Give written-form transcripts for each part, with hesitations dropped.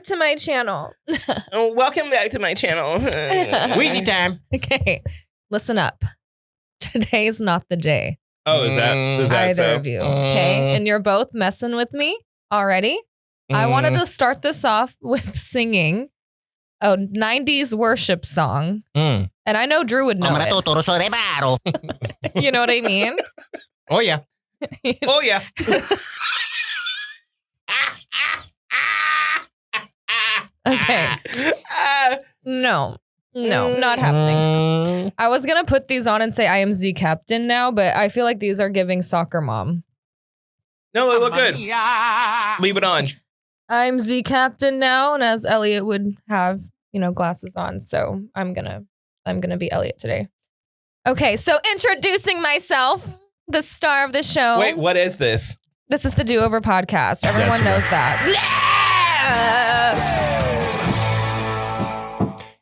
to my channel. Welcome back to my channel. Ouija time. Okay, listen up. Today's not the day. Oh, is that Either so? of you, okay? And you're both messing with me already. I wanted to start this off with singing a 90s worship song. And I know Drew would know it. You know what I mean? Oh, yeah. Oh, yeah. Okay. No, not happening. I was going to put these on and say I am Z Captain now, but I feel like these are giving soccer mom. No, they look good. Leave it on. I'm Z Captain now, and as Elliot would have, glasses on, so I'm gonna be Elliot today. Okay, so introducing myself, the star of the show. Wait, what is this? This is the Do Over podcast. Everyone knows that.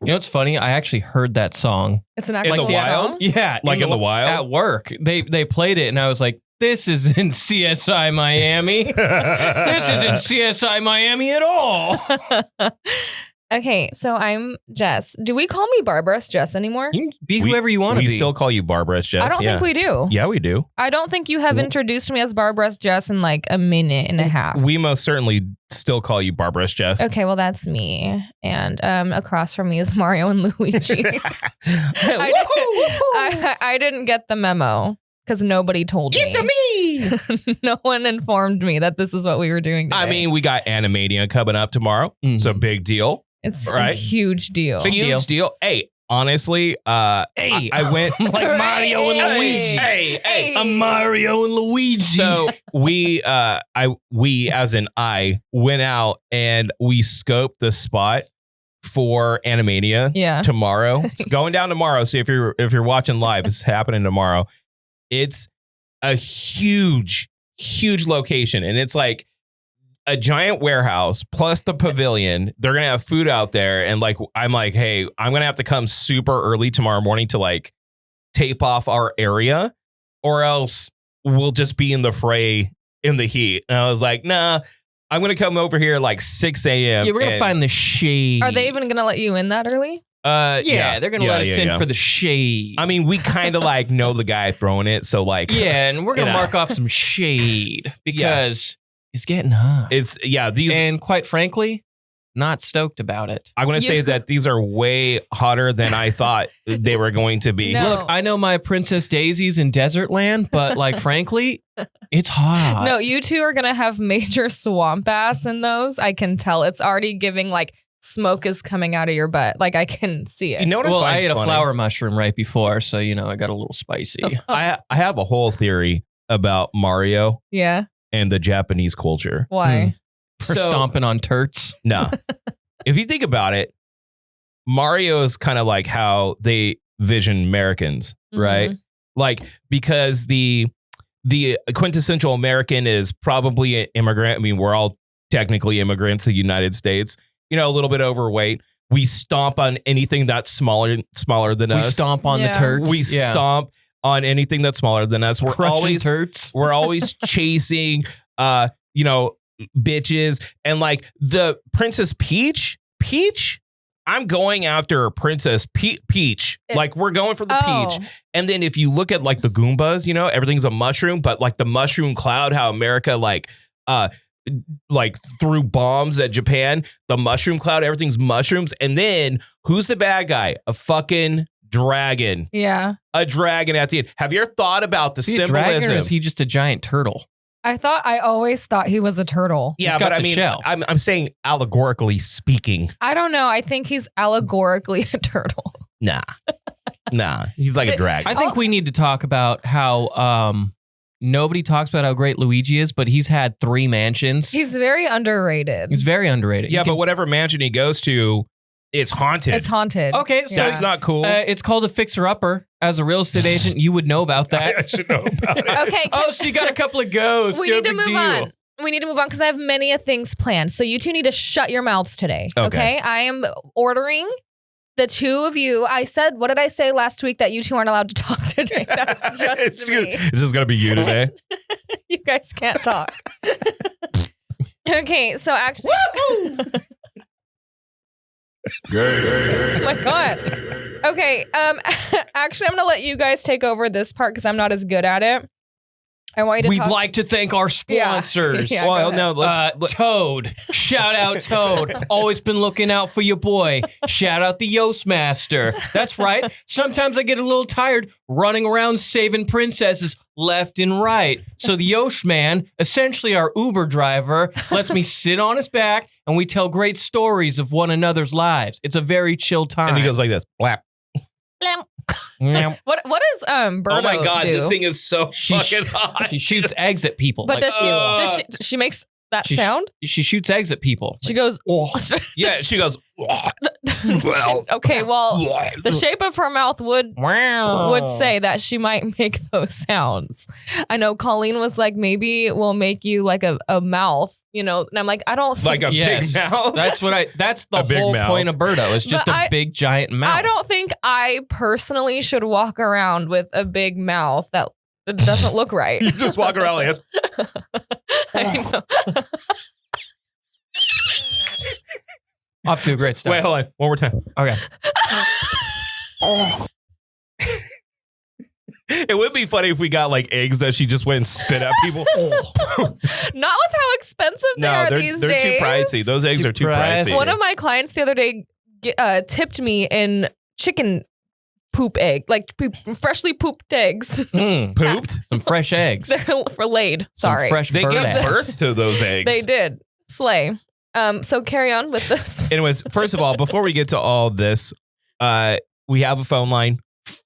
You know what's funny? I actually heard that song. It's an actual In the wild? song. Yeah. Like in the wild? At work. They played it and I was like, this isn't CSI Miami. This isn't CSI Miami at all. Okay, so I'm Jess. Do we call me Barbress Jess anymore? You can be whoever you want to be. We still call you Barbress Jess. I don't think we do. Yeah, we do. I don't think you have introduced me as Barbress Jess in like a minute and a half. We most certainly still call you Barbress Jess. Okay, well, that's me. And across from me is Mario and Luigi. I didn't get the memo because nobody told me. It's me! No one informed me that this is what we were doing today. I mean, we got Animania coming up tomorrow. It's a big deal. It's a right? huge deal. Huge deal. Hey, honestly, I went like Mario and Luigi. Hey. I'm Mario and Luigi. So we as in I went out and we scoped the spot for Animania tomorrow. It's going down tomorrow. So if you're watching live, it's happening tomorrow. It's a huge location, and it's like a giant warehouse plus the pavilion. They're gonna have food out there, and I'm like, hey, I'm gonna have to come super early tomorrow morning to tape off our area, or else we'll just be in the fray in the heat. And I was like, nah, I'm gonna come over here 6 a.m. Yeah, we're gonna find the shade. Are they even gonna let you in that early? Yeah, they're gonna let us in for the shade. I mean, we kind of know the guy throwing it, so yeah, and we're gonna mark off some shade because it's getting hot. And quite frankly, not stoked about it. I'm gonna say that these are way hotter than I thought they were going to be. No. Look, I know my Princess Daisy's in desert land, but frankly, it's hot. No, you two are gonna have major swamp ass in those. I can tell. It's already giving smoke is coming out of your butt. I can see it. You know what I ate a flower mushroom right before, so I got a little spicy. I have a whole theory about Mario Yeah. and the Japanese culture. Why? For stomping on turts. No. If you think about it, Mario is kind of like how they vision Americans, right? Because the quintessential American is probably an immigrant. I mean, we're all technically immigrants to the United States. A little bit overweight. We stomp on anything that's smaller than us. We stomp on the turts. We stomp on anything that's smaller than us. We're always turts. We're always chasing, bitches. And the Princess Peach. I'm going after Princess Peach. We're going for the peach. And then if you look at the Goombas, everything's a mushroom, but the mushroom cloud, how America threw bombs at Japan, the mushroom cloud, everything's mushrooms. And then who's the bad guy? A fucking dragon. Yeah. A dragon at the end. Have you ever thought about the symbolism? Dragon, or is he just a giant turtle? I always thought he was a turtle. Yeah, but shell. I'm saying allegorically speaking. I don't know. I think he's allegorically a turtle. Nah. He's like a dragon. I think we need to talk about how nobody talks about how great Luigi is, but he's had 3 mansions. He's very underrated. He's very underrated. Yeah, but whatever mansion he goes to, it's haunted. It's haunted. Okay, so it's not cool. It's called a fixer-upper. As a real estate agent, you would know about that. I should know about it. Okay. So you got a couple of ghosts. We need to move on. We need to move on because I have many things planned. So you two need to shut your mouths today. Okay? I am ordering the two of you. What did I say last week that you two aren't allowed to talk today? That's just me. Is this going to be you today? You guys can't talk. Okay, so actually... Oh my God. Okay. Actually, I'm gonna let you guys take over this part because I'm not as good at it. I want you to We'd like to thank our sponsors. Yeah, well, no, Toad. Shout out Toad. Always been looking out for your boy. Shout out the Yoast Master. That's right. Sometimes I get a little tired running around saving princesses left and right. So the Yoast Man, essentially our Uber driver, lets me sit on his back and we tell great stories of one another's lives. It's a very chill time. And he goes like this. Blap. What does Birdo oh my God, do? this thing is so fucking hot. She shoots eggs at people. But does she makes that sound? She shoots eggs at people. She goes, yeah, she goes, okay, well, the shape of her mouth would say that she might make those sounds. I know Colleen was like, maybe we'll make you like a mouth, you know, and I'm like, I don't think. Like a big mouth? That's the whole point of Birdo. It's just a big giant mouth. I don't think I personally should walk around with a big mouth that doesn't look right. You just walk around like this. I know. Off to a great start. Wait, hold on. One more time. Okay. It would be funny if we got like eggs that she just went and spit at people. Not with how expensive they are these days. They're too pricey. Those eggs are too pricey. One of my clients the other day tipped me in chicken poop egg, like freshly pooped eggs. Pooped? Some fresh eggs. They're laid. Sorry. Some fresh they bird gave eggs. birth to those eggs. They did. Slay. So carry on with this. Anyways, first of all, before we get to all this, we have a phone line,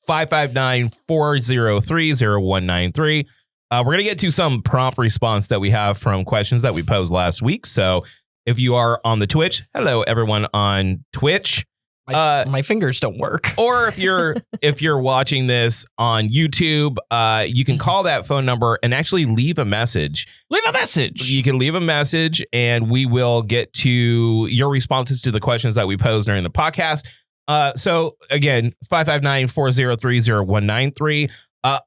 559-403-0193. We're going to get to some prompt response that we have from questions that we posed last week. So if you are on the Twitch, hello everyone on Twitch. My fingers don't work. Or if you're watching this on YouTube, you can call that phone number and actually leave a message. Leave a message. You can leave a message and we will get to your responses to the questions that we posed during the podcast. So again, 559-403-0193.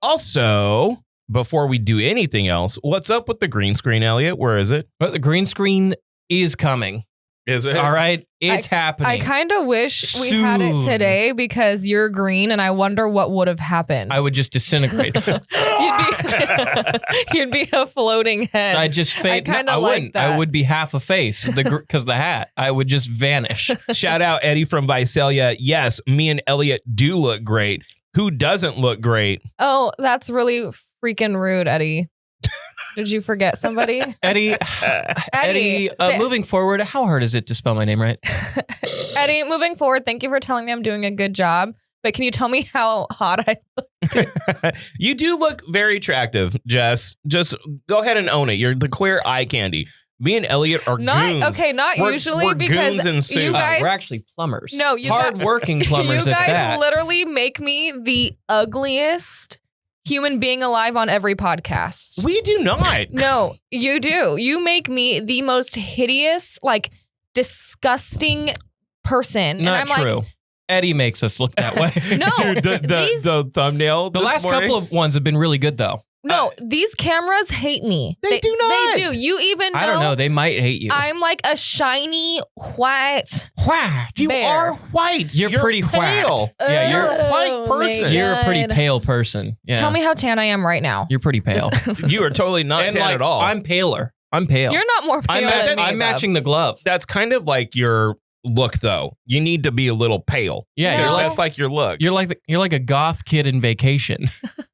Also, before we do anything else, what's up with the green screen, Elliot? Where is it? But the green screen is coming. Is it? All right. It's happening. I kind of wish we had it today because you're green and I wonder what would have happened. I would just disintegrate. You'd be a floating head. I just fade. I wouldn't. I would be half a face because the hat. I would just vanish. Shout out Eddie from Visalia. Yes, me and Elliot do look great. Who doesn't look great? Oh, that's really freaking rude, Eddie. Did you forget somebody? Eddie, moving forward, how hard is it to spell my name right? Eddie, moving forward, thank you for telling me I'm doing a good job. But can you tell me how hot I look? You do look very attractive, Jess. Just go ahead and own it. You're the clear eye candy. Me and Elliot are goons. Okay, usually we're because goons in suits. you guys, we're actually plumbers. No, hard-working plumbers. You at guys that. literally make me the ugliest human being alive on every podcast. We do not. No, you do. You make me the most hideous, like disgusting person. Not and I'm true. Like, Eddie makes us look that way. No, dude, the thumbnail. The last couple of ones have been really good though. No, these cameras hate me. They do not. They do. You even know. I don't know. They might hate you. I'm like a shiny white. You bear. are white. You're pretty pale. Yeah, you're a white person. You're a pretty pale person. Yeah. Tell me how tan I am right now. You're pretty pale. You are totally not tan at all. I'm paler. I'm pale. You're not more pale than me. I'm matching the glove. That's kind of like your look, though. You need to be a little pale. Yeah, No. that's like your look. You're like a goth kid in vacation.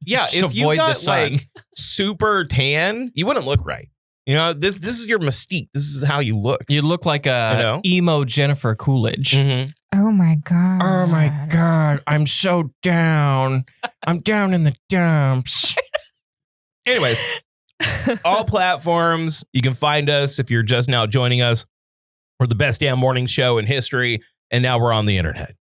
Yeah, Just if you avoid the got sun. like super tan, you wouldn't look right. You know, this is your mystique. This is how you look. You look like a emo Jennifer Coolidge. Mm-hmm. Oh my God. Oh my God. I'm so down. I'm down in the dumps. Anyways, all platforms. You can find us if you're just now joining us. We're the best damn morning show in history, and now we're on the internet.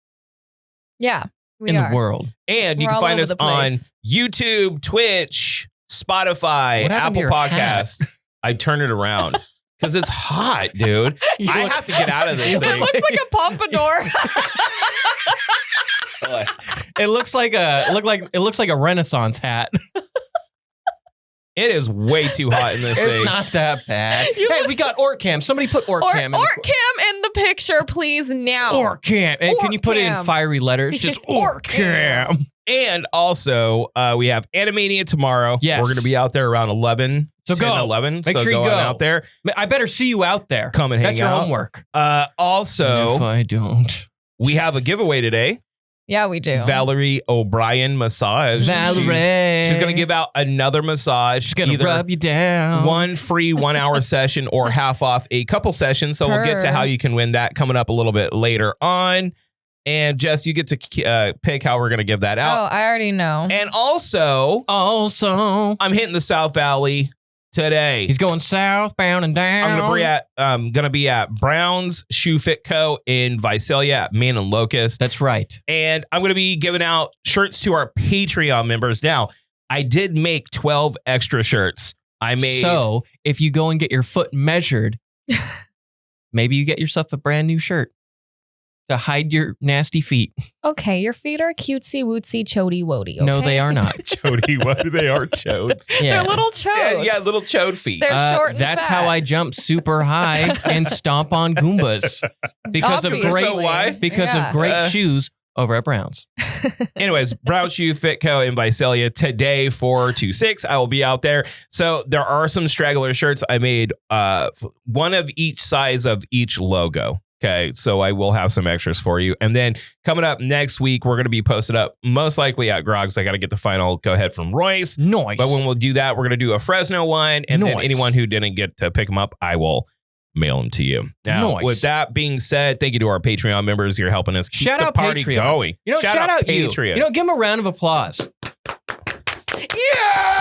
Yeah, we in are. the world. And you We're can all find over us the place. on YouTube, Twitch, Spotify, What happened to Apple your hat? Podcast. I turn it around because it's hot, dude. I have to get out of this It thing. looks like a pompadour. It looks like a Renaissance hat. It is way too hot in this thing. It's not that bad. Hey, we got Orc Cam. Somebody put Orc Cam in Orc Cam in the picture, please, now. Orc Cam. And can you put it in fiery letters? Just Orc Cam. And also, we have Animania tomorrow. Yes. We're going to be out there around 11. So 10, go. 11. Make so sure you go out there. I better see you out there. Come and hang out. That's your homework. Also, if I don't. We have a giveaway today. Yeah, we do. Valorie O'Brien Massage. Valorie. She's going to give out another massage. She's going to rub you down. One free 1 hour session or half off a couple sessions. So we'll get to how you can win that coming up a little bit later on. And Jess, you get to pick how we're going to give that out. Oh, I already know. And also, I'm hitting the South Valley today. He's going southbound and down. I'm gonna be at Brown's Shoe Fit Co. in Visalia at Man and Locust. That's right. And I'm gonna be giving out shirts to our Patreon members. Now, I did make 12 extra shirts. So if you go and get your foot measured, maybe you get yourself a brand new shirt to hide your nasty feet. Okay, your feet are cutesy wootsy chody wody. Okay? No, they are not. Chody, what? They are chodes. Yeah. They're little chodes. Yeah, little chode feet. They're short and That's fat. how I jump super high and stomp on Goombas because Obviously. of great shoes over at Brown's. Anyways, Brown Shoe Fit Co. in Visalia today, 4 to 6. I will be out there. So there are some straggler shirts. I made one of each size of each logo. Okay, so I will have some extras for you. And then coming up next week, we're going to be posted up most likely at Groggs. I got to get the final go ahead from Royce. Nice. But when we'll do that, we're going to do a Fresno one. And then anyone who didn't get to pick them up, I will mail them to you. Now, with that being said, thank you to our Patreon members. You're helping us keep the party going. You know, shout out Patreon. You know, give them a round of applause. Yeah!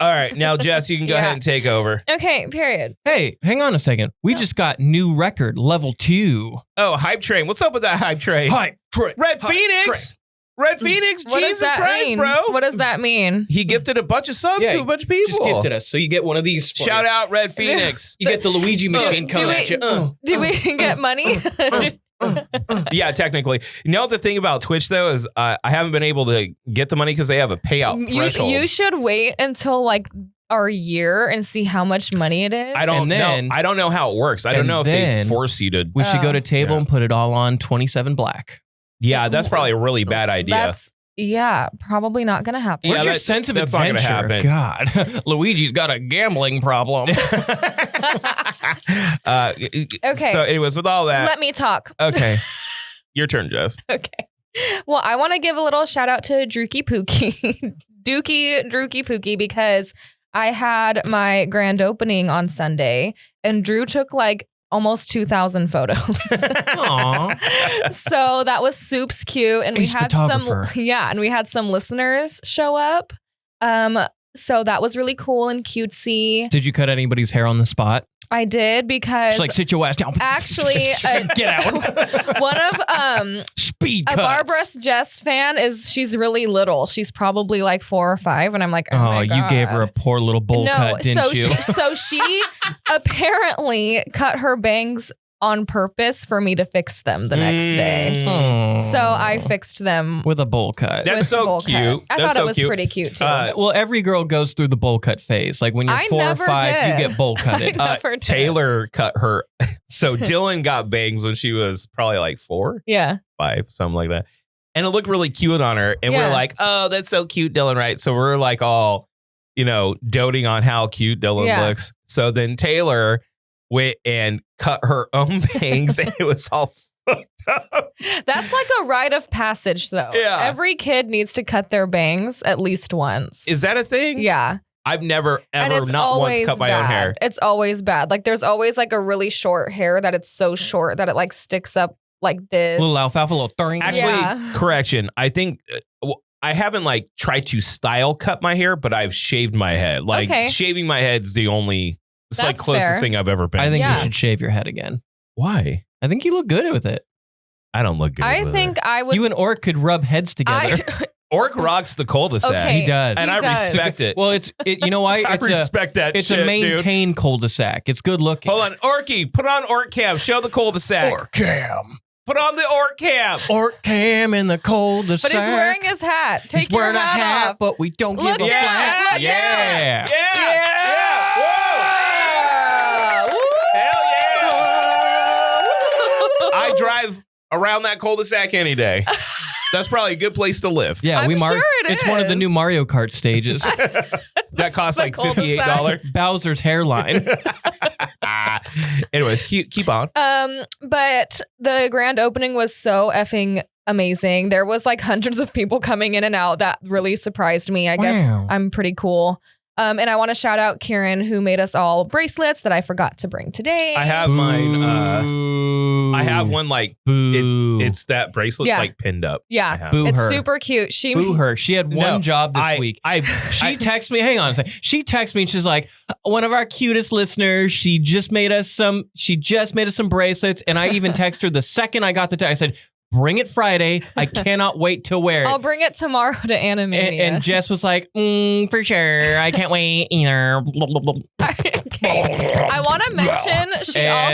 All right, now, Jess, you can go ahead and take over. Okay, period. Hey, hang on a second. We just got new record, level 2. Oh, Hype Train. What's up with that Hype Train? Hype Train. Red Phoenix. Red Phoenix. What Jesus does that Christ, mean? bro. What does that mean? He gifted a bunch of subs to a bunch of people. Just gifted us, so you get one of these. Shout out Red Phoenix. You get the Luigi machine coming at you. Do we get money? Yeah, technically. You know, the thing about Twitch, though, is I haven't been able to get the money because they have a payout threshold. You should wait until like our year and see how much money it is. I don't know how it works. I don't know if they force you to. We should go to table and put it all on 27 black. Yeah, that's probably a really bad idea. Probably not going to happen. Where's your sense of adventure? God, Luigi's got a gambling problem. Okay. So anyways, with all that. Let me talk. Okay. Your turn, Jess. Okay. Well, I want to give a little shout out to Drookie Pookie. Drookie Pookie, because I had my grand opening on Sunday and Drew took like almost 2,000 photos. Aww. So that was soups cute. And we had some listeners show up. So that was really cool and cutesy. Did you cut anybody's hair on the spot? I did, because just like sit your ass down. Actually, get out. One of speed a cuts. Barbress Jess fan she's really little. She's probably like 4 or 5, and I'm like, oh my God. You gave her a poor little bowl cut, didn't you? So she apparently cut her bangs on purpose for me to fix them the next day. So I fixed them with a bowl cut. That's so cute. I thought it was pretty cute too. Well, every girl goes through the bowl cut phase. Like when you're 4 or 5, you get bowl cutted. Taylor cut her. So Dylan got bangs when she was probably like 4. Yeah. 5, something like that. And it looked really cute on her. And we're like, oh, that's so cute, Dylan, right? So we're like all, doting on how cute Dylan looks. So then Taylor went and cut her own bangs and it was all fucked up. That's like a rite of passage, though. Yeah. Every kid needs to cut their bangs at least once. Is that a thing? Yeah. I've never, ever, not once cut my own hair. It's always bad. Like there's always like a really short hair that it's so short that it like sticks up like this. Little alfalfa, little thing. Actually, correction. I think I haven't like tried to style cut my hair, but I've shaved my head. Like shaving my head's the only... It's like closest thing I've ever been. I think you should shave your head again. Why? I think you look good with it. I don't look good with it. I think I would... You and Orc could rub heads together. Orc rocks the cul-de-sac. Okay, he does. And I respect it. Well, you know why? I respect that It's shit, a maintained cul-de-sac. It's good looking. Hold on. Orky, put on Orc Cam. Show the cul-de-sac. Orc Cam. Put on the orc cam. Orc cam in the cold-de-sac. But he's wearing his hat. Take your hat off. But we don't give a fuck. Yeah. I drive around that cul-de-sac any day. That's probably a good place to live. Yeah, it's one of the new Mario Kart stages. That costs like $58. Bowser's hairline. Anyways, keep on. But the grand opening was so effing amazing. There was like hundreds of people coming in and out. That really surprised me. I guess I'm pretty cool. And I want to shout out Kieran, who made us all bracelets that I forgot to bring today. I have mine. I have one like it's that bracelet's like pinned up. Yeah, it's super cute. Boo her. She had one job this week. She texted me. Hang on a second. She texted me and she's like, one of our cutest listeners. She just made us some bracelets. And I even texted her the second I got the text. I said, bring it Friday. I cannot wait to wear it. I'll bring it tomorrow to Animania. And Jess was like, for sure. I can't wait either. Okay. I want to mention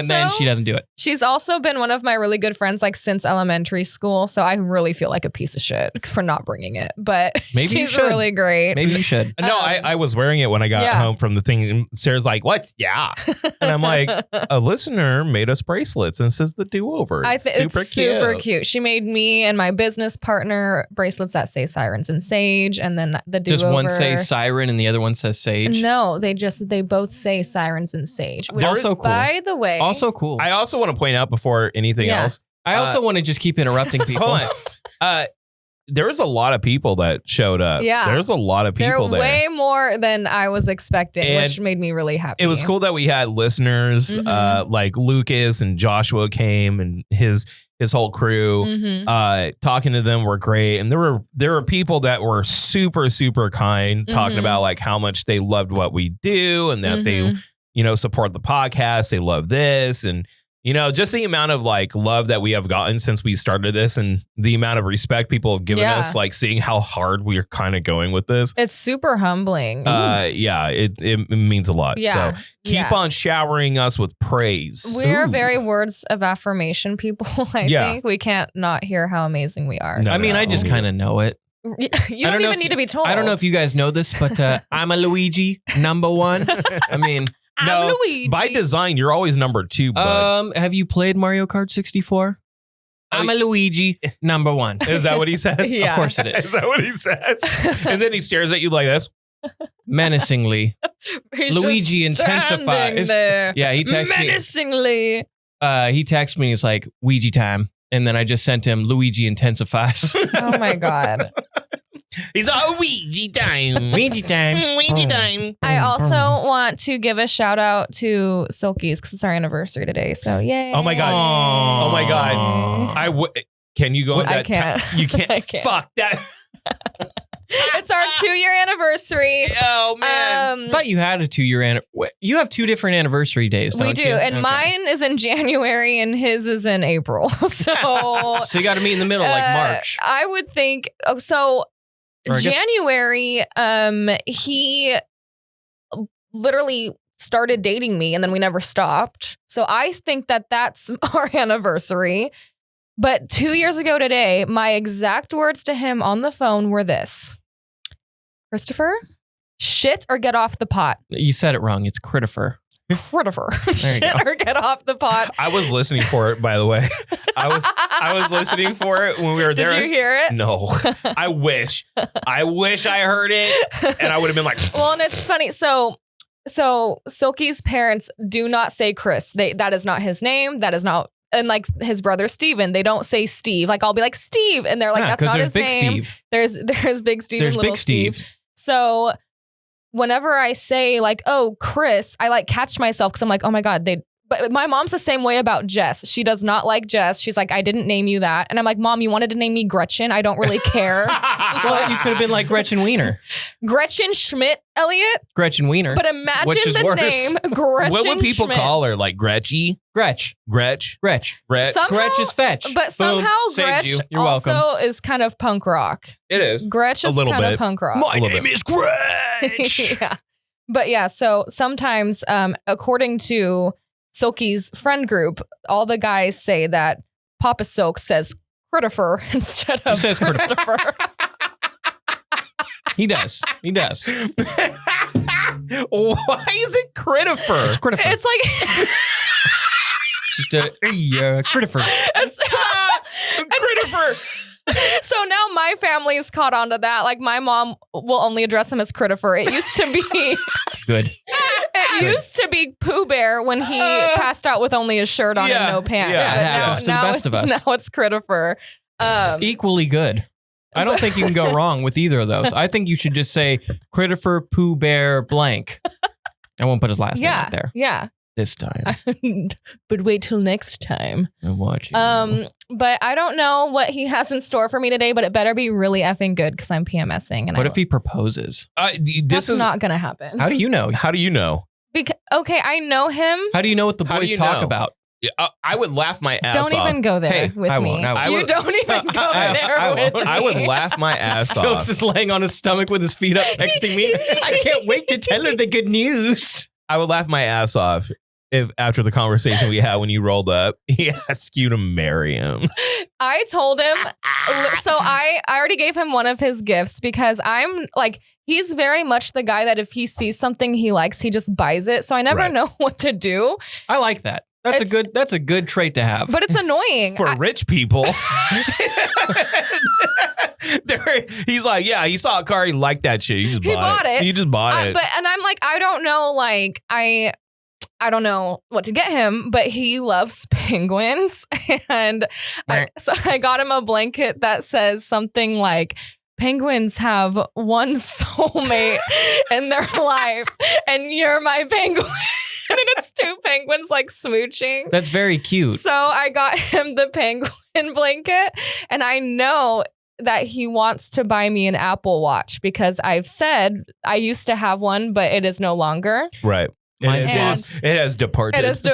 then she doesn't do it. She's also been one of my really good friends like since elementary school. So I really feel like a piece of shit for not bringing it. But maybe she's really great. Maybe you should. No, I was wearing it when I got home from the thing. And Sarah's like, what? Yeah. And I'm like, a listener made us bracelets and says the do-over. It's super cute. She made me and my business partner bracelets that say Sirens and Sage, and then the do-over. Does one say Siren and the other one says Sage? No, they both say Sirens and Sage. Which, also cool. By the way, also cool. I also want to point out before anything else. I also want to just keep interrupting people. Hold on. There was a lot of people that showed up. Yeah. There's a lot of people there. Way more than I was expecting, which made me really happy. It was cool that we had listeners like Lucas and Joshua came and his whole crew. Talking to them were great. And there were people that were super, super kind, talking about like how much they loved what we do and that they, support the podcast. They love this. And, just the amount of like love that we have gotten since we started this and the amount of respect people have given us, like seeing how hard we're kind of going with this. It's super humbling. It means a lot. Yeah. So keep on showering us with praise. We're very words of affirmation people. I think we can't not hear how amazing we are. No, I mean, I just kind of know it. You don't even need to be told. I don't know if you guys know this, but I'm a Luigi #1. I mean... No, Luigi. By design, you're always number 2, bud. Have you played Mario Kart 64? I'm a Luigi #1. Is that what he says? Yeah. Of course it is. Is that what he says? And then he stares at you like this. Menacingly. Luigi intensifies. There. Yeah, he texts me. Menacingly. He texts me. He's like, Ouija time. And then I just sent him Luigi intensifies. Oh my God. He's all Ouija time. Ouija time. Ouija time. I also want to give a shout out to Silkies because it's our anniversary today. So yay. Oh my God. Aww. Oh my God. Can you go in that? I can't. You can't. I can't. Fuck that. It's our 2-year anniversary. Oh man. I thought you had a 2-year anniversary. You have 2 different anniversary days, don't we do. you? And mine is in January and his is in April. So you got to meet in the middle, like March. I would think. January, he literally started dating me and then we never stopped. So I think that's our anniversary. But 2 years ago today, my exact words to him on the phone were this: Christopher, shit or get off the pot. You said it wrong. It's Critifer. Critifer. Shit or get off the pot. I was listening for it, by the way. I was listening for it when we were there. Did you hear it? No. I wish I heard it and I would have been like. Well, and it's funny. So Silky's parents do not say Chris. That is not his name. That is not. And like his brother Steven, they don't say Steve. Like I'll be like Steve, and they're like, that's not his name. Steve. There's Big Steve There's and Little Big Steve. So whenever I say like, oh, Chris, I like catch myself because I'm like, oh my God, but my mom's the same way about Jess. She does not like Jess. She's like, I didn't name you that. And I'm like, Mom, you wanted to name me Gretchen. I don't really care. Well, you could have been like Gretchen Wiener. Gretchen Schmidt, Elliot. Gretchen Wiener. But imagine the worse. name Gretchen What would people Schmidt. call her? Like Gretchy? Gretch. Gretch? Gretch. Somehow, Gretch is fetch. But somehow Saved Gretch you. You're also welcome. is kind of punk rock. It is. Gretch is A little kind bit. of punk rock. My name is Gretch. Yeah. But yeah, so sometimes according to Silky's friend group, all the guys say that Papa Soak says Christopher instead of Christopher. He does. Why is it Christopher? It's Christopher. It's like just a Christopher. Christopher. So now my family's caught on to that. Like my mom will only address him as Christopher. It used to be good. It used to be Pooh Bear when he passed out with only his shirt on and no pants. Yeah, it happens to the best of us. Now it's Christopher. Equally good. I don't think you can go wrong with either of those. I think you should just say Christopher Pooh Bear blank. I won't put his last name out there. Yeah. This time. But wait till next time. I'm watching. But I don't know what he has in store for me today, but it better be really effing good because I'm PMSing. And what if he proposes? That's not going to happen. How do you know? Because, okay, I know him. How do you know what the boys talk about? I would laugh my ass off. Don't even go there with me. You don't even go there with me. I would laugh my ass off. Stokes is laying on his stomach with his feet up texting me. I can't wait to tell her the good news. I would laugh my ass off if after the conversation we had when you rolled up, he asked you to marry him. I told him, so I already gave him one of his gifts because I'm like, he's very much the guy that if he sees something he likes, he just buys it. So I never know what to do. I like that. That's a good trait to have. But it's annoying. For rich people. He's like, yeah, he saw a car, he liked that shit. He just bought it. He just bought it. And I'm like, I don't know, like, I don't know what to get him, but he loves penguins. And so I got him a blanket that says something like, penguins have one soulmate in their life, and you're my penguin. And it's two penguins like smooching. That's very cute. So I got him the penguin blanket, and I know that he wants to buy me an Apple Watch because I've said I used to have one, but it is no longer. Right. It has departed. It is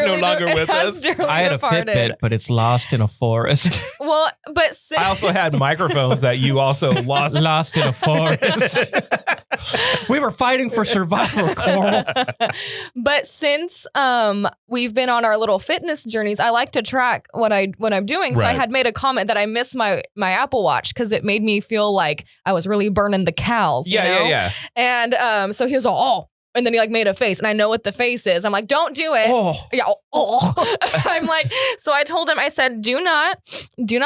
no longer with us. I had a Fitbit, but it's lost in a forest. Well, but I also had microphones that you also lost in a forest. We were fighting for survival, Coral. But since we've been on our little fitness journeys, I like to track what I'm doing. So I had made a comment that I miss my Apple Watch because it made me feel like I was really burning the cows. Yeah. And so he was all, and then he like made a face, and I know what the face is. I'm like, don't do it. I'm like, so I told him, I said, do not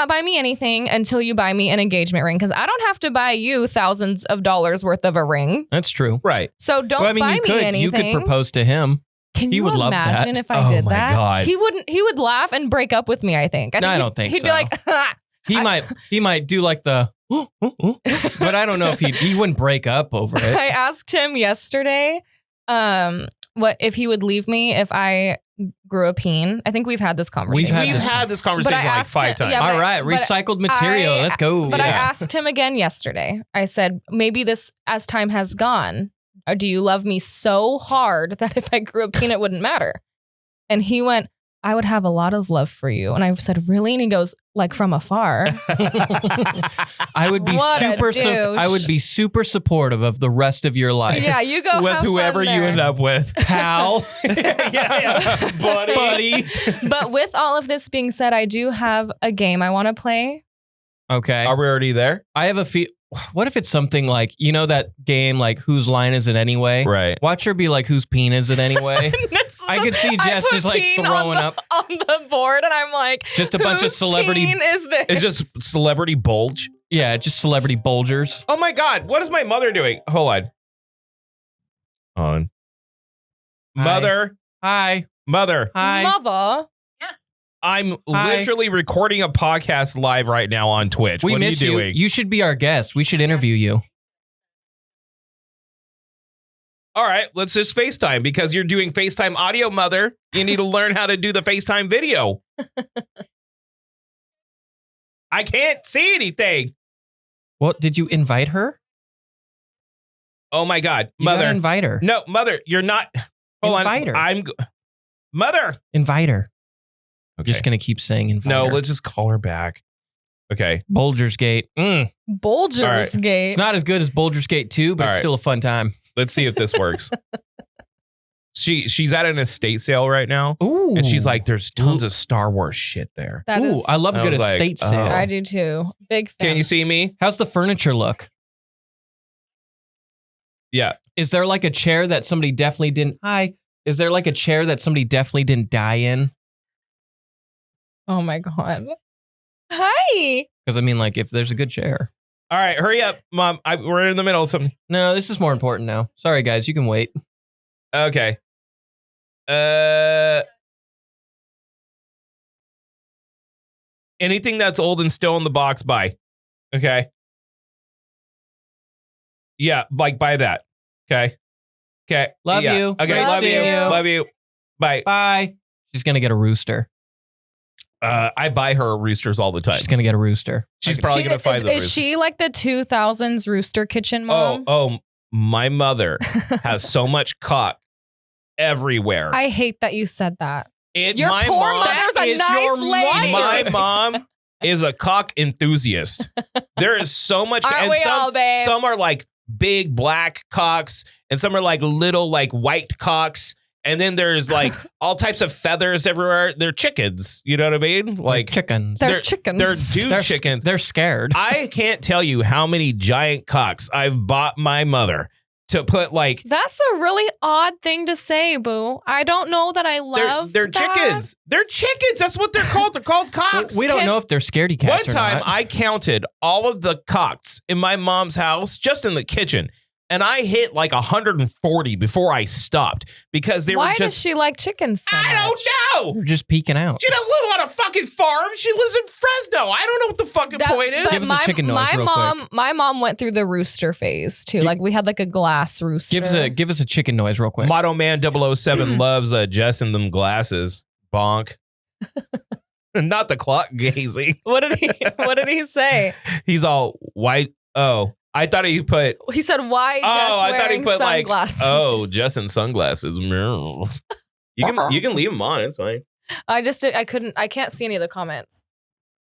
buy me anything until you buy me an engagement ring, because I don't have to buy you thousands of dollars worth of a ring. That's true. Right. So don't buy me anything. You could propose to him. Can you imagine if I did that? God. He would laugh and break up with me, I think. I don't think so. He'd be like, he might do like the, but I don't know if he wouldn't break up over it. I asked him yesterday, what if he would leave me if I grew a peen. I think we've had this conversation. We've had this conversation like 5 times. Yeah, all right, recycled material. Let's go. But I asked him again yesterday. I said, maybe this, as time has gone, or do you love me so hard that if I grew a peen, it wouldn't matter? And he went, I would have a lot of love for you. And I said, really? And he goes, like from afar. I would be super supportive of the rest of your life. Yeah, you go with whoever you end up with, pal. yeah, buddy. But with all of this being said, I do have a game I want to play. Okay, are we already there? I have a what if it's something like, you know, that game like Whose Line Is It Anyway? Right. Watch her be like, whose peen is it anyway? I could see Jess just like throwing up on the board, and I'm like, just a bunch of celebrity. Peen is this? It's just celebrity bulge. Yeah, just celebrity bulgers. Oh my God, what is my mother doing? Hold on. Mother. Hi. Mother. Hi. Mother. I'm literally recording a podcast live right now on Twitch. What are you doing? You should be our guest. We should interview you. All right, let's just FaceTime because you're doing FaceTime audio, Mother. You need to learn how to do the FaceTime video. I can't see anything. What, did you invite her? Oh my God, you Mother. Gotta invite her. No, Mother, you're not. Hold invite on. Her. Mother. Invite her. Okay. Just going to keep saying invite her. Let's just call her back. Okay. Bulger's Gate. Bulger's Gate. It's not as good as Bulger's Gate 2, but it's still a fun time. Let's see if this works. She's at an estate sale right now. Ooh. And she's like, there's tons of Star Wars shit there. I love a good estate sale. I do too. Big fan. Can you see me? How's the furniture look? Yeah. Is there like a chair that somebody definitely didn't... Hi. Is there like a chair that somebody definitely didn't die in? Oh my God. Hi. Because I mean, like, if there's a good chair. All right, hurry up, Mom. We're in the middle of something. No, this is more important now. Sorry, guys. You can wait. Okay. Anything that's old and still in the box, buy. Okay. Yeah, like buy that. Okay. Okay. Love you. Okay, love you. Love you. Bye. Bye. She's going to get a rooster. I buy her roosters all the time. She's going to get a rooster. She's probably going to find the rooster. Is she like the 2000s rooster kitchen mom? Oh, my mother has so much cock everywhere. I hate that you said that. Your poor mother's a nice lady. My mom is a cock enthusiast. There is so much. Aren't we all, babe? Some are like big black cocks and some are like little like white cocks. And then there's like all types of feathers everywhere. They're chickens. You know what I mean? Like chickens. They're chickens. They're chickens. They're scared. I can't tell you how many giant cocks I've bought my mother to put like. That's a really odd thing to say, Boo. I don't know that I love They're that. chickens. They're chickens. That's what they're called. They're called cocks. We don't know if they're scaredy cats. One time or not. I counted all of the cocks in my mom's house just in the kitchen. And I hit like 140 before I stopped because they were just. Why does she like chickens so much? I don't know. You're just peeking out. She doesn't live on a fucking farm. She lives in Fresno. I don't know what the fucking point is. Give us a chicken noise real quick. My mom went through the rooster phase too. Like we had like a glass rooster. Give us a chicken noise real quick. Motto Man 007 loves Jess and them glasses. Bonk. Not the clock gazing. What did he say? He's all white. Oh. I thought he put. He said, "Why Jess I thought he put sunglasses?" Like, Jess in sunglasses. You can leave them on. It's fine. I can't see any of the comments.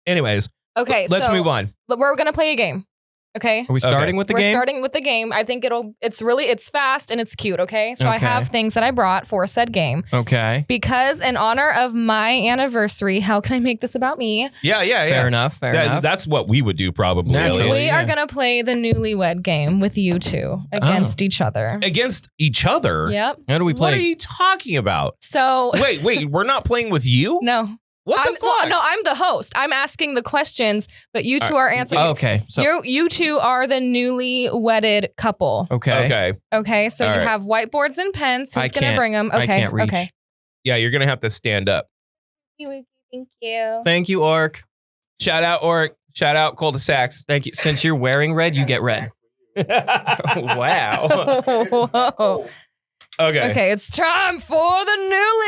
Anyways, okay, let's move on. We're gonna play a game. Okay. Are we starting with the game? We're starting with the game. I think it's fast and it's cute. Okay. So I Okay. have things that I brought for said game. Okay. Because in honor of my anniversary, how can I make this about me? Yeah. Fair enough. Fair enough. That's what we would do probably. Naturally. Elliot. We are going to play the Newlywed Game with you two against each other. Against each other? Yep. How do we play? What are you talking about? So. Wait, we're not playing with you? No. What the fuck? No, I'm the host. I'm asking the questions, but you two are answering. Okay. So you two are the newly wedded couple. Okay. Okay. So All you right. have whiteboards and pens. Who's going to bring them? Okay. I can't reach. Okay. Yeah, you're going to have to stand up. Thank you. Thank you, Orc. Shout out, Orc. Shout out, cul-de-sacs. Thank you. Since you're wearing red, you get red. Wow. Whoa. Okay. Okay, it's time for the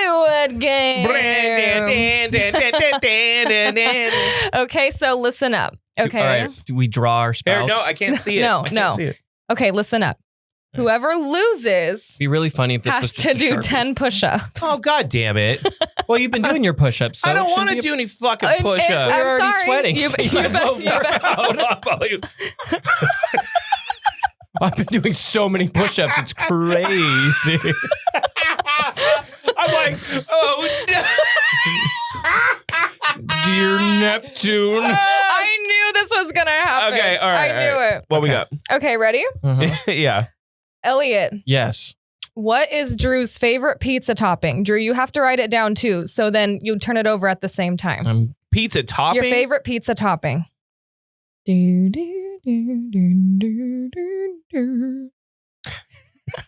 Newlywed Game. Okay, so listen up. Okay. All right. Do we draw our spouse? No, I can't see it. No, I can't no. see it. Okay, listen up. Whoever loses It'd be really funny if this has was just to a do Sharpie. 10 push-ups. Oh, God damn it. Well, you've been doing your push-ups. So I don't it want to shouldn't be do any fucking And- push-ups. I'm You're already sorry. sweating. You bet. I've been doing so many push-ups. It's crazy. I'm like, oh, no. Dear Neptune. I knew this was going to happen. Okay, all right. I knew it. What we Okay. got? Okay, ready? Yeah. Elliot, Yes. what is Drew's favorite pizza topping? Drew, you have to write it down too, so then you turn it over at the same time. Pizza topping? Your favorite pizza topping. Do, do, do, do, do, do, do.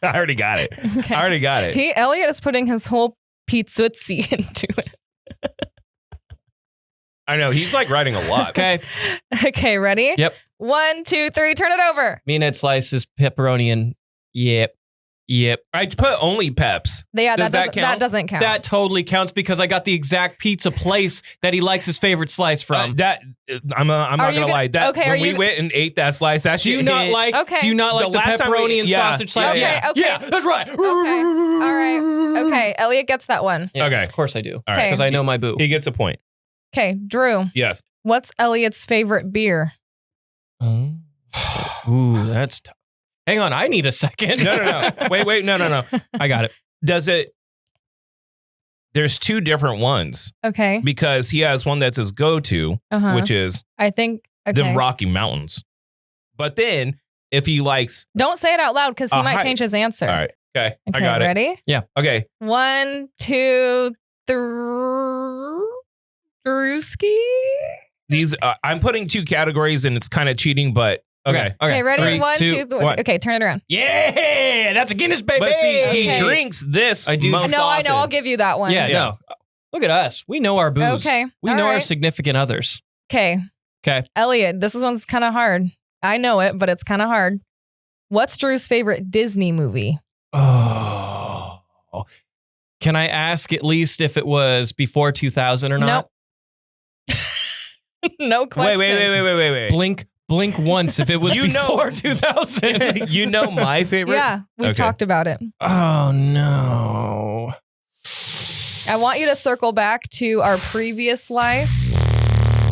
I already got it. Okay. I already got it. Elliot is putting his whole pizzuzzi into it. I know. He's like writing a lot. Okay. Okay, ready? Yep. 1, 2, 3, turn it over. Meat slices, pepperoni, and yep. I put only Peps. Yeah, Does that count? that doesn't count. That totally counts because I got the exact pizza place that he likes his favorite slice from. I'm not gonna lie. That okay, when we went and ate that slice, that Do shit you not hit. like? Okay. Do you not like The the last time pepperoni and yeah, sausage slice? yeah. Okay, Yeah, that's right. Okay. All right. Okay, Elliot gets that one. Yeah, Okay. Of course I do. All right. Because I know my boo. He gets a point. Okay, Drew, Yes. what's Elliot's favorite beer? Ooh, that's tough. Hang on, I need a second. No. Wait. No. I got it. Does it There's two different ones. Okay. Because he has one that's his go-to, which is I think the Rocky Mountains. But then if he likes, don't say it out loud because he might change his answer. All right. Okay. I got it. Ready? Yeah. Okay. 1, 2, 3. Drewski. These I'm putting 2 categories and it's kind of cheating, but okay. Ready? 3, 1, 2, 2, 3. Okay, turn it around. Yeah, that's a Guinness, baby. But see, he drinks this most often. I know. I'll give you that one. Yeah. No. Look at us. We know our booze. Okay. We know our significant others. Okay. Okay. Elliot, this one's kind of hard. I know it, but it's kind of hard. What's Drew's favorite Disney movie? Oh. Can I ask at least if it was before 2000 or not? Nope. No question. Wait. Blink once if it was before 2000. You know my favorite? Yeah, we've talked about it. Oh, no. I want you to circle back to our previous life.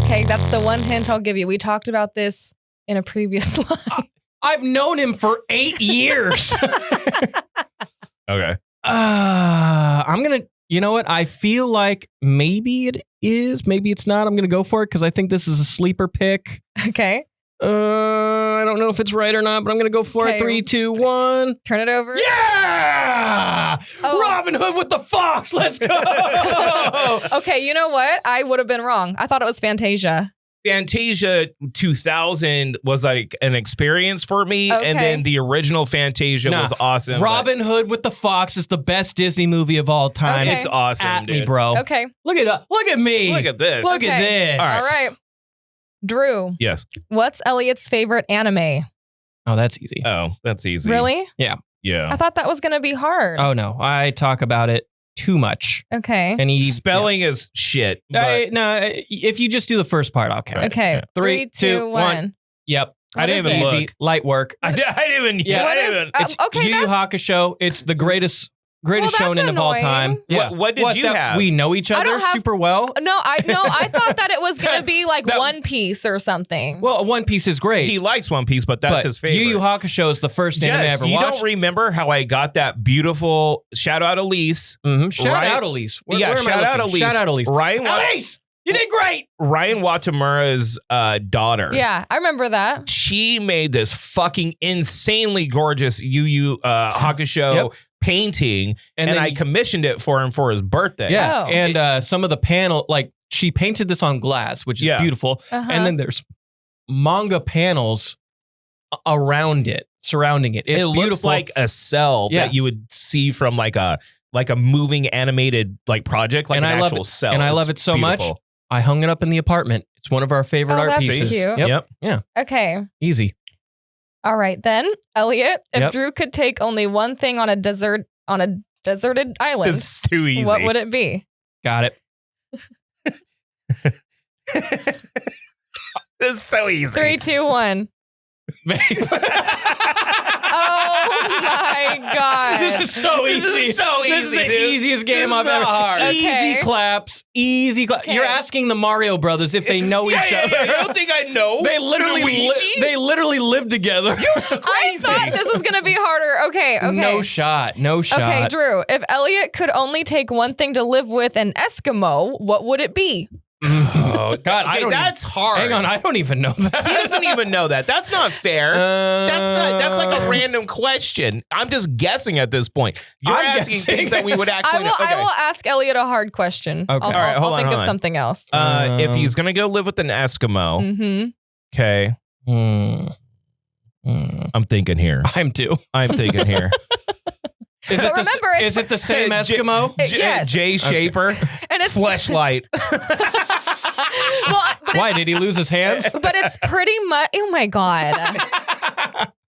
Okay, that's the one hint I'll give you. We talked about this in a previous life. I've known him for 8 years. Okay. I'm going to, you know what? I feel like maybe it is, maybe it's not. I'm going to go for it because I think this is a sleeper pick. Okay. I don't know if it's right or not, but I'm going to go for it. 3, 2, 1. Turn it over. Yeah! Oh. Robin Hood with the fox. Let's go. Okay, you know what? I would have been wrong. I thought it was Fantasia. Fantasia 2000 was like an experience for me, and then the original Fantasia was awesome. Robin Hood with the Fox is the best Disney movie of all time. Okay. It's awesome, At dude. me, bro. Okay. Look at me. Look at this. Look at this. All right. Drew. Yes. What's Elliot's favorite anime? Oh, that's easy. Oh, that's easy. Really? Yeah. I thought that was going to be hard. Oh, no. I talk about it too much. Okay. And spelling is shit. No, if you just do the first part, I'll count. Okay. 3, 2, 1. Yep. I didn't even Easy. look. Light work. I didn't even. It's Yu Yu Hakusho. It's the greatest shonen of all time. Yeah. What did you have? We know each other super well. No, I thought that it was going to be like One Piece or something. Well, One Piece is great. He likes One Piece, but that's his favorite. Yu Yu Hakusho is the first anime I ever watched. You don't remember how I got that beautiful shout out Elise? Mm-hmm. Shout out Elise. Shout out Elise. Shout out Elise. Elise, you did great. Ryan Watamura's daughter. Yeah, I remember that. She made this fucking insanely gorgeous Yu Yu Hakusho painting, and I commissioned it for him for his birthday. Yeah, and some of the panel, like she painted this on glass, which is beautiful, and then there's manga panels around it, surrounding it. It's beautiful. Looks like a cell that you would see from like a moving animated like project, like an actual cell. And I love it so much. I hung it up in the apartment. It's one of our favorite art pieces. Cute. Yep. Yeah. Okay. Easy. All right then, Elliot. If Drew could take only one thing on a deserted island, it's too easy. What would it be? Got it. It's so easy. 3, 2, 1. Oh my god! This is so easy. This is so easy. This is the easiest game I've ever. Hard. Okay. Easy claps. Easy claps. Okay. You're asking the Mario brothers if they know each other. Yeah. You don't think I know? They literally live together. You're so crazy. I thought this was gonna be harder. Okay. No shot. Okay, Drew. If Elliot could only take one thing to live with an Eskimo, what would it be? Oh God! Okay, that's hard. Hang on, I don't even know that. He doesn't even know that. That's not fair. That's like a random question. I'm just guessing at this point. You're asking things that we would actually know. I will ask Elliot a hard question. Okay. I'll think of something else. If he's gonna go live with an Eskimo, okay. I'm thinking here. I'm thinking here. Is it the same Eskimo? Yes. Jay Shaper and it's Fleshlight. Why did he lose his hands? But it's pretty much. Oh my god.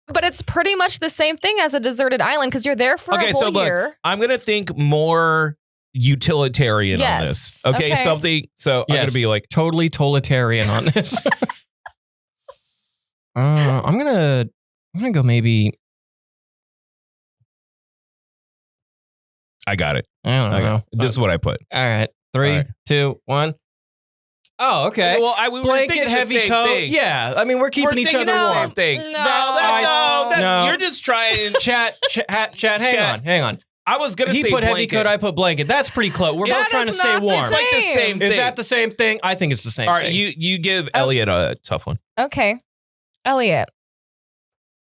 But it's pretty much the same thing as a deserted island because you're there for a whole year. Look, I'm gonna think more utilitarian on this. Okay, something. So I'm gonna be like totally totalitarian on this. I'm gonna go maybe. I got it. I don't know. This is what I put. All right. 3, 2, 1. Oh, okay. Well, we were blanket, heavy coat. Thing. Yeah. I mean, we're keeping each other warm. Same thing. No. You're just trying. Chat. Hang on. I was going to say he put blanket. heavy coat, I put blanket. That's pretty close. We're both trying to stay warm. It's like the same thing. Is that the same thing? I think it's the same thing. All right, you give Elliot a tough one. Okay. Elliot.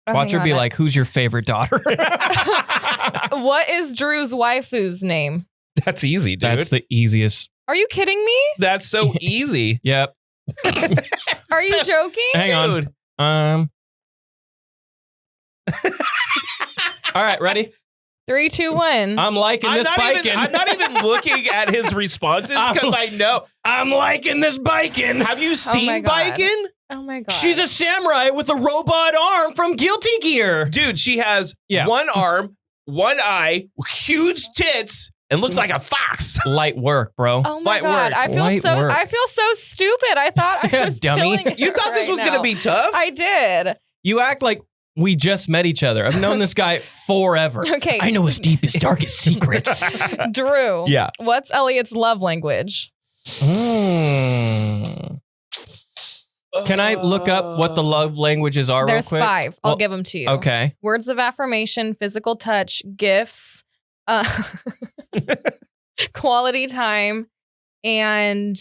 Watch her be like, who's your favorite daughter? What is Drew's waifu's name? That's easy, dude. That's the easiest. Are you kidding me? That's so easy. Yep. Are you joking? Hang on. All right, ready? 3, 2, 1. I'm liking this biking. I'm not even looking at his responses because I know. I'm liking this biking. Have you seen biking? Oh my God. She's a samurai with a robot arm from Guilty Gear. Dude, she has one arm, one eye, huge tits, and looks like a fox. Light work, bro. Oh my God. I feel so stupid. I thought I was dummy. You thought this was going to be tough? I did. You act like we just met each other. I've known this guy forever. Okay. I know his deepest, darkest secrets. Drew. Yeah. What's Elliot's love language? Can I look up what the love languages are There's real quick? 5. I'll give them to you. Okay. Words of affirmation, physical touch, gifts, quality time, and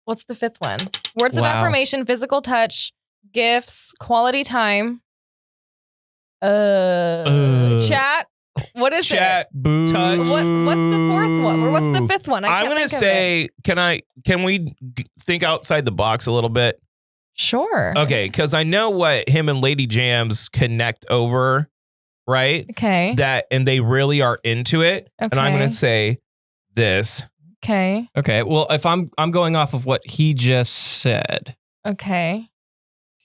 what's the 5th one? Words of affirmation, physical touch, gifts, quality time, chat. What is chat, boo. Touch. What's the 4th one? Or what's the 5th one? I'm going to say, can we think outside the box a little bit? Sure. Okay, because I know what him and Lady Jams connect over, right? Okay. And they really are into it. Okay. And I'm going to say this. Okay. Okay. Well, if I'm going off of what he just said. Okay.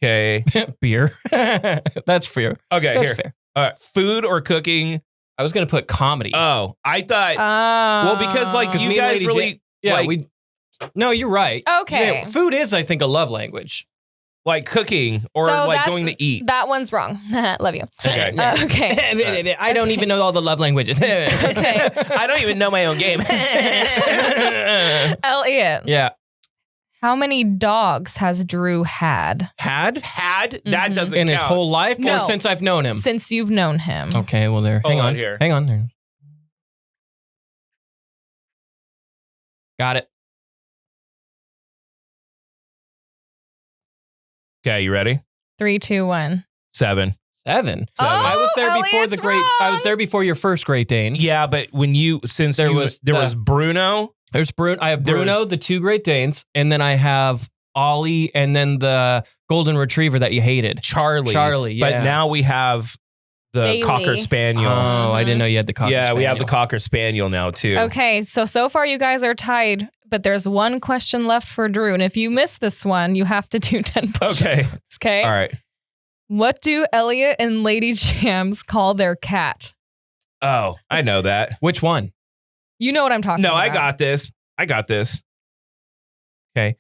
Okay. Beer. That's fair. Okay, That's here. fair. Food or cooking? I was going to put comedy. Oh, I thought. Well, because like you guys really. No, you're right. Okay. Yeah, food is, I think, a love language. Like cooking or like going to eat. That one's wrong. Love you. Okay. Okay. I don't even know all the love languages. Okay. I don't even know my own game. Elliot. Yeah. How many dogs has Drew had? Had? That doesn't in count. his whole life or since I've known him? Since you've known him. Okay, well there. Hang on. Here. Hang on. Got it. Okay, you ready? 3, 2, 1. 7. 7. Oh, I was there before Elliot's I was there before your first Great Dane. Yeah, but when there was Bruno. There's Bruno. I have Bruno, the 2 Great Danes, and then I have Ollie, and then the Golden Retriever that you hated, Charlie. Yeah. But now we have the Bailey. Cocker Spaniel. Oh, I didn't know you had the Cocker Spaniel. Yeah, we have the Cocker Spaniel now too. Okay, so far you guys are tied, but there's one question left for Drew, and if you miss this one, you have to do 10 push-ups. Okay. All right. What do Elliot and Lady Jams call their cat? Oh, I know that. Which one? You know what I'm talking about. No, I got this. Okay.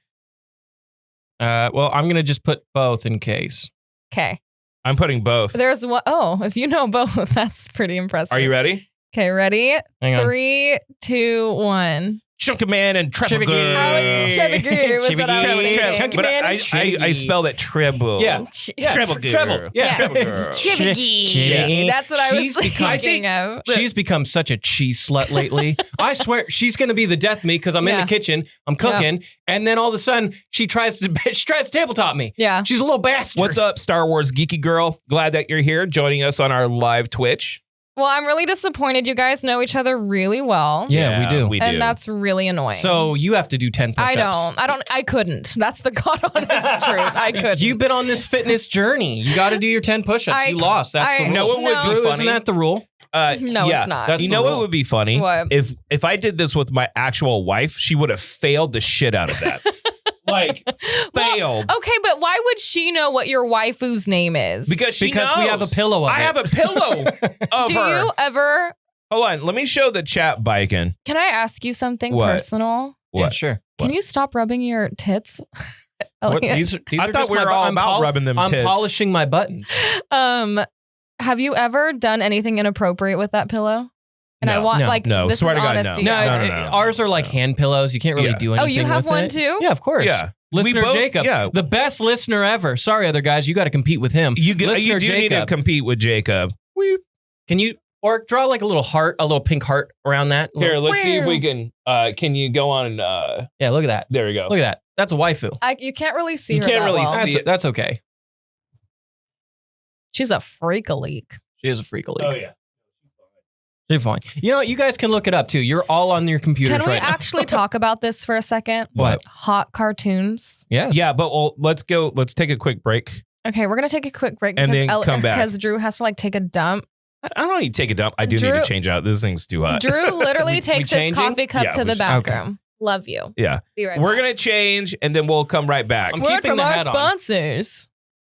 Well, I'm going to just put both in case. Okay. I'm putting both. There's one. Oh, if you know both, that's pretty impressive. Are you ready? Okay, ready? Hang on. 3, 2, 1. Chunky Man and Treble. Chevigoo was what I was thinking. Chunky But Man and I spelled it Treble. Yeah. Treble. Yeah. Chiviggy. That's what I was thinking of. She's become such a cheese slut lately. I swear she's going to be the death of me because I'm in the kitchen, I'm cooking, and then all of a sudden she tries to tabletop me. Yeah. She's a little bastard. What's up, Star Wars geeky girl? Glad that you're here joining us on our live Twitch. Well, I'm really disappointed. You guys know each other really well. Yeah, we do. And that's really annoying. So you have to do 10 push-ups. I couldn't. That's the God honest truth. I couldn't. You've been on this fitness journey. You got to do your 10 push-ups. You lost. That's the rule. No, it would be funny. Isn't that the rule? No, it's not. You know what would be funny? What? If I did this with my actual wife, she would have failed the shit out of that. Failed. Okay, but why would she know what your waifu's name is? Because we have a pillow of it. I have a pillow of Do her. you ever... Hold on, let me show the chat biking. Can I ask you something What? personal? What? Yeah, sure. Can you stop rubbing your tits? What, these I are thought just we were all about rubbing them tits. I'm polishing my buttons. Have you ever done anything inappropriate with that pillow? And No, I want no. this Swear is to God, honesty. no. Ours are like hand pillows. You can't really do anything. Oh, you have with one it. too? Yeah, of course. Yeah. Listener Jacob, the best listener ever. Sorry, other guys, you got to compete with him. You do Listener need to compete with Jacob. Can you Or draw like a little heart, a little pink heart around that. Here, let's see if we can. Can you go on? Yeah, look at that. There we go. Look at that. That's a waifu. You can't really see her. You can't really see it. That's okay. She's a freak-a-leak. She is a freak-a-leak. Oh yeah. She's fine. You know, you guys can look it up too. You're all on your computers right now. Can we actually talk about this for a second? What? Hot cartoons. Yes. Yeah, but let's go. Let's take a quick break. Okay, we're gonna take a quick break and then come back because Drew has to like take a dump. I don't need to take a dump. I do need to change out. This thing's too hot. Drew literally takes his coffee cup to the bathroom. Okay. Love you. Yeah. Be right We're back. going to change and then we'll come right back. I'm Word keeping from the our hat on. sponsors.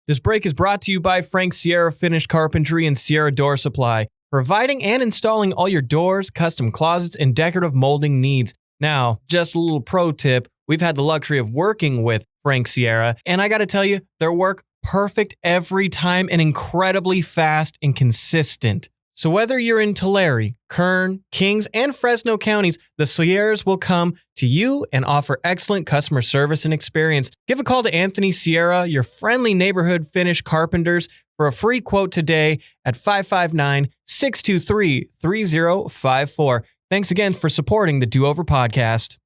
This break is brought to you by Frank Sierra Finished Carpentry and Sierra Door Supply, providing and installing all your doors, custom closets, and decorative molding needs. Now, just a little pro tip. We've had the luxury of working with Frank Sierra, and I got to tell you, their work perfect every time and incredibly fast and consistent. So whether you're in Tulare, Kern, Kings, and Fresno counties, the Sierras will come to you and offer excellent customer service and experience. Give a call to Anthony Sierra, your friendly neighborhood Finnish carpenters, for a free quote today at 559-623-3054. Thanks again for supporting the Do-Over podcast.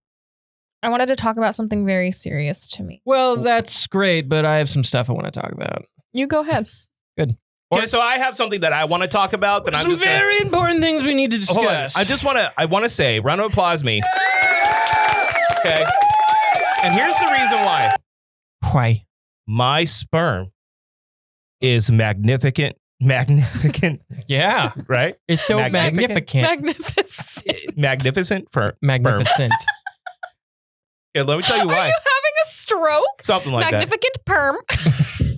I wanted to talk about something very serious to me. Well, that's great, but I have some stuff I want to talk about. You go ahead. Good. Okay, so I have something that I want to talk about. That I'm some just very important things we need to discuss. Hold on. I want to say, round of applause me. Okay. And here's the reason why. Why? My sperm is magnificent. Yeah. Right? It's so magnificent. Magnificent. Sperm. Magnificent. Yeah, let me tell you why. Are you having a stroke? Something like Magnificent perm.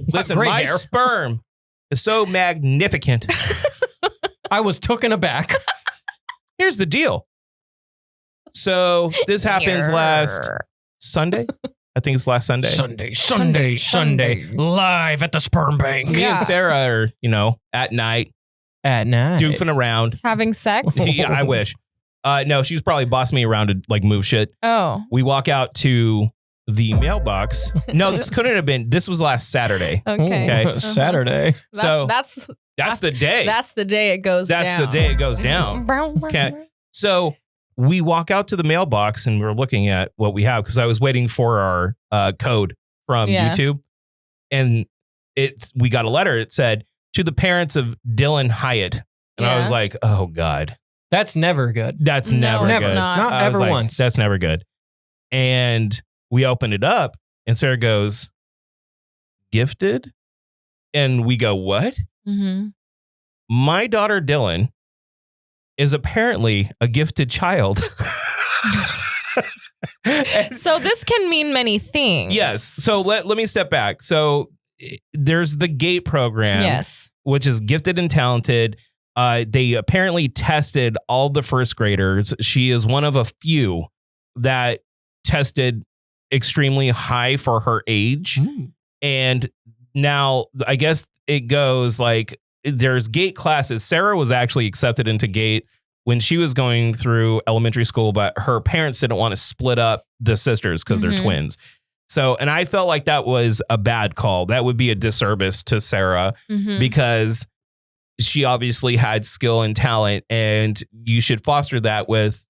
Listen, my sperm is so magnificent. I was taken aback. Here's the deal. So this happens last Sunday. I think it's last Sunday. Sunday. Live at the sperm bank. Me and Sarah are, at night. Doofing around. Having sex? Yeah, I wish. No, she's probably bossed me around to like move shit. Oh. We walk out to the mailbox. No, this couldn't have been. This was last Saturday. Okay. Uh-huh. Saturday. So that's the day. That's the day it goes down. That's the day it goes down. Okay. So we walk out to the mailbox and we're looking at what we have because I was waiting for our code from YouTube, and we got a letter. It said to the parents of Dylan Hyatt, and I was like, oh God. That's never good. That's never good. Not ever once. That's never good. And we open it up and Sarah goes, gifted? And we go, what? Mm-hmm. My daughter Dylan is apparently a gifted child. So this can mean many things. Yes. So let me step back. So there's the GATE program. Yes. Which is gifted and talented. They apparently tested all the first graders. She is one of a few that tested extremely high for her age. And now I guess it goes like there's GATE classes. Sarah was actually accepted into GATE when she was going through elementary school, but her parents didn't want to split up the sisters because they're twins. So, and I felt like that was a bad call. That would be a disservice to Sarah because she obviously had skill and talent, and you should foster that with,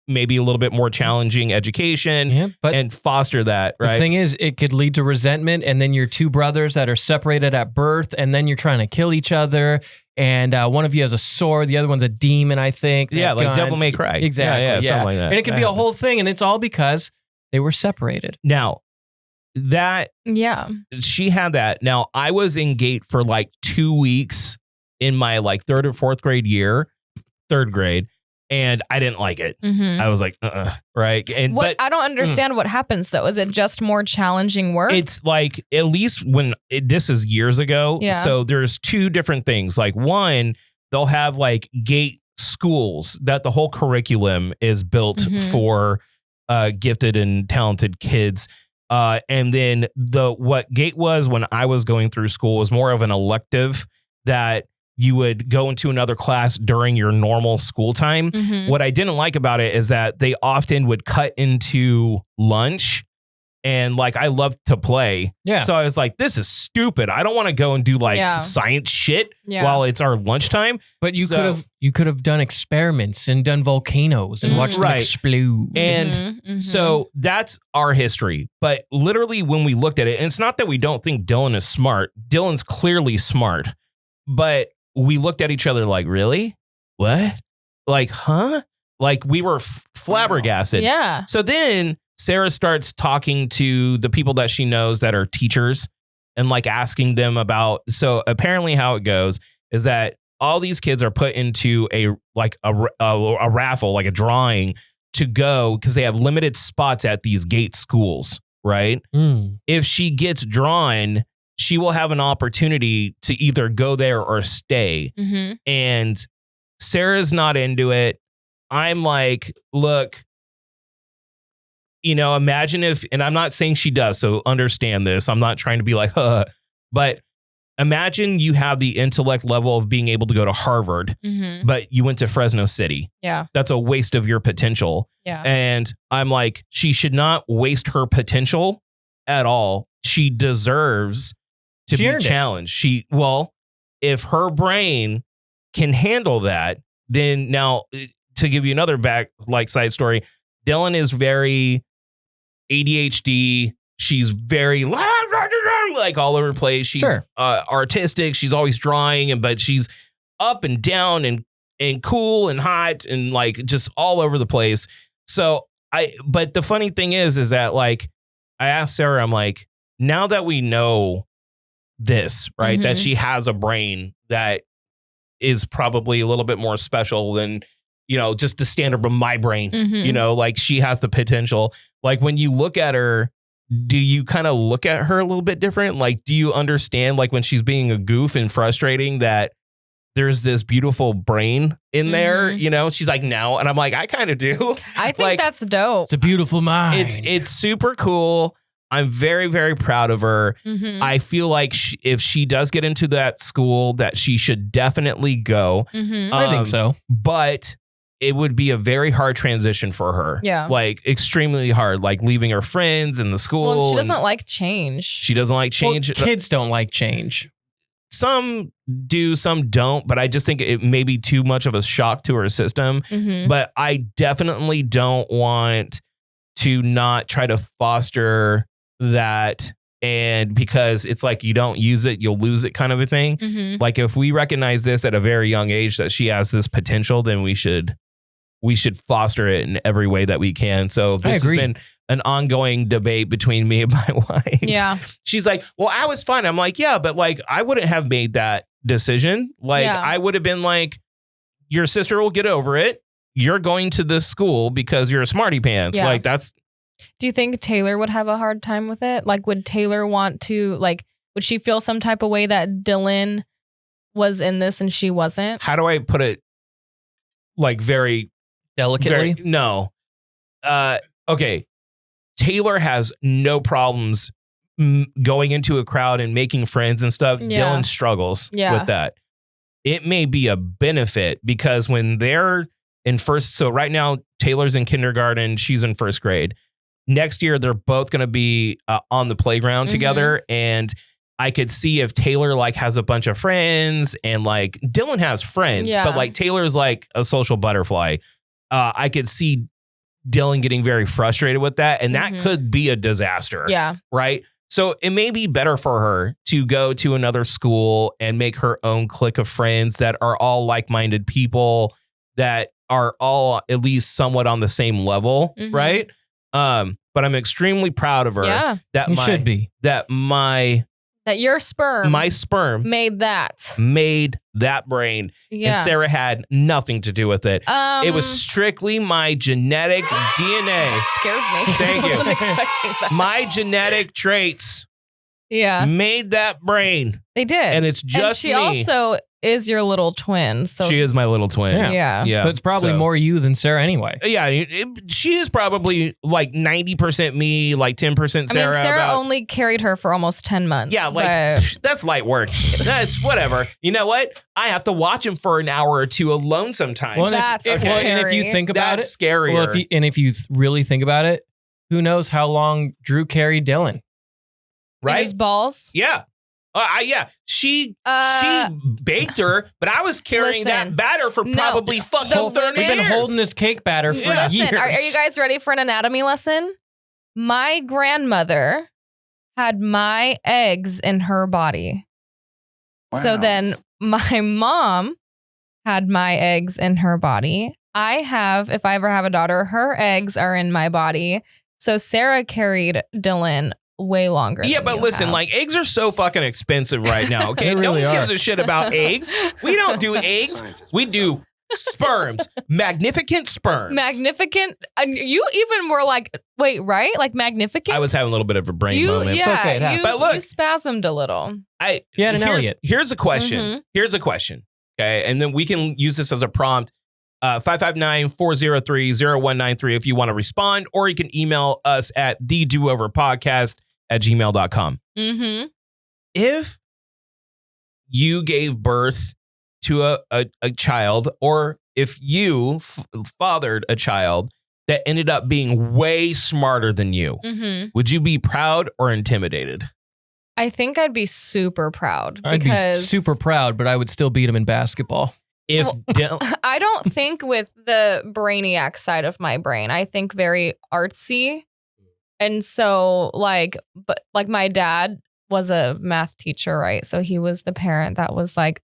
maybe a little bit more challenging education and foster that, right? The thing is, it could lead to resentment, and then you're two brothers that are separated at birth, and then you're trying to kill each other, and one of you has a sword, the other one's a demon, I think. Yeah, like guns. Devil May Cry. Exactly. Yeah, something like that. And it could be a whole thing, and it's all because they were separated. Now, she had that. Now, I was in GATE for like 2 weeks in my like third or fourth grade, and I didn't like it. I was like, right? And but I don't understand what happens though. Is it just more challenging work? It's like, at least this is years ago. Yeah. So there's two different things. Like one, they'll have like GATE schools that the whole curriculum is built for gifted and talented kids. And then what GATE was when I was going through school was more of an elective that you would go into another class during your normal school time. What I didn't like about it is that they often would cut into lunch And like, I love to play. Yeah. So I was like, this is stupid. I don't want to go and do like science shit while it's our lunchtime. But you could have done experiments and done volcanoes and watched them explode. And so that's our history. But literally when we looked at it, and it's not that we don't think Dylan is smart. Dylan's clearly smart. But we looked at each other like, really? What? Like, huh? Like we were flabbergasted. Yeah. So then Sarah starts talking to the people that she knows that are teachers and like asking them about. So apparently how it goes is that all these kids are put into a raffle, like a drawing to go because they have limited spots at these gate schools, right? If she gets drawn, she will have an opportunity to either go there or stay. And Sarah's not into it. I'm like, look, imagine if, and I'm not saying she does, so understand this. I'm not trying to be like, but imagine you have the intellect level of being able to go to Harvard, but you went to Fresno City. Yeah. That's a waste of your potential. Yeah. And I'm like, she should not waste her potential at all. She deserves to be challenged. If her brain can handle that, then now to give you another side story, Dylan is very ADHD. She's very like all over the place. She's artistic. She's always drawing, but she's up and down and cool and hot and like just all over the place. So but the funny thing is that like I asked Sarah, I'm like, now that we know this, right, that she has a brain that is probably a little bit more special than just the standard of my brain, like she has the potential. Like when you look at her, do you kind of look at her a little bit different? Like, do you understand like when she's being a goof and frustrating that there's this beautiful brain in there, she's like, no. And I'm like, I kind of do. I think that's dope. It's a beautiful mind. It's super cool. I'm very, very proud of her. I feel like if she does get into that school, that she should definitely go. I think so. But it would be a very hard transition for her. Yeah. Like extremely hard, like leaving her friends in the school. Well, she doesn't like change. She doesn't like change. Well, kids don't like change. Some do, some don't, but I just think it may be too much of a shock to her system. But I definitely don't want to not try to foster that. And because it's like you don't use it, you'll lose it kind of a thing. Like if we recognize this at a very young age that she has this potential, then we should foster it in every way that we can. So this has been an ongoing debate between me and my wife. Yeah. She's like, well, I was fine. I'm like, yeah, but like, I wouldn't have made that decision. Like I would have been like, your sister will get over it. You're going to this school because you're a smarty pants. Like that's. Do you think Taylor would have a hard time with it? Like, would Taylor want to, like, would she feel some type of way that Dylan was in this and she wasn't? How do I put it? Like very delicately? No. Okay. Taylor has no problems going into a crowd and making friends and stuff. Dylan struggles with that. It may be a benefit because when they're in so right now, Taylor's in kindergarten. She's in first grade. Next year, they're both going to be on the playground together. And I could see if Taylor like has a bunch of friends and like Dylan has friends, but like Taylor's like a social butterfly. I could see Dylan getting very frustrated with that. And that could be a disaster. Yeah. Right. So it may be better for her to go to another school and make her own clique of friends that are all like-minded people that are all at least somewhat on the same level. Right. But I'm extremely proud of her. Yeah. That your sperm. My sperm made that brain. Yeah. And Sarah had nothing to do with it. It was strictly my genetic DNA. Scared me. Thank you. I wasn't expecting that. My genetic traits made that brain. They did. And it's just me. And she also is your little twin. So she is my little twin. Yeah. But it's probably more you than Sarah anyway. Yeah. She is probably like 90% me, like 10% Sarah. I mean, Sarah only carried her for almost 10 months. Yeah. Like that's light work. That's whatever. You know what? I have to watch him for an hour or two alone sometimes. Well, that's scary. And if you think about that's scarier. Well, if you really think about it, who knows how long Drew carried Dylan. Right? His balls? Yeah. Yeah. She baked her, but I was carrying that batter for probably fucking 30 years. We've been holding this cake batter for years. Are you guys ready for an anatomy lesson? My grandmother had my eggs in her body. Wow. So then my mom had my eggs in her body. If I ever have a daughter, her eggs are in my body. So Sarah carried Dylan way longer. Yeah, but listen, like eggs are so fucking expensive right now. Okay, no one gives a shit about eggs. We don't do eggs. We do sperms. Magnificent sperms. Magnificent. You even were like, wait, right? Like magnificent. I was having a little bit of a brain moment. Yeah, it's okay. But look, you spasmed a little. Here's a question. Mm-hmm. Here's a question. Okay, and then we can use this as a prompt. 559-403-0193 if you want to respond, or you can email us at thedoverpodcast@gmail.com. Mm-hmm. If you gave birth to a child, or if you fathered a child that ended up being way smarter than you, would you be proud or intimidated? I think I'd be super proud. I'd be super proud, but I would still beat him in basketball. I don't think with the brainiac side of my brain. I think very artsy. And so like my dad was a math teacher, right? So he was the parent that was like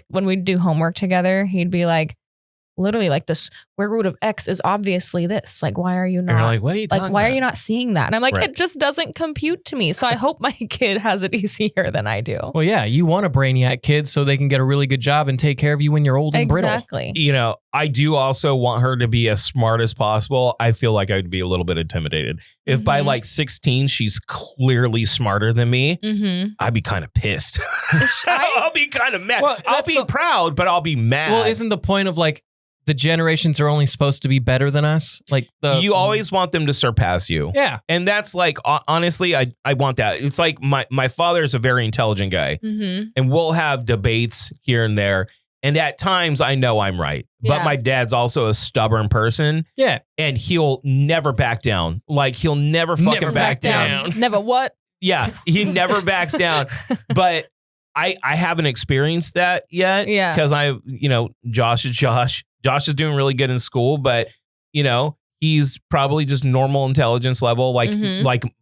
when we'd do homework together, he'd be like, literally like the square root of X is obviously this. Like, why are you not? And you're like, what are you talking about? Why are you not seeing that? And I'm like, It just doesn't compute to me. So I hope my kid has it easier than I do. Well, yeah, you want a brainiac kid so they can get a really good job and take care of you when you're old and brittle. Exactly. You know, I do also want her to be as smart as possible. I feel like I would be a little bit intimidated. If by like 16, she's clearly smarter than me, I'd be kind of pissed. I'll be kind of mad. Well, I'll be proud, but I'll be mad. Well, isn't the point of like, the generations are only supposed to be better than us? Like you always want them to surpass you. Yeah. And that's like, honestly, I want that. It's like my father is a very intelligent guy, and we'll have debates here and there. And at times I know I'm right, but my dad's also a stubborn person. Yeah. And he'll never back down. Like he'll never fucking back down. Never what? Yeah. He never backs down. But I haven't experienced that yet. Yeah. Because Josh is Josh. Josh is doing really good in school, but he's probably just normal intelligence level, like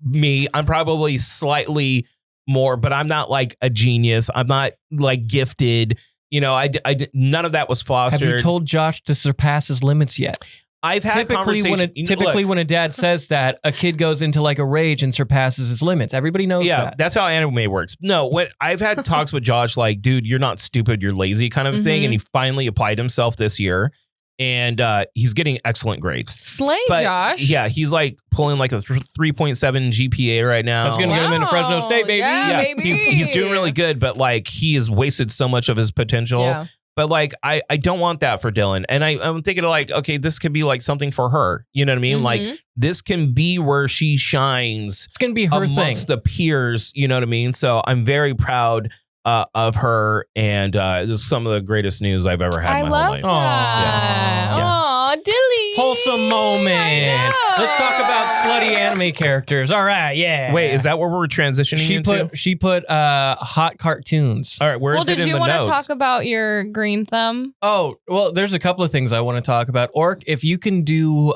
me. I'm probably slightly more, but I'm not like a genius. I'm not like gifted. None of that was fostered. Have you told Josh to surpass his limits yet? I've had conversations. Typically, when a dad says that, a kid goes into like a rage and surpasses his limits. Everybody knows that. Yeah, that's how anime works. No, I've had talks with Josh, like, dude, you're not stupid, you're lazy, kind of thing. And he finally applied himself this year, and he's getting excellent grades. Slay, Josh. Yeah, he's like pulling like a 3.7 GPA right now. That's gonna get him into Fresno State, baby. Yeah, baby. He's doing really good, but like he has wasted so much of his potential. Yeah. But like, I don't want that for Dylan. And I'm thinking like, okay, this could be like something for her. You know what I mean? Like this can be where she shines. It's going to be her amongst the peers. You know what I mean? So I'm very proud of her. And this is some of the greatest news I've ever had in my whole life. Aw, Dilly. Wholesome moment. Let's talk about slutty anime characters. All right, yeah. Wait, is that where we're transitioning into? She put hot cartoons. All right, where is it in the notes? Did you want to talk about your green thumb? Oh, well, there's a couple of things I want to talk about. Orc, if you can do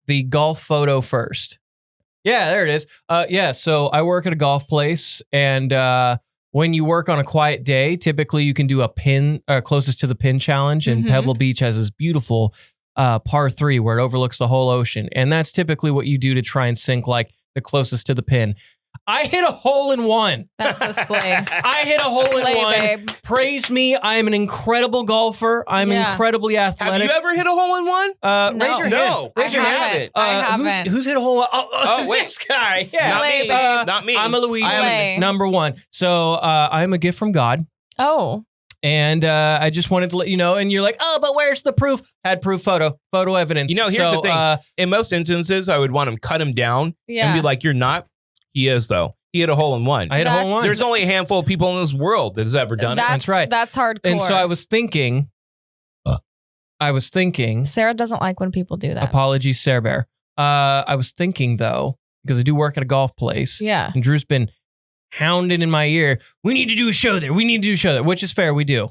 the golf photo first. Yeah, there it is. So I work at a golf place, and when you work on a quiet day, typically you can do a pin, closest to the pin challenge, and Pebble Beach has this beautiful par 3 where it overlooks the whole ocean. And that's typically what you do to try and sink like the closest to the pin. I hit a hole in one. That's a slay. I hit a hole in one. Babe. Praise me. I am an incredible golfer. I'm incredibly athletic. Have you ever hit a hole in one? No. Raise your hand. Raise your hand. I haven't. Who's hit a hole? Oh, wait. This guy. Yeah. Slay, babe. Not me. I'm a Luigi. Slay. Number 1. So I'm a gift from God. Oh. And I just wanted to let you know. And you're like, oh, but where's the proof? Had proof photo evidence. Here's the thing. In most instances, I would want to cut him down and be like, you're not. He is, though. He hit a hole in one. I hit a hole in one. There's only a handful of people in this world that has ever done it. That's right. That's hardcore. And so I was thinking, I was thinking. Sarah doesn't like when people do that. Apologies, Sarah Bear. I was thinking though, because I do work at a golf place. Yeah. And Drew's been hounding in my ear. We need to do a show there. We need to do a show there, which is fair. We do.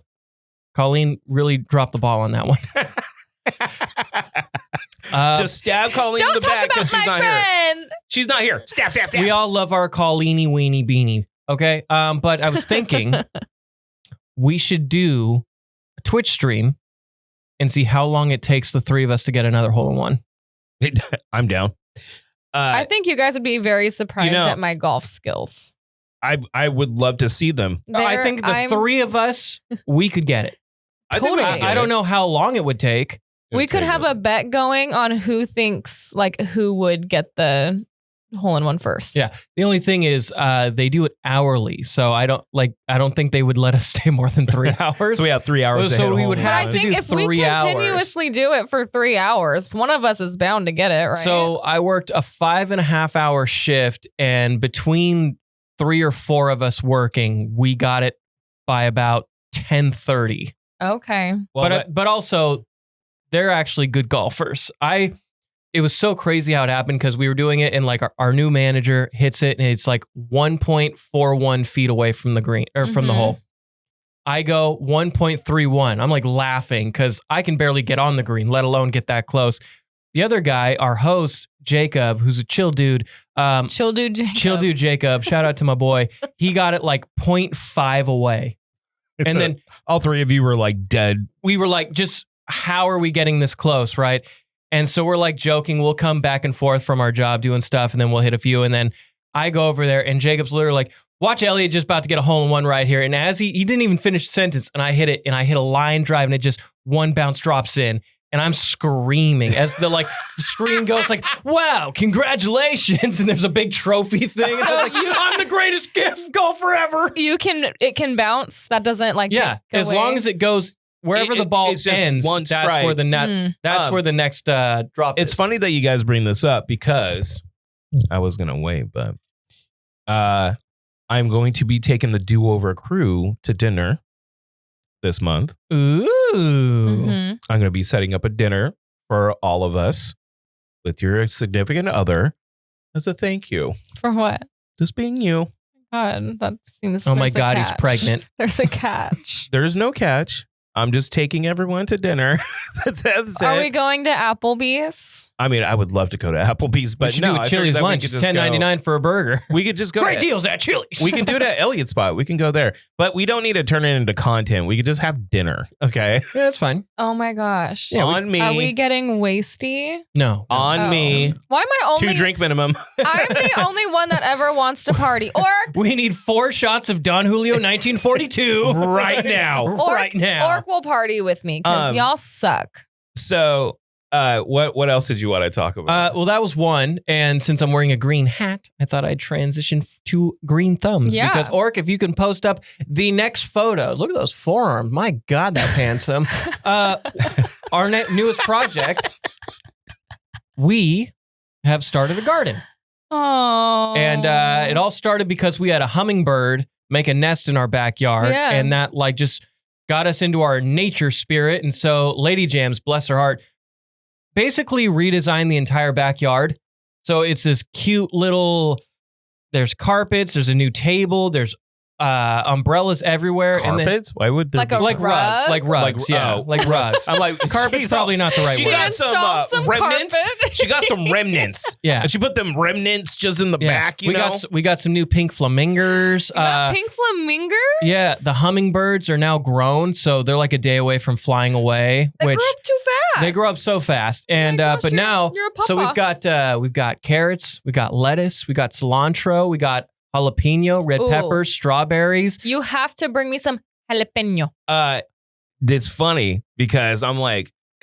Colleen really dropped the ball on that one. Just stab Colleen in the back because she's not here. She's not here. Stab, stab, stab. We all love our Colleeny weenie beanie. Okay. But I was thinking we should do a Twitch stream and see how long it takes the three of us to get another hole-in-one. I'm down. I think you guys would be very surprised at my golf skills. I would love to see them. I think the three of us, we could get it. Totally. I don't know how long it would take. We could have a bet going on who thinks who would get the hole-in-one first. Yeah. The only thing is they do it hourly. So I don't think they would let us stay more than 3 hours. So we have 3 hours. So we would have to do 3 hours. I think if we continuously do it for 3 hours, one of us is bound to get it, right? So I worked a 5.5 hour shift, and between 3 or 4 of us working, we got it by about 10:30. Okay. Well, but also they're actually good golfers. It was so crazy how it happened because we were doing it and our new manager hits it and it's 1.41 feet away from the green or from the hole. I go 1.31. I'm laughing because I can barely get on the green, let alone get that close. The other guy, our host, Jacob, who's a chill dude. Chill dude Jacob. Shout out to my boy. He got it 0.5 away. Then all three of you were dead. We were just, how are we getting this close, right? And so we're joking. We'll come back and forth from our job doing stuff, and then we'll hit a few. And then I go over there, and Jacob's literally watch Elliot just about to get a hole-in-one right here. And as he didn't even finish the sentence, and I hit it, and I hit a line drive, and it just one bounce drops in. And I'm screaming as the screen goes wow, congratulations. And there's a big trophy thing. And I'm the greatest golfer ever. It can bounce. That doesn't yeah. As long as it goes wherever the ball ends, that's where the net, that's where the next drop is. It's funny that you guys bring this up because I was going to wait, but I'm going to be taking the Do-Over crew to dinner this month. Ooh. I'm going to be setting up a dinner for all of us with your significant other as a thank you. For what? Just being you. God, that seems. Oh my God, he's pregnant. There's a catch. There is no catch. I'm just taking everyone to dinner. That's Are we going to Applebee's? I mean, I would love to go to Applebee's, but no, do Chili's lunch, $10.99 for a burger. We could just go. Great deals at Chili's. We can do it at Elliot's spot. We can go there, but we don't need to turn it into content. We could just have dinner. Okay, yeah, that's fine. Oh my gosh! Yeah, on me. Are we getting wasty? No, on me. Why am I only 2 drink minimum? I'm the only one that ever wants to party. Orc. We need 4 shots of Don Julio 1942 right now. Right now. Orc will party with me because y'all suck. So, what else did you want to talk about? Well, that was one. And since I'm wearing a green hat, I thought I'd transition to green thumbs. Yeah. Because, Orc, if you can post up the next photo. Look at those forearms. My God, that's handsome. Our newest project, we have started a garden. Oh. And it all started because we had a hummingbird make a nest in our backyard. Yeah. And that just got us into our nature spirit. And so Lady Jams, bless her heart, basically redesigned the entire backyard. So it's this cute little, there's carpets, there's a new table, there's umbrellas everywhere. Carpets? Why would there be? Like rugs? Like rugs, like rugs. I'm like, carpet's probably not the right word. She got some remnants. She got some remnants. Yeah. And she put them remnants just in the back, you know? We got some new pink flamingers. Pink flamingers? Yeah, the hummingbirds are now grown, so they're a day away from flying away. They grew up too fast. They grow up so fast. And gosh, but now, you're a papa. so we've got carrots, we got lettuce, we got cilantro, we got jalapeno, red peppers, strawberries. You have to bring me some jalapeno. It's funny because I'm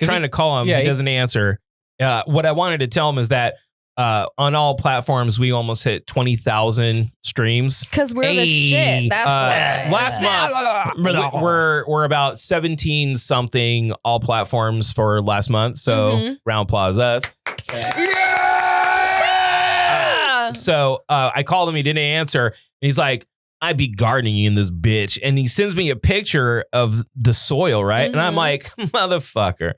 trying to call him. He doesn't answer. What I wanted to tell him is that on all platforms, we almost hit 20,000 streams. Because we're the shit. That's why. Last month, we're about 17 something all platforms for last month. So round applause us. So I called him. He didn't answer. And he's like, I be gardening in this bitch. And he sends me a picture of the soil, right? And I'm like, motherfucker.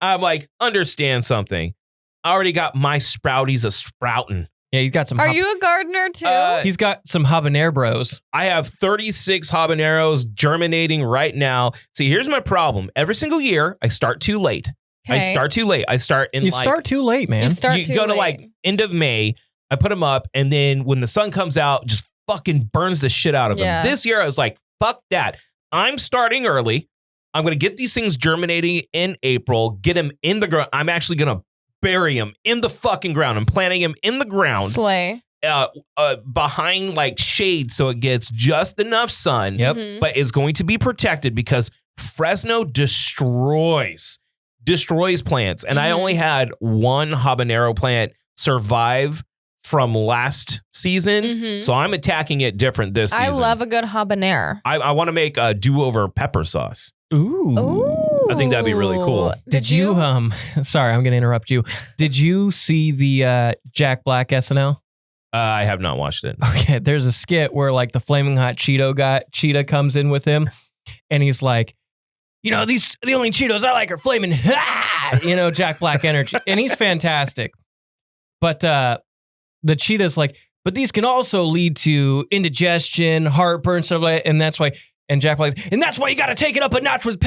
I'm like, understand something. I already got my sprouties a-sprouting. Yeah, he's got some. Are you a gardener too? He's got some habanero bros. I have 36 habaneros germinating right now. See, here's my problem. Every single year, I start too late. Okay. I start too late. I start in You start too late, man. You go to like end of May. I put them up, and then when the sun comes out, just fucking burns the shit out of them. This year, I was like, fuck that. I'm starting early. I'm going to get these things germinating in April, get them in the ground. I'm actually going to bury them in the fucking ground. I'm planting them in the ground. Slay. Behind like shade so it gets just enough sun, but it's going to be protected because Fresno destroys plants. And I only had one habanero plant survive from last season. So I'm attacking it different this season. I love a good habanero. I want to make a do-over pepper sauce. Ooh. I think that'd be really cool. Did you sorry, I'm going to interrupt you. Did you see the Jack Black SNL? I have not watched it. Okay, there's a skit where like the flaming hot Cheetah comes in with him and he's like, you know, the only Cheetos I like are flaming hot, you know, Jack Black energy. And he's fantastic. But the Cheetah's like, but these can also lead to indigestion, heartburn, stuff like that. And that's why, and Jack Black's, and that's why you got to take it up a notch with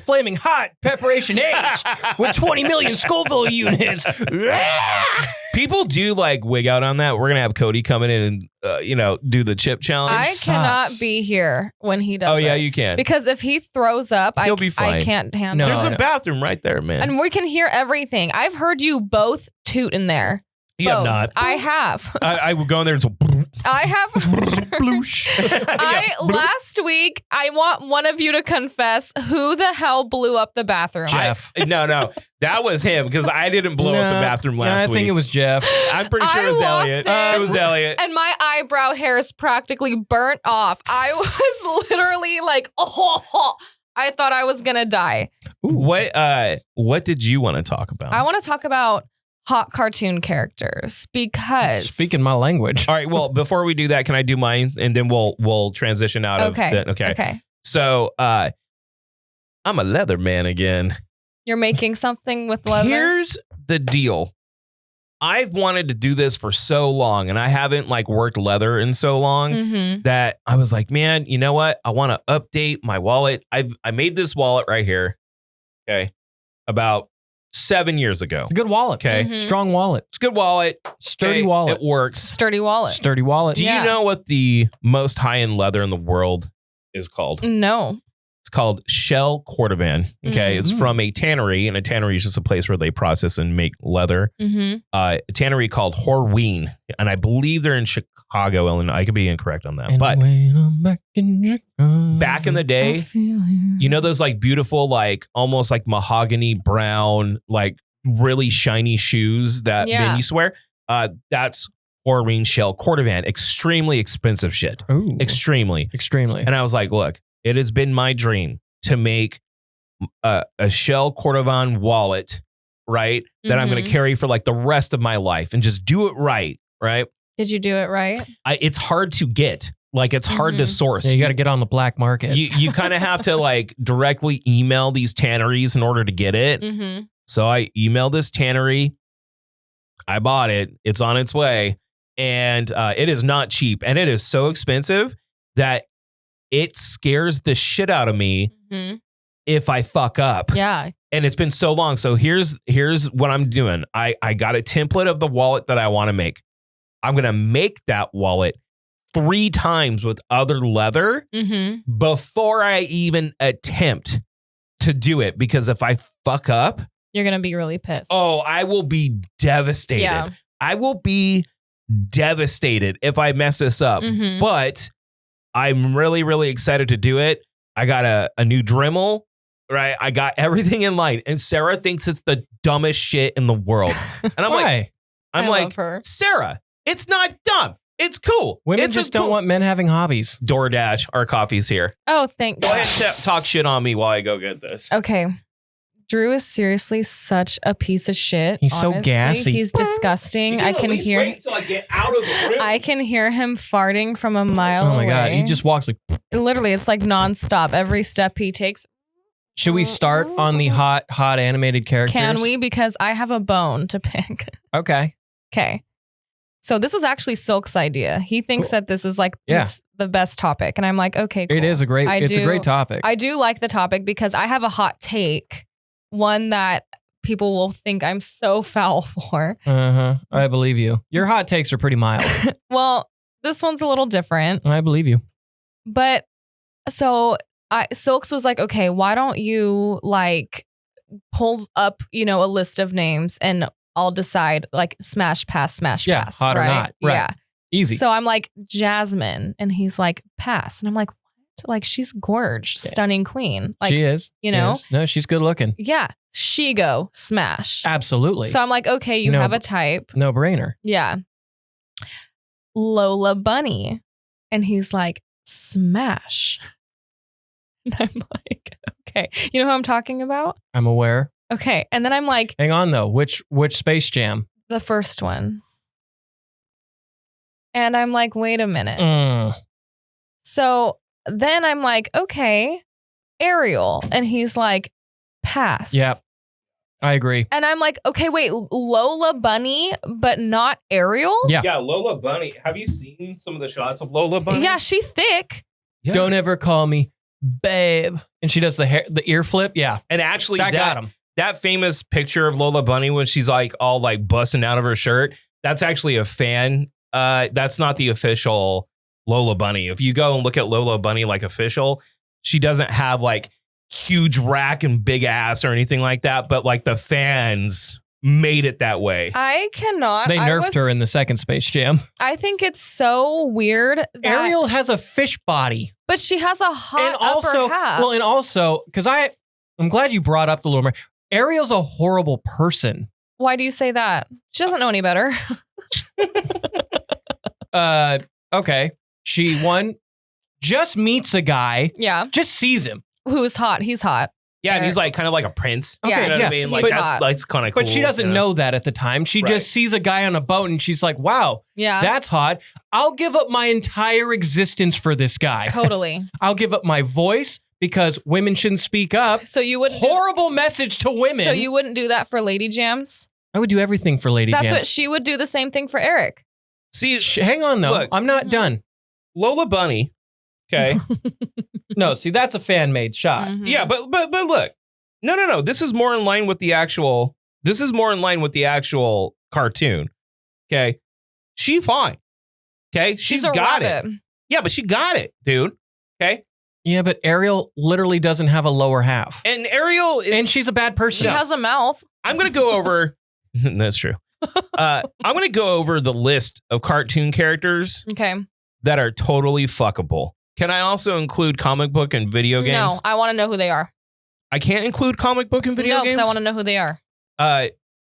flaming hot Preparation H with 20 million Scoville units. People do like wig out on that. We're going to have Cody coming in and, do the chip challenge. I cannot be here when he does it. Oh, yeah, you can. Because if he throws up, he'll be fine. I can't handle it. There's a bathroom right there, man. And we can hear everything. I've heard you both toot in there. You have not. I have. I would go in there and I have. Last week, I want one of you to confess who the hell blew up the bathroom. Jeff. No. That was him because I didn't blow up the bathroom last week. I think it was Jeff. I'm pretty sure it was Elliot. It was Elliot. And my eyebrow hairs practically burnt off. I was literally like, oh, I thought I was going to die. Ooh. What did you want to talk about? I want to talk about hot cartoon characters because speaking my language. All right. Well, before we do that, can I do mine and then we'll transition out of that? Okay. So I'm a leather man again. You're making something with leather. Here's the deal. I've wanted to do this for so long, and I haven't worked leather in so long that I was like, man, you know what? I want to update my wallet. I made this wallet right here. Okay. About 7 years ago. It's a good wallet. Okay. Strong wallet. It's a good wallet. Sturdy wallet. It works. Sturdy wallet. Sturdy wallet. Do you know what the most high-end leather in the world is called? No. It's called shell cordovan. Okay. It's from a tannery, and a tannery is just a place where they process and make leather. A tannery called Horween, and I believe they're in Chicago, Illinois. I could be incorrect on that. But back in the day, you know those beautiful, almost mahogany brown, really shiny shoes that men used to wear? That's Horween shell cordovan. Extremely expensive shit. Ooh. Extremely. And I was like, look, it has been my dream to make a shell cordovan wallet, right? That I'm going to carry for the rest of my life and just do it right. Right. Did you do it right? It's hard to get. It's hard to source. Yeah, you got to get on the black market. You kind of have to directly email these tanneries in order to get it. So I emailed this tannery. I bought it. It's on its way. And it is not cheap. And it is so expensive that it scares the shit out of me if I fuck up. Yeah. And it's been so long. So here's what I'm doing. I got a template of the wallet that I want to make. I'm going to make that wallet 3 times with other leather before I even attempt to do it. Because if I fuck up, you're going to be really pissed. Oh, I will be devastated. Yeah. I will be devastated if I mess this up. But I'm really, really excited to do it. I got a new Dremel, right? I got everything in line. And Sarah thinks it's the dumbest shit in the world. And I'm Why? like, Sarah, it's not dumb. It's cool. Women just don't want men having hobbies. DoorDash, our coffee's here. Oh, thank God. Go ahead and talk shit on me while I go get this. Okay. Drew is seriously such a piece of shit. He's so gassy. He's disgusting. I can hear. Wait until I get out of the room. I can hear him farting from a mile away. Oh my God. He just walks Literally, it's nonstop. Every step he takes. Should we start on the hot animated characters? Can we? Because I have a bone to pick. Okay. Okay. So this was actually Silk's idea. He thinks that this is like the best topic. And I'm like, okay, cool. It is a great topic. I do like the topic because I have a hot take. One that people will think I'm so foul for. I believe you. Your hot takes are pretty mild. Well, this one's a little different. I believe you. But so Silks was like, okay, why don't you like pull up, a list of names and I'll decide like smash pass. Yeah, hot or not. Right. Yeah. Easy. So I'm like, Jasmine. And he's like, pass. And I'm like, what? Like, she's gorgeous, stunning queen. Like, she is. Yes. No, she's good looking. Yeah. Shigo, smash. Absolutely. So I'm like, okay, you have a type. No brainer. Yeah. Lola Bunny. And he's like, smash. And I'm like, okay. You know who I'm talking about? I'm aware. Okay. And then I'm like, hang on though. Which Space Jam? The first one. And I'm like, wait a minute. So then I'm like, okay, Ariel. And he's like, pass. Yep. I agree. And I'm like, okay, wait, Lola Bunny, but not Ariel? Yeah. Yeah, Lola Bunny. Have you seen some of the shots of Lola Bunny? Yeah, she thick. Yeah. Don't ever call me babe. And she does the ear flip. Yeah. And actually that got him. That famous picture of Lola Bunny when she's like all like busting out of her shirt, that's actually a fan. That's not the official Lola Bunny. If you go and look at Lola Bunny like official, she doesn't have like huge rack and big ass or anything like that. But like the fans made it that way. I cannot. They nerfed her in the second Space Jam. I think it's so weird. Ariel has a fish body. But she has a hot upper half. Well, and also, because I'm glad you brought up the Little Mermaid. Ariel's a horrible person. Why do you say that? She doesn't know any better. Okay. She just meets a guy. Yeah. Just sees him. Who's hot? He's hot. Yeah, and he's like kind of like a prince. Okay, you know what I mean? Like that's kind of cool. But she doesn't know that at the time. She just sees a guy on a boat and she's like, wow, that's hot. I'll give up my entire existence for this guy. Totally. I'll give up my voice because women shouldn't speak up. So you wouldn't horrible message to women. So you wouldn't do that for Lady Jams? I would do everything for Lady Jams. That's what she would do, the same thing for Eric. See, hang on though. Look, I'm not done. Lola Bunny. Okay. No, see, that's a fan-made shot. Mm-hmm. Yeah, but look. No. This is more in line with the actual cartoon. Okay. She fine. Okay. She's got it. Yeah, but she got it, dude. Okay. Yeah, but Ariel literally doesn't have a lower half. And Ariel is... And she's a bad person. She has a mouth. I'm going to go over... That's true. I'm going to go over the list of cartoon characters that are totally fuckable. Can I also include comic book and video games? No, I want to know who they are. I can't include comic book and video games? No, because I want to know who they are.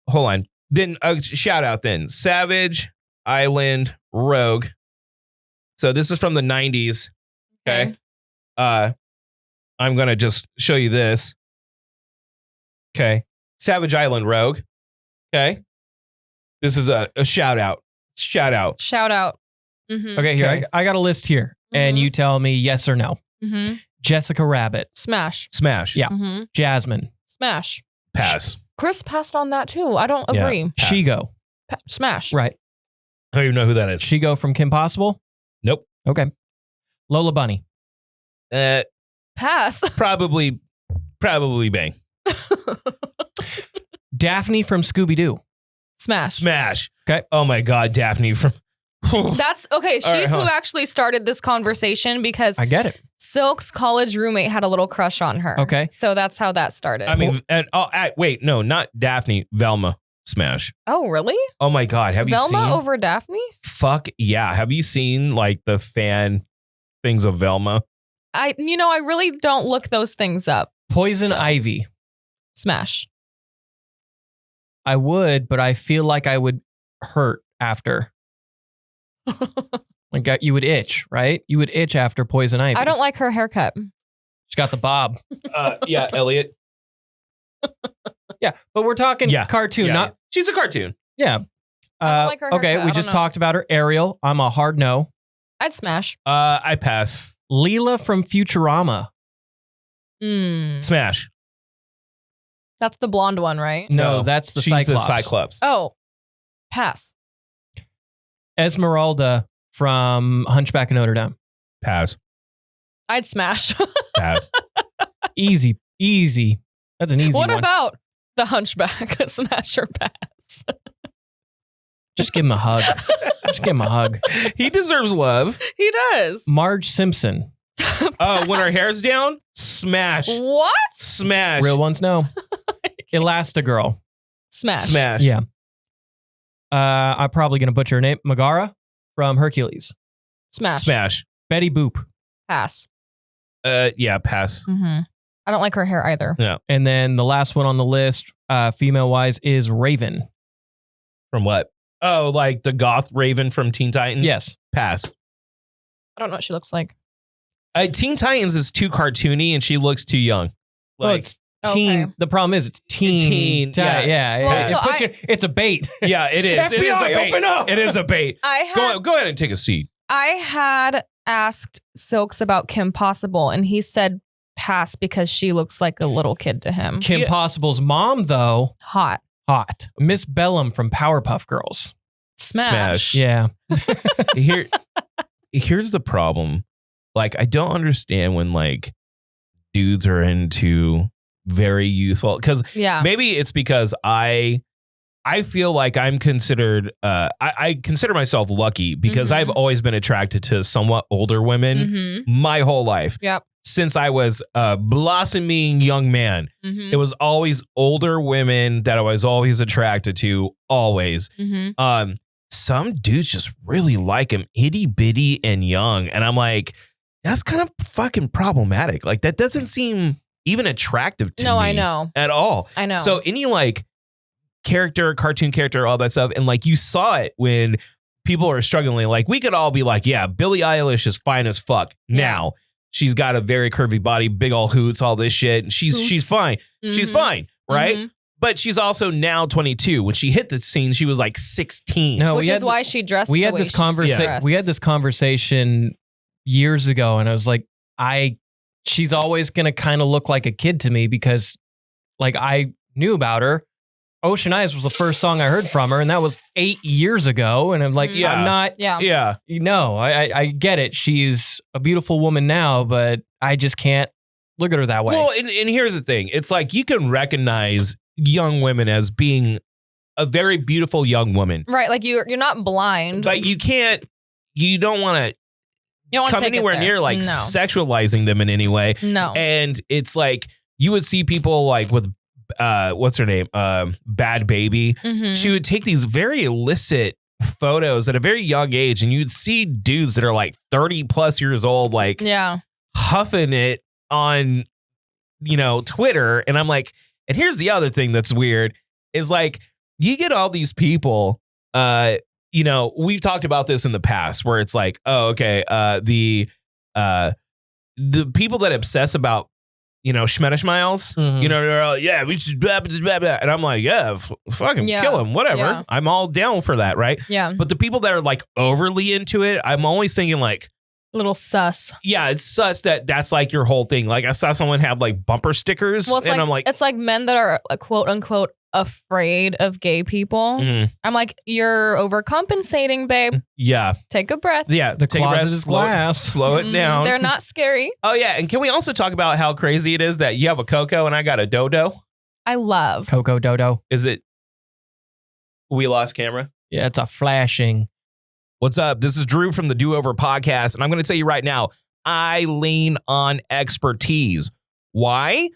Hold on. Then shout out then. Savage, Island, Rogue. So this is from the 90s. Okay. I'm going to just show you this. Okay. Savage Island, Rogue. Okay. This is a shout out. Shout out. Mm-hmm. Okay, here. I got a list here. And you tell me yes or no. Mm-hmm. Jessica Rabbit. Smash. Yeah. Mm-hmm. Jasmine. Smash. Pass. Chris passed on that too. I don't agree. Pass. Shigo. Smash. Right. I don't even know who that is. Shigo from Kim Possible? Nope. Okay. Lola Bunny. Pass. Probably bang. Daphne from Scooby-Doo. Smash. Okay. Oh my God, Daphne from... That's okay. She's who actually started this conversation because I get it. Silk's college roommate had a little crush on her. Okay. So that's how that started. I mean, wait, no, not Daphne. Velma. Smash. Oh, really? Oh my God. Have you seen Velma over Daphne? Fuck yeah. Have you seen like the fan things of Velma? I really don't look those things up. Poison Ivy. Smash. I would, but I feel like I would hurt after. Like you would itch, right? You would itch after Poison Ivy. I don't like her haircut. She's got the bob. Yeah, Elliot. Yeah, but we're talking cartoon, not... She's a cartoon. Yeah. I don't like her haircut. Okay, we just talked about her. Ariel, I'm a hard no. I'd smash. I pass. Leela from Futurama. Smash. That's the blonde one, right? No, that's the she's Cyclops. the Cyclops. Oh, pass. Esmeralda from Hunchback of Notre Dame. Pass. I'd smash. Pass. Easy. That's an easy one. What about the Hunchback? Smash or pass? Just give him a hug. He deserves love. He does. Marge Simpson. Oh, when her hair's down, smash. What? Smash. Real ones, no. Elastigirl. Smash. Yeah. I'm probably going to butcher her name. Megara from Hercules. Smash. Betty Boop. Pass. Yeah, pass. Mm-hmm. I don't like her hair either. Yeah. And then the last one on the list, female-wise, is Raven. From what? Oh, like the goth Raven from Teen Titans? Yes. Pass. I don't know what she looks like. Teen Titans is too cartoony and she looks too young. Well, it's teen. Okay. The problem is it's teen. Well, Yeah. It's a bait. Yeah, it is. FBI, it is a bait. open up. It is a bait. Go ahead and take a seat. I had asked Silks about Kim Possible, and he said pass because she looks like a little kid to him. Kim Possible's mom, though, Hot. Miss Bellum from Powerpuff Girls. Smash. Yeah. Here's the problem. Like, I don't understand when like dudes are into very youthful, because maybe it's because I feel like I'm considered I consider myself lucky because I've always been attracted to somewhat older women my whole life. Yep. Since I was a blossoming young man, it was always older women that I was always attracted to, always. Some dudes just really like him itty bitty and young, and I'm like, that's kind of fucking problematic. Like, that doesn't seem even attractive to me. I know. At all. I know. So any like cartoon character, all that stuff, and like you saw it when people are struggling. Like, we could all be like, yeah, Billie Eilish is fine as fuck now. She's got a very curvy body, big old hoots, all this shit. And she's fine. She's fine, right? But she's also now 22. When she hit the scene, she was like 16. No, which is why she dressed. We had this conversation. We had this conversation years ago, and I was like, she's always gonna kind of look like a kid to me because, like, I knew about her. Ocean Eyes was the first song I heard from her, and that was 8 years ago. And I'm like, I'm not. Yeah. No, I get it. She's a beautiful woman now, but I just can't look at her that way. Well, and here's the thing. It's like you can recognize young women as being a very beautiful young woman. Right. Like you're not blind. But you don't want to come anywhere near like sexualizing them in any way. No. And it's like you would see people like with what's her name? Bad Baby. She would take these very illicit photos at a very young age, and you'd see dudes that are like 30 plus years old, like huffing it on, Twitter. And I'm like, and here's the other thing that's weird is like, you get all these people, we've talked about this in the past where it's like, oh, okay. The people that obsess about, Schmetishmiles, they're all, yeah, we should blah, blah, blah, blah. And I'm like, yeah, fucking kill him, whatever. Yeah. I'm all down for that, right? Yeah. But the people that are like overly into it, I'm always thinking like, little sus. Yeah, it's sus that's like your whole thing. Like I saw someone have like bumper stickers, and I'm like, it's like men that are quote unquote afraid of gay people. I'm like, you're overcompensating, babe. Yeah. Take a breath. Yeah. The closet is glass. Slow it down. They're not scary. Oh, yeah. And can we also talk about how crazy it is that you have a Coco and I got a Dodo? I love Coco Dodo. Is it? We lost camera? Yeah, it's a flashing. What's up? This is Drew from the Do Over Podcast. And I'm going to tell you right now, I lean on expertise. Why?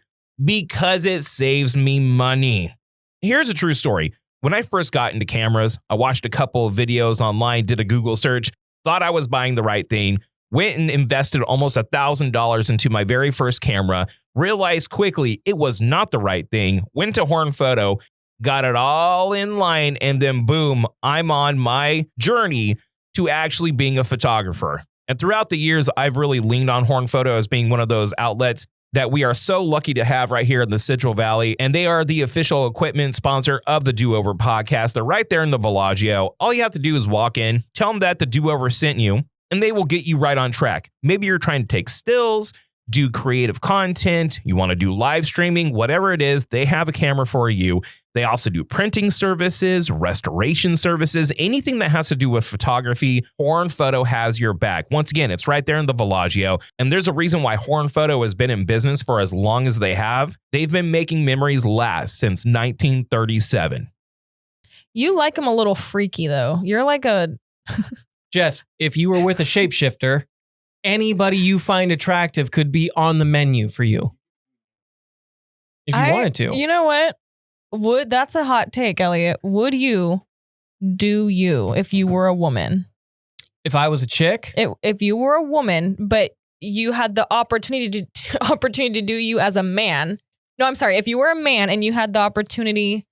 Because it saves me money. Here's a true story. When I first got into cameras, I watched a couple of videos online, did a Google search, thought I was buying the right thing, went and invested almost $1,000 into my very first camera, realized quickly it was not the right thing, went to Horn Photo, got it all in line, and then boom, I'm on my journey to actually being a photographer. And throughout the years, I've really leaned on Horn Photo as being one of those outlets that we are so lucky to have right here in the Central Valley. And they are the official equipment sponsor of the Do Over Podcast. They're right there in the Bellagio. All you have to do is walk in, tell them that the Do Over sent you, and they will get you right on track. Maybe you're trying to take stills. do creative content, you want to do live streaming, whatever it is, they have a camera for you. They also do printing services, restoration services, anything that has to do with photography. Horn Photo has your back. Once again, it's right there in the Bellagio. And there's a reason why Horn Photo has been in business for as long as they have. They've been making memories last since 1937. You like them a little freaky, though. You're like a... Jess, if you were with a shapeshifter, anybody you find attractive could be on the menu for you. If you wanted to. You know what? That's a hot take, Elliot. Would you do you if you were a woman? If I was a chick? If you were a woman, but you had the opportunity to do you as a man. No, I'm sorry. If you were a man and you had the opportunity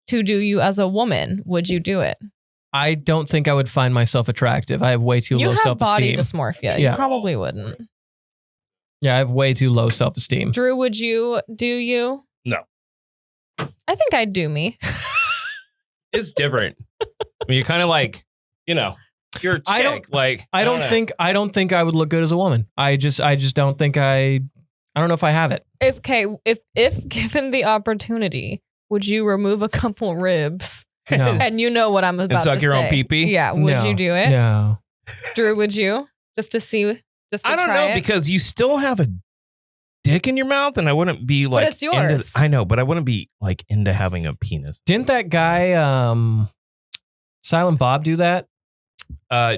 to do you as a woman, would you do it? I don't think I would find myself attractive. I have way too low self-esteem. You have body dysmorphia. Yeah. You probably wouldn't. Yeah, I have way too low self-esteem. Drew, would you do you? No. I think I'd do me. It's different. I mean, you're kind of like, you're a chick. I don't think I would look good as a woman. I just don't think I don't know if I have it. If given the opportunity, would you remove a couple ribs? No. And you know what I'm about to say. And suck your own pee-pee? Yeah. Would you do it? No. Drew, would you? Just to see, I don't know, because you still have a dick in your mouth, and I wouldn't be like... But it's yours. I know, but I wouldn't be like into having a penis. Didn't that guy, Silent Bob, do that?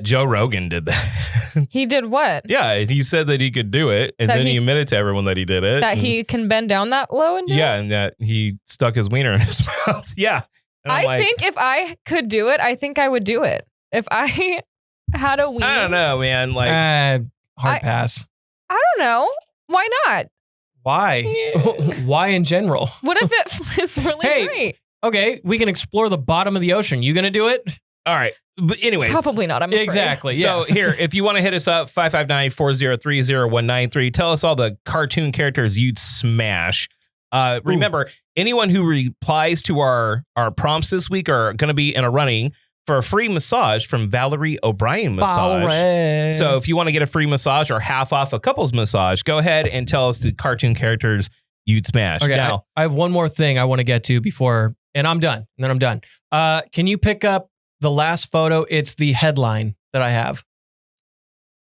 Joe Rogan did that. He did what? Yeah, he said that he could do it, and then he admitted to everyone that he did it. That he can bend down that low and do it? Yeah, and that he stuck his wiener in his mouth. Yeah. I think if I could do it, I think I would do it. If I had a wiener. I don't know, man. Like, hard pass. I don't know. Why not? Why? Why in general? What if it was really great? Okay, we can explore the bottom of the ocean. You gonna do it? All right. But anyways. Probably not, I'm afraid. Exactly, yeah. So here, if you want to hit us up, 559-403-0193, tell us all the cartoon characters you'd smash. Remember, anyone who replies to our prompts this week are going to be in a running for a free massage from Valorie O'Brien Massage. So if you want to get a free massage or half off a couple's massage, go ahead and tell us the cartoon characters you'd smash. Okay, now, I have one more thing I want to get to before, and I'm done. And then I'm done. Can you pick up the last photo? It's the headline that I have.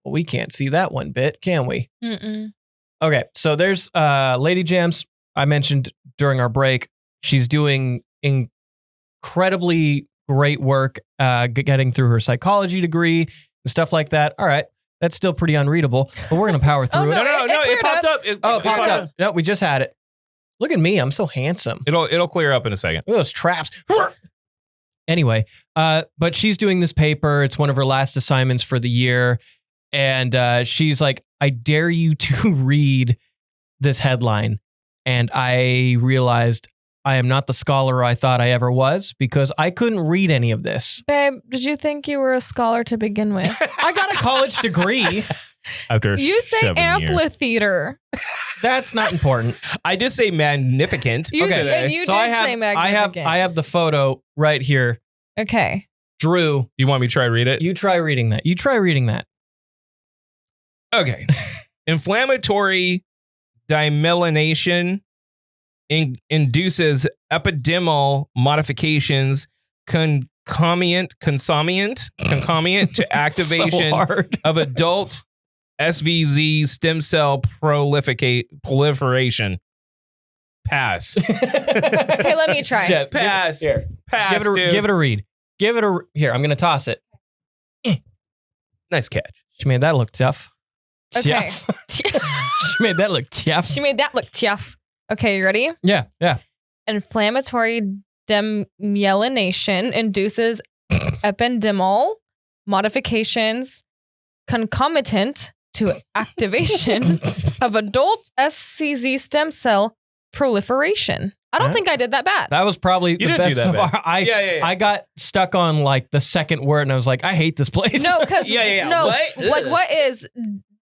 Well, we can't see that one bit, can we? Mm-mm. Okay, so there's Lady Jams. I mentioned during our break, she's doing incredibly great work getting through her psychology degree and stuff like that. All right, that's still pretty unreadable, but we're going to power through it. No, it popped up. It popped up. No, we just had it. Look at me. I'm so handsome. It'll clear up in a second. Look at those traps. Anyway, but she's doing this paper. It's one of her last assignments for the year. And she's like, I dare you to read this headline. And I realized I am not the scholar I thought I ever was because I couldn't read any of this. Babe, did you think you were a scholar to begin with? I got a college degree. After you say amphitheater. That's not important. I did say magnificent. You did say magnificent. I have the photo right here. Okay. Drew. You want me to try read it? You try reading that. Okay. Inflammatory demyelination induces epidermal modifications concomitant to activation of adult SVZ stem cell proliferation. Pass. Okay, let me try. Jeff, pass. Pass. Give it a read. Here, I'm going to toss it. Nice catch. She made that look tough. Okay. She made that look tough. Okay, you ready? Yeah. Inflammatory demyelination induces epidermal modifications concomitant to activation of adult SCZ stem cell proliferation. I don't think I did that bad. That was probably the best so far. I got stuck on like the second word and I was like, I hate this place. No, because no, what is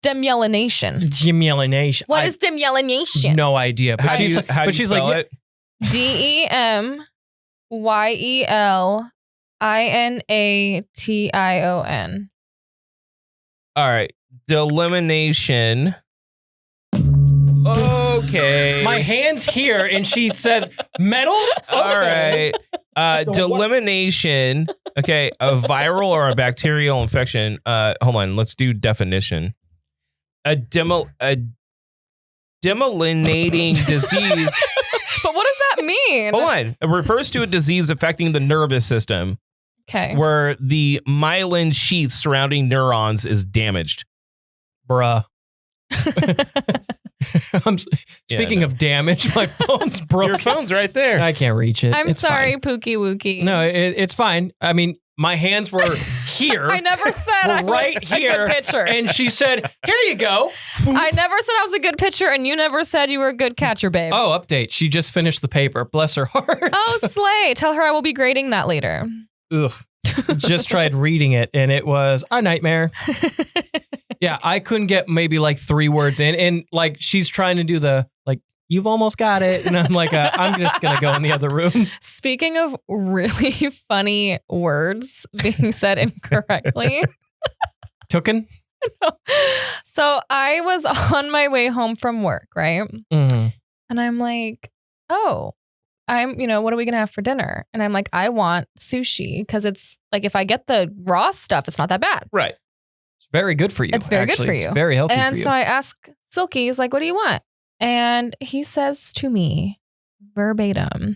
demyelination? Demyelination. What is demyelination? No idea. But she's like, it? DEMYELINATION. All right. Delimitation Okay. My hand's here, and she says metal. Okay. All right. Delimitation. Okay, a viral or a bacterial infection. Hold on. Let's do definition. A demyelinating disease. But what does that mean? Hold on. It refers to a disease affecting the nervous system. Okay. Where the myelin sheath surrounding neurons is damaged. Bruh. Speaking of damage, my phone's broken. Your phone's right there. I can't reach it. I'm sorry, Pookie Wookie. No, it's fine. I mean, my hands were here. I never said I was a good pitcher. And she said, here you go. I never said I was a good pitcher, and you never said you were a good catcher, babe. Oh, update. She just finished the paper. Bless her heart. Oh, slay. Tell her I will be grading that later. Ugh. Just tried reading it, and it was a nightmare. Yeah, I couldn't get maybe like 3 words in, and like she's trying to do the like, you've almost got it, and I'm like, I'm just gonna go in the other room. Speaking of really funny words being said incorrectly, Tooken? No. So I was on my way home from work, right? Mm-hmm. And I'm like, what are we gonna have for dinner? And I'm like, I want sushi because it's like if I get the raw stuff, it's not that bad. Right. Very good for you. It's very good for you. It's very healthy for you. And so I ask Silky, he's like, what do you want? And he says to me, verbatim,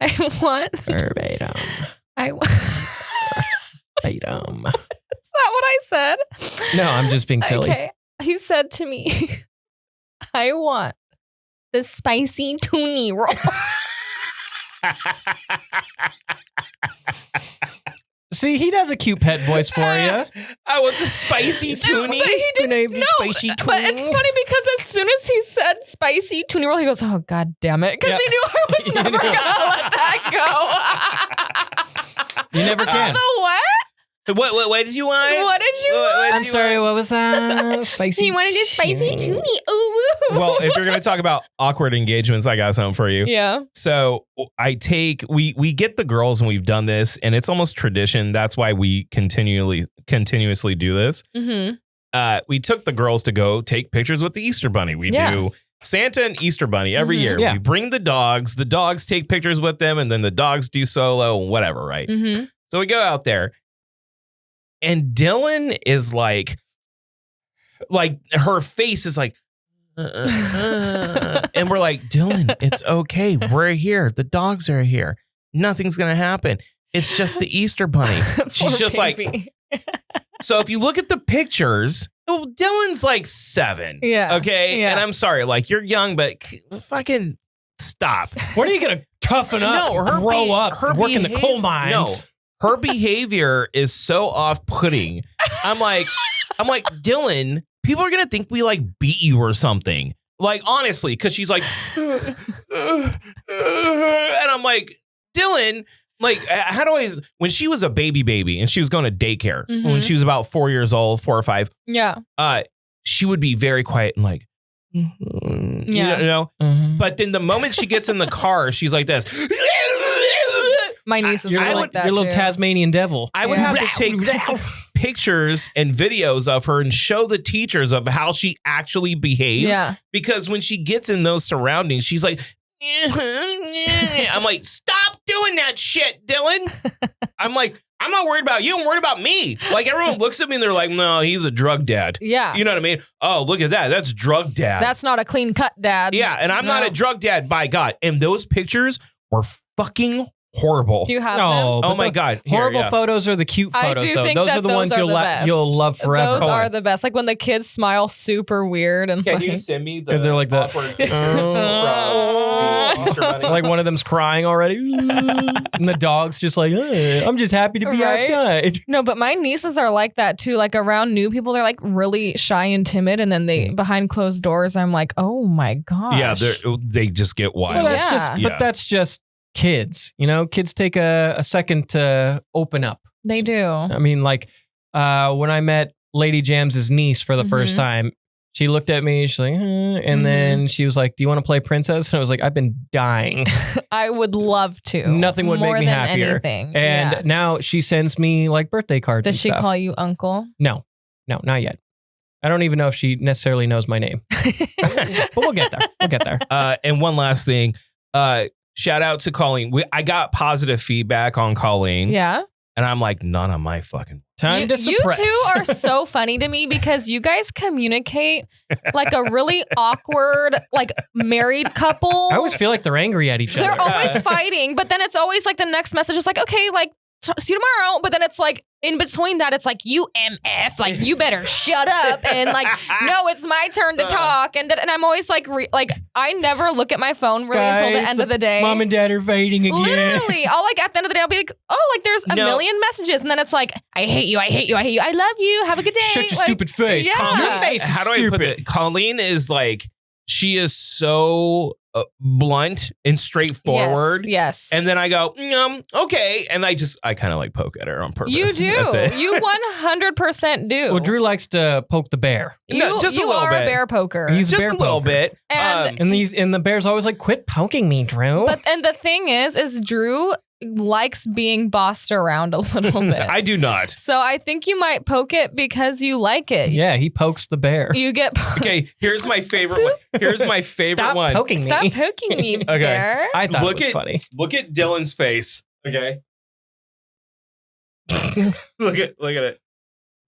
I want... Verbatim. Verbatim. Is that what I said? No, I'm just being silly. Okay. He said to me, I want the spicy toonie roll. See, he does a cute pet voice for you. I want the spicy toonie. But he didn't know. Spicy But it's funny because as soon as he said spicy toonie roll, he goes, oh, God damn it. Because he knew I was never going to let that go. You never can. The what? What did you want? What did you want? I'm sorry, what was that? Spicy. He wanted a spicy toonie. Ooh. Well, if you're going to talk about awkward engagements, I got something for you. Yeah. So we get the girls and we've done this and it's almost tradition. That's why we continuously do this. Mm-hmm. We took the girls to go take pictures with the Easter Bunny. We do Santa and Easter Bunny every year. Yeah. We bring the dogs take pictures with them, and then the dogs do solo, whatever, right? Mm-hmm. So we go out there. And Dylan is like her face is like, and we're like, Dylan, it's okay. We're here. The dogs are here. Nothing's going to happen. It's just the Easter Bunny. She's just baby. Like, so if you look at the pictures, Dylan's like 7. Yeah. Okay. Yeah. And I'm sorry, like you're young, but fucking stop. When are you going to toughen up, grow up, work in the coal mines? No. Her behavior is so off-putting. I'm like, Dylan, people are gonna think we like beat you or something. Like honestly, because she's like, and I'm like, Dylan, like, how do I? When she was a baby and she was going to daycare when she was about 4 years old, 4 or 5. Yeah. She would be very quiet and like, you know. Mm-hmm. But then the moment she gets in the car, she's like this. My niece is like that. Your little Tasmanian devil. I would have to take pictures and videos of her and show the teachers of how she actually behaves. Yeah. Because when she gets in those surroundings, she's like, I'm like, stop doing that shit, Dylan. I'm like, I'm not worried about you. I'm worried about me. Like everyone looks at me and they're like, no, he's a drug dad. Yeah. You know what I mean? Oh, look at that. That's drug dad. That's not a clean cut dad. Yeah. And I'm not a drug dad, by God. And those pictures were fucking horrible. Do you have them? Oh my God. Horrible photos are the cute photos. So those are the ones you'll love forever. Those are the best. Like when the kids smile super weird. And can you send me the they're like awkward pictures? Like one of them's crying already. And the dog's just like, I'm just happy to be outside. No, but my nieces are like that too. Like around new people, they're like really shy and timid. And then they behind closed doors, I'm like, oh my gosh. Yeah, they just get wild. Well, but that's just kids, kids take a second to open up. They do. I mean, like when I met Lady Jams's niece for the first time, she looked at me, she's like, and then she was like, do you want to play princess? And I was like, I've been dying. I would love to. Nothing would make me happier. Anything. And now she sends me like birthday cards. Does she call you uncle? No, not yet. I don't even know if she necessarily knows my name. But we'll get there. We'll get there. And one last thing. Shout out to Colleen. I got positive feedback on Colleen. Yeah. And I'm like, none of my fucking time to suppress. You two are so funny to me because you guys communicate like a really awkward, like married couple. I always feel like they're angry at each other. They're always fighting, but then it's always like the next message is like, okay, like, see you tomorrow. But then it's like, in between that, it's like, you MF, like, you better shut up. And like, no, it's my turn to talk. And I'm always like, I never look at my phone really until the end of the day. Mom and dad are fighting again. Literally. I'll like, at the end of the day, I'll be like, oh, like there's a million messages. And then it's like, I hate you, I hate you, I hate you. I love you. Have a good day. Shut your stupid face. Yeah. Your face is How do stupid. I put it? Colleen is like, she is so blunt and straightforward. Yes. And then I go, okay. And I kind of like poke at her on purpose. You do. That's it. You 100% do. Well, Drew likes to poke the bear. Just a little are bit. a bear poker. He's just bear a little poker. bit. And And the bear's always like, quit poking me, Drew. and the thing is Drew likes being bossed around a little bit. I do not. So I think you might poke it because you like it. Yeah, he pokes the bear. You get Okay, here's my favorite one. Here's my favorite Stop one. poking me. Stop poking me, bear. I thought Look it was at- funny. Look at Dylan's face. Okay. look at it.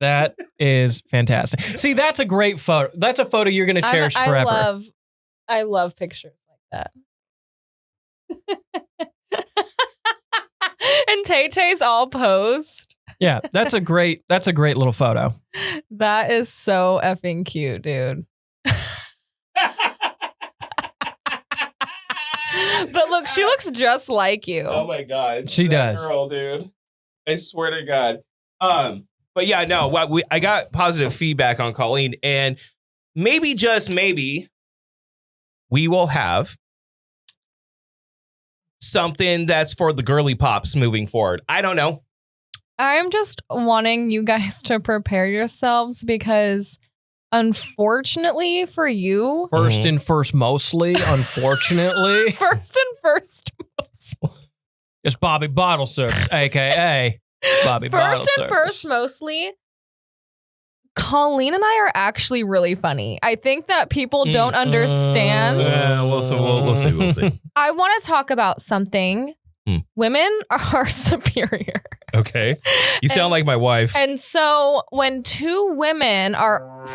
That is fantastic. See, that's a great photo. That's a photo you're going to cherish forever. I love pictures like that. And Tay-Tay's all posed. Yeah, that's a great little photo. That is so effing cute, dude. But look, she looks just like you. Oh my god. She That does. Girl, dude. I swear to God. But yeah, no, I got positive feedback on Colleen, and maybe, just maybe, we will have something that's for the girly pops moving forward. I don't know. I'm just wanting you guys to prepare yourselves because unfortunately for you, First and first mostly, unfortunately. first and first mostly. It's Bobby Bottle Service, a.k.a. Bobby Bottle First and Service. first mostly, Colleen and I are actually really funny. I think that people don't understand. We'll see. I want to talk about something. Women are superior. Okay. You sound like my wife. And so when two women are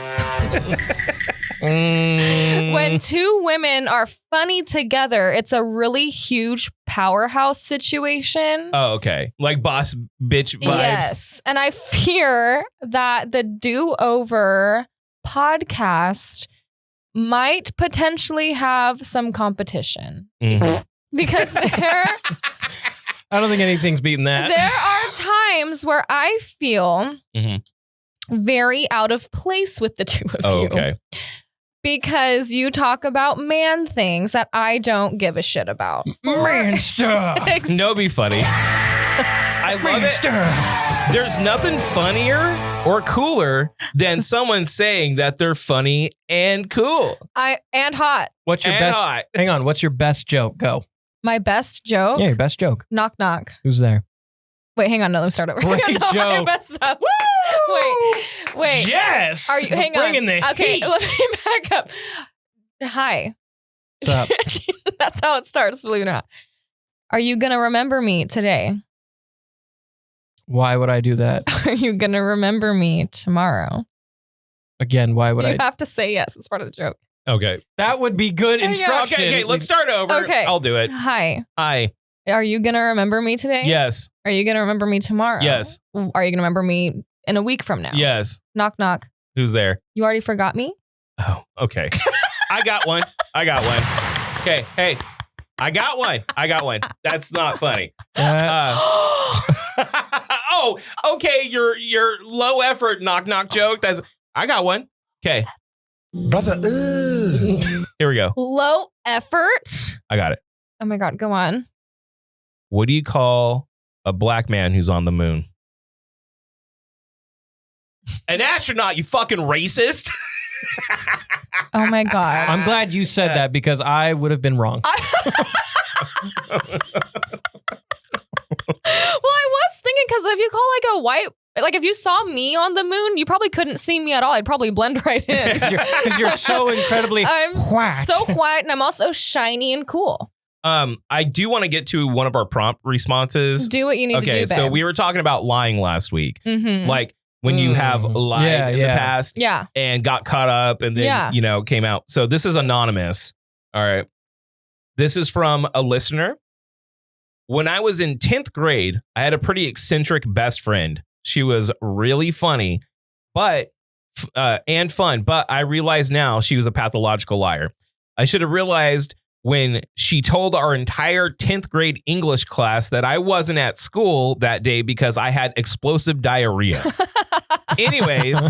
funny together, it's a really huge powerhouse situation. Oh, okay. Like boss bitch vibes. Yes. And I fear that the Do-Over podcast might potentially have some competition. Mm-hmm. Because I don't think anything's beating that. there are times where I feel very out of place with the two of you. Okay. Because you talk about man things that I don't give a shit about. Man stuff. No, be funny. I love it. There's nothing funnier or cooler than someone saying that they're funny and cool. And hot. What's your And best? hot. Hang on. What's your best joke? Go. My best joke. Yeah, your best joke. Knock knock. Who's there? Wait, hang on. No, let me start over. Great No, my joke. best stuff. Wait. Jess. Are you? Hang on. Bringing the Okay, heat. let me back up. Hi. What's up? That's how it starts, believe it or not. Are you gonna remember me today? Why would I do that? Are you gonna remember me tomorrow? Again, why would You I? have to say yes. It's part of the joke. Okay. That would be good Hang on. instruction. Okay, let's start over. Okay. I'll do it. Hi. Hi. Are you gonna remember me today? Yes. Are you gonna remember me tomorrow? Yes. Are you gonna remember me in a week from now? Yes. Knock knock. Who's there? You already forgot me? Oh, okay. I got one. Okay. Hey, I got one. That's not funny. Oh, okay. Your low effort knock knock joke. I got one. Okay. Brother, Here we go. Low effort. I got it. Oh my God, go on. What do you call a black man who's on the moon? An astronaut, you fucking racist. Oh my God. I'm glad you said that because I would have been wrong. Well, I was thinking because if you call like a white Like if you saw me on the moon, you probably couldn't see me at all. I'd probably blend right in. Because you're so incredibly white. So white, and I'm also shiny and cool. I do want to get to one of our prompt responses. Do what you need to do, babe. So we were talking about lying last week. Mm-hmm. Like when you have lied in the past and got caught up and then, came out. So this is anonymous. All right. This is from a listener. When I was in 10th grade, I had a pretty eccentric best friend. She was really funny, and fun, but I realize now she was a pathological liar. I should have realized when she told our entire 10th grade English class that I wasn't at school that day because I had explosive diarrhea. Anyways,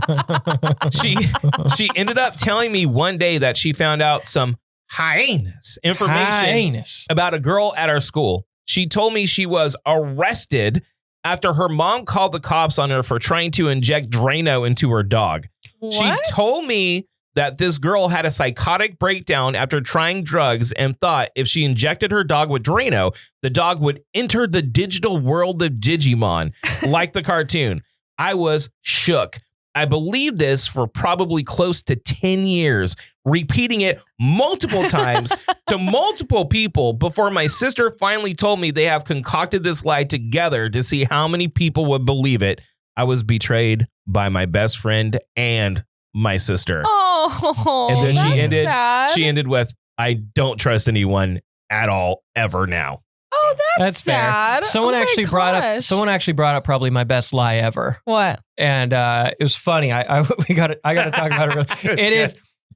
she ended up telling me one day that she found out some heinous information about a girl at our school. She told me she was arrested after her mom called the cops on her for trying to inject Drano into her dog. What? She told me that this girl had a psychotic breakdown after trying drugs and thought if she injected her dog with Drano, the dog would enter the digital world of Digimon, like the cartoon. I was shook. I believed this for probably close to 10 years, repeating it multiple times to multiple people before my sister finally told me they have concocted this lie together to see how many people would believe it. I was betrayed by my best friend and my sister. Oh, and then she ended with, I don't trust anyone at all ever now. Oh, that's sad. Fair. Someone actually brought up probably my best lie ever. What? And it was funny. I got to talk about it. Really.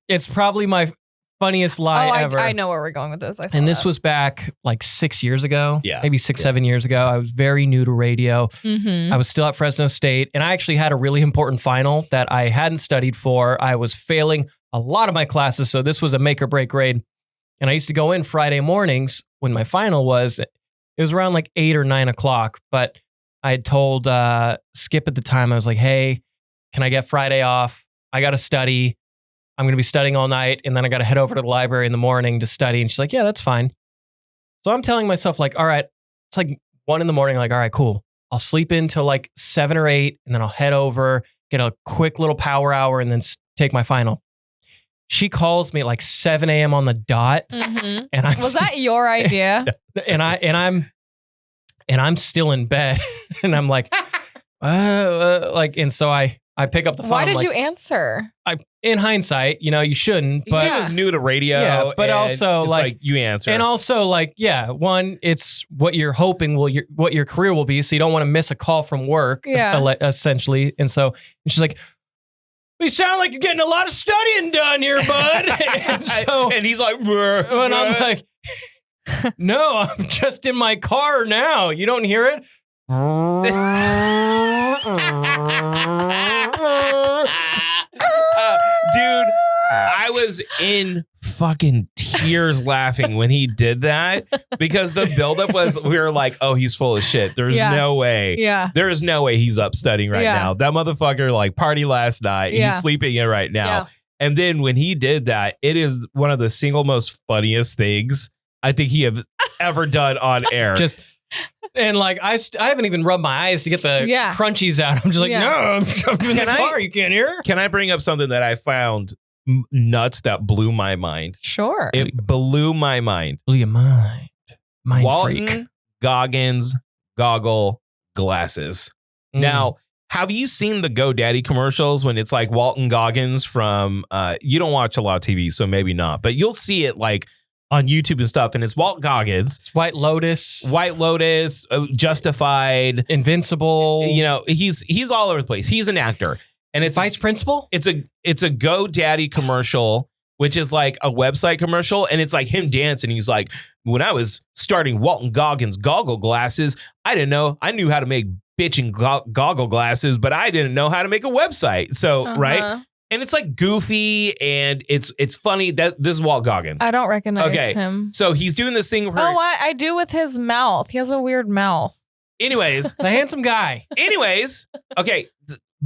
It's probably my funniest lie ever. I know where we're going with this. And this was back like 6 years ago. Yeah. Maybe 7 years ago. I was very new to radio. Mm-hmm. I was still at Fresno State, and I actually had a really important final that I hadn't studied for. I was failing a lot of my classes, so this was a make or break grade. And I used to go in Friday mornings when my final was. It was around like 8 or 9 o'clock, but I had told Skip at the time, I was like, hey, can I get Friday off? I got to study. I'm going to be studying all night, and then I got to head over to the library in the morning to study. And she's like, yeah, that's fine. So I'm telling myself like, all right, it's like 1 a.m. Like, all right, cool. I'll sleep in till like 7 or 8, and then I'll head over, get a quick little power hour, and then take my final. She calls me at like 7 a.m. on the dot. Mm-hmm. And was that your idea? and I'm still in bed, and I'm like, and so I pick up the phone. Why did you answer? In hindsight, you shouldn't. But he was new to radio. Yeah, but also like you answer, and also like one, it's what you're hoping what your career will be, so you don't want to miss a call from work, essentially. And she's like, you sound like you're getting a lot of studying done here, bud. and he's like, and I'm like, no, I'm just in my car now. You don't hear it? Dude, I was in fucking tears laughing when he did that because the buildup was, we were like, oh, he's full of shit. There's no way. Yeah. There is no way he's up studying right now. That motherfucker like party last night. Yeah. He's sleeping in right now. Yeah. And then when he did that, it is one of the single most funniest things I think he have ever done on air. And like I haven't even rubbed my eyes to get the crunchies out. I'm just like, no, I'm in the car. You can't hear. Can I bring up something that I found nuts that blew my mind? Sure. It blew my mind. Blew your mind. Walton freak. Goggins goggle glasses. Now, have you seen the GoDaddy commercials when it's like Walton Goggins from, you don't watch a lot of TV, so maybe not, but you'll see it like on YouTube and stuff, and it's Walt Goggins. White Lotus, Justified, Invincible. He's all over the place. He's an actor. And it's Vice Principal? It's a GoDaddy commercial, which is like a website commercial, and it's like him dancing. He's like, when I was starting Walton Goggins goggle glasses, I didn't know. I knew how to make bitchin' goggle glasses, but I didn't know how to make a website. So, right? And it's like goofy and it's funny. That this is Walt Goggins. I don't recognize him. So he's doing this thing where I do with his mouth. He has a weird mouth. Anyways. He's a handsome guy. Anyways. Okay.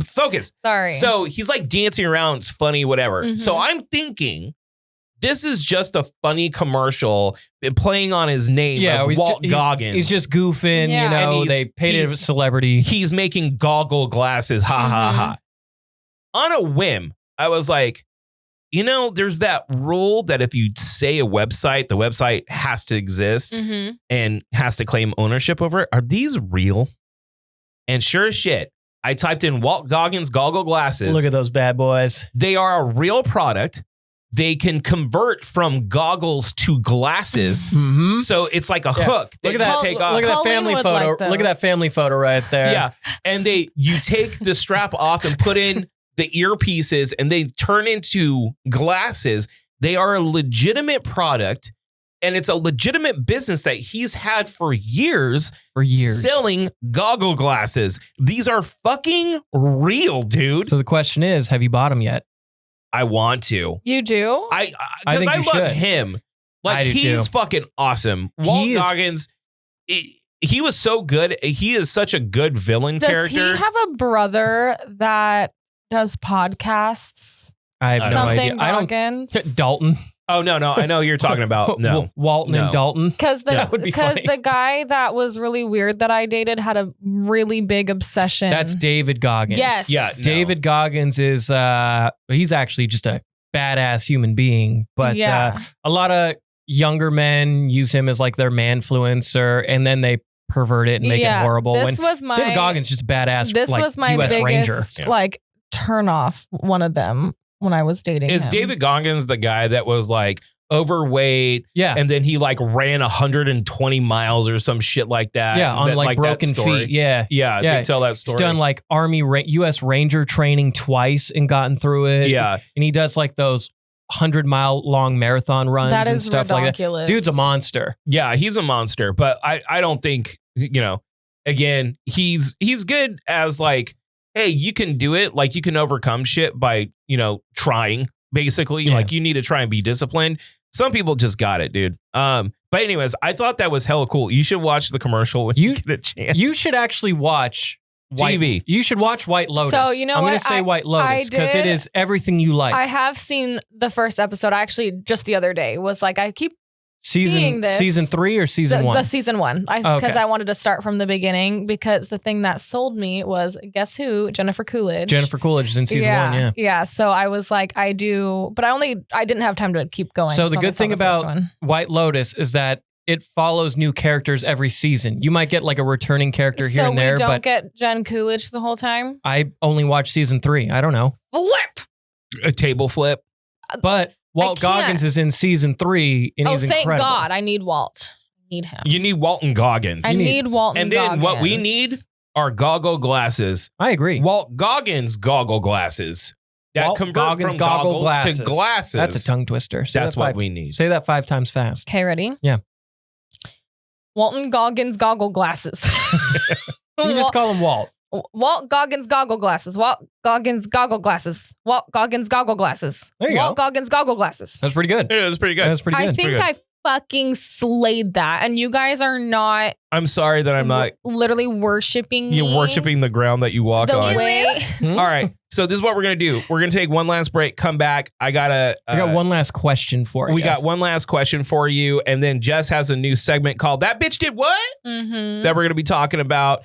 Focus. Sorry. So he's like dancing around. It's funny, whatever. Mm-hmm. So I'm thinking This is just a funny commercial playing on his name of Walt Goggins. He's just goofing, you know, they paid him a celebrity. He's making goggle glasses, ha ha ha. On a whim, I was like, you know, there's that rule that if you say a website, the website has to exist and has to claim ownership over it. Are these real? And sure as shit, I typed in Walt Goggins goggle glasses. Look at those bad boys. They are a real product. They can convert from goggles to glasses. So it's like a hook. Look at that. Look at that family photo. Look at that family photo right there. Yeah. And you take the strap off and put in the earpieces and they turn into glasses. They are a legitimate product. And it's a legitimate business that he's had for years. Selling goggle glasses. These are fucking real, dude. So the question is, have you bought them yet? I want to. You do? Because I love him. Like, he's fucking awesome. Walt Goggins, he was so good. He is such a good villain character. Does he have a brother that does podcasts? I have no idea. Goggins? Dalton. Oh, no. I know you're talking about. No. Walton and Dalton. Because the guy that was really weird that I dated had a really big obsession. That's David Goggins. Yes. Yeah. David Goggins is, he's actually just a badass human being. But a lot of younger men use him as like their manfluencer, and then they pervert it and make it horrible. David Goggins is just a badass. This was my US biggest like turn off. One of them. When I was dating Is him. David Goggins the guy that was like overweight? Yeah. And then he like ran 120 miles or some shit like that. Yeah, on like broken feet. Yeah. Yeah, I can tell that story. He's done like US Ranger training twice and gotten through it. Yeah. And he does like those 100-mile long marathon runs and stuff ridiculous. Like that. Dude's a monster. Yeah, he's a monster. But I don't think, you know, again, he's good as like, hey, you can do it. Like, you can overcome shit by, you know, trying, basically. Yeah. Like, you need to try and be disciplined. Some people just got it, dude. But anyways, I thought that was hella cool. You should watch the commercial when you get a chance. You should actually watch TV. You should watch White Lotus. So, you know I'm going to say White Lotus because it is everything you like. I have seen the first episode. I actually, just the other day, was like, I keep season 3 or season 1? The season 1. Because I wanted to start from the beginning, because the thing that sold me was, guess who? Jennifer Coolidge. Jennifer Coolidge is in season 1, yeah. Yeah, so I was like, I do, but I didn't have time to keep going. So the good thing about White Lotus is that it follows new characters every season. You might get like a returning character here and there, but don't get Jen Coolidge the whole time? I only watched season 3. I don't know. Flip! A table flip. But Walt Goggins is in season 3, and he's incredible. Thank God. I need Walt. I need him. You need Walton Goggins. I need Walton and Goggins. And then what we need are goggle glasses. I agree. Walt Goggins goggle glasses. That convert from goggles to glasses. That's a tongue twister. That's what we need. Say that 5 times fast. Okay, ready? Yeah. Walton Goggins goggle glasses. You just call him Walt. Walt Goggins goggle glasses. Walt Goggins goggle glasses. Walt Goggins goggle glasses. There you Walt go. Goggins goggle glasses. That's pretty good. Yeah, that's pretty good. That's pretty good. I think I fucking slayed that, and you guys are not. I'm sorry that I'm not literally worshiping. You're worshiping the ground that you walk on. Way. All right, so this is what we're gonna do. We're gonna take one last break. Come back. I got one last question for you. We got one last question for you, and then Jess has a new segment called "That Bitch Did What?" That we're gonna be talking about.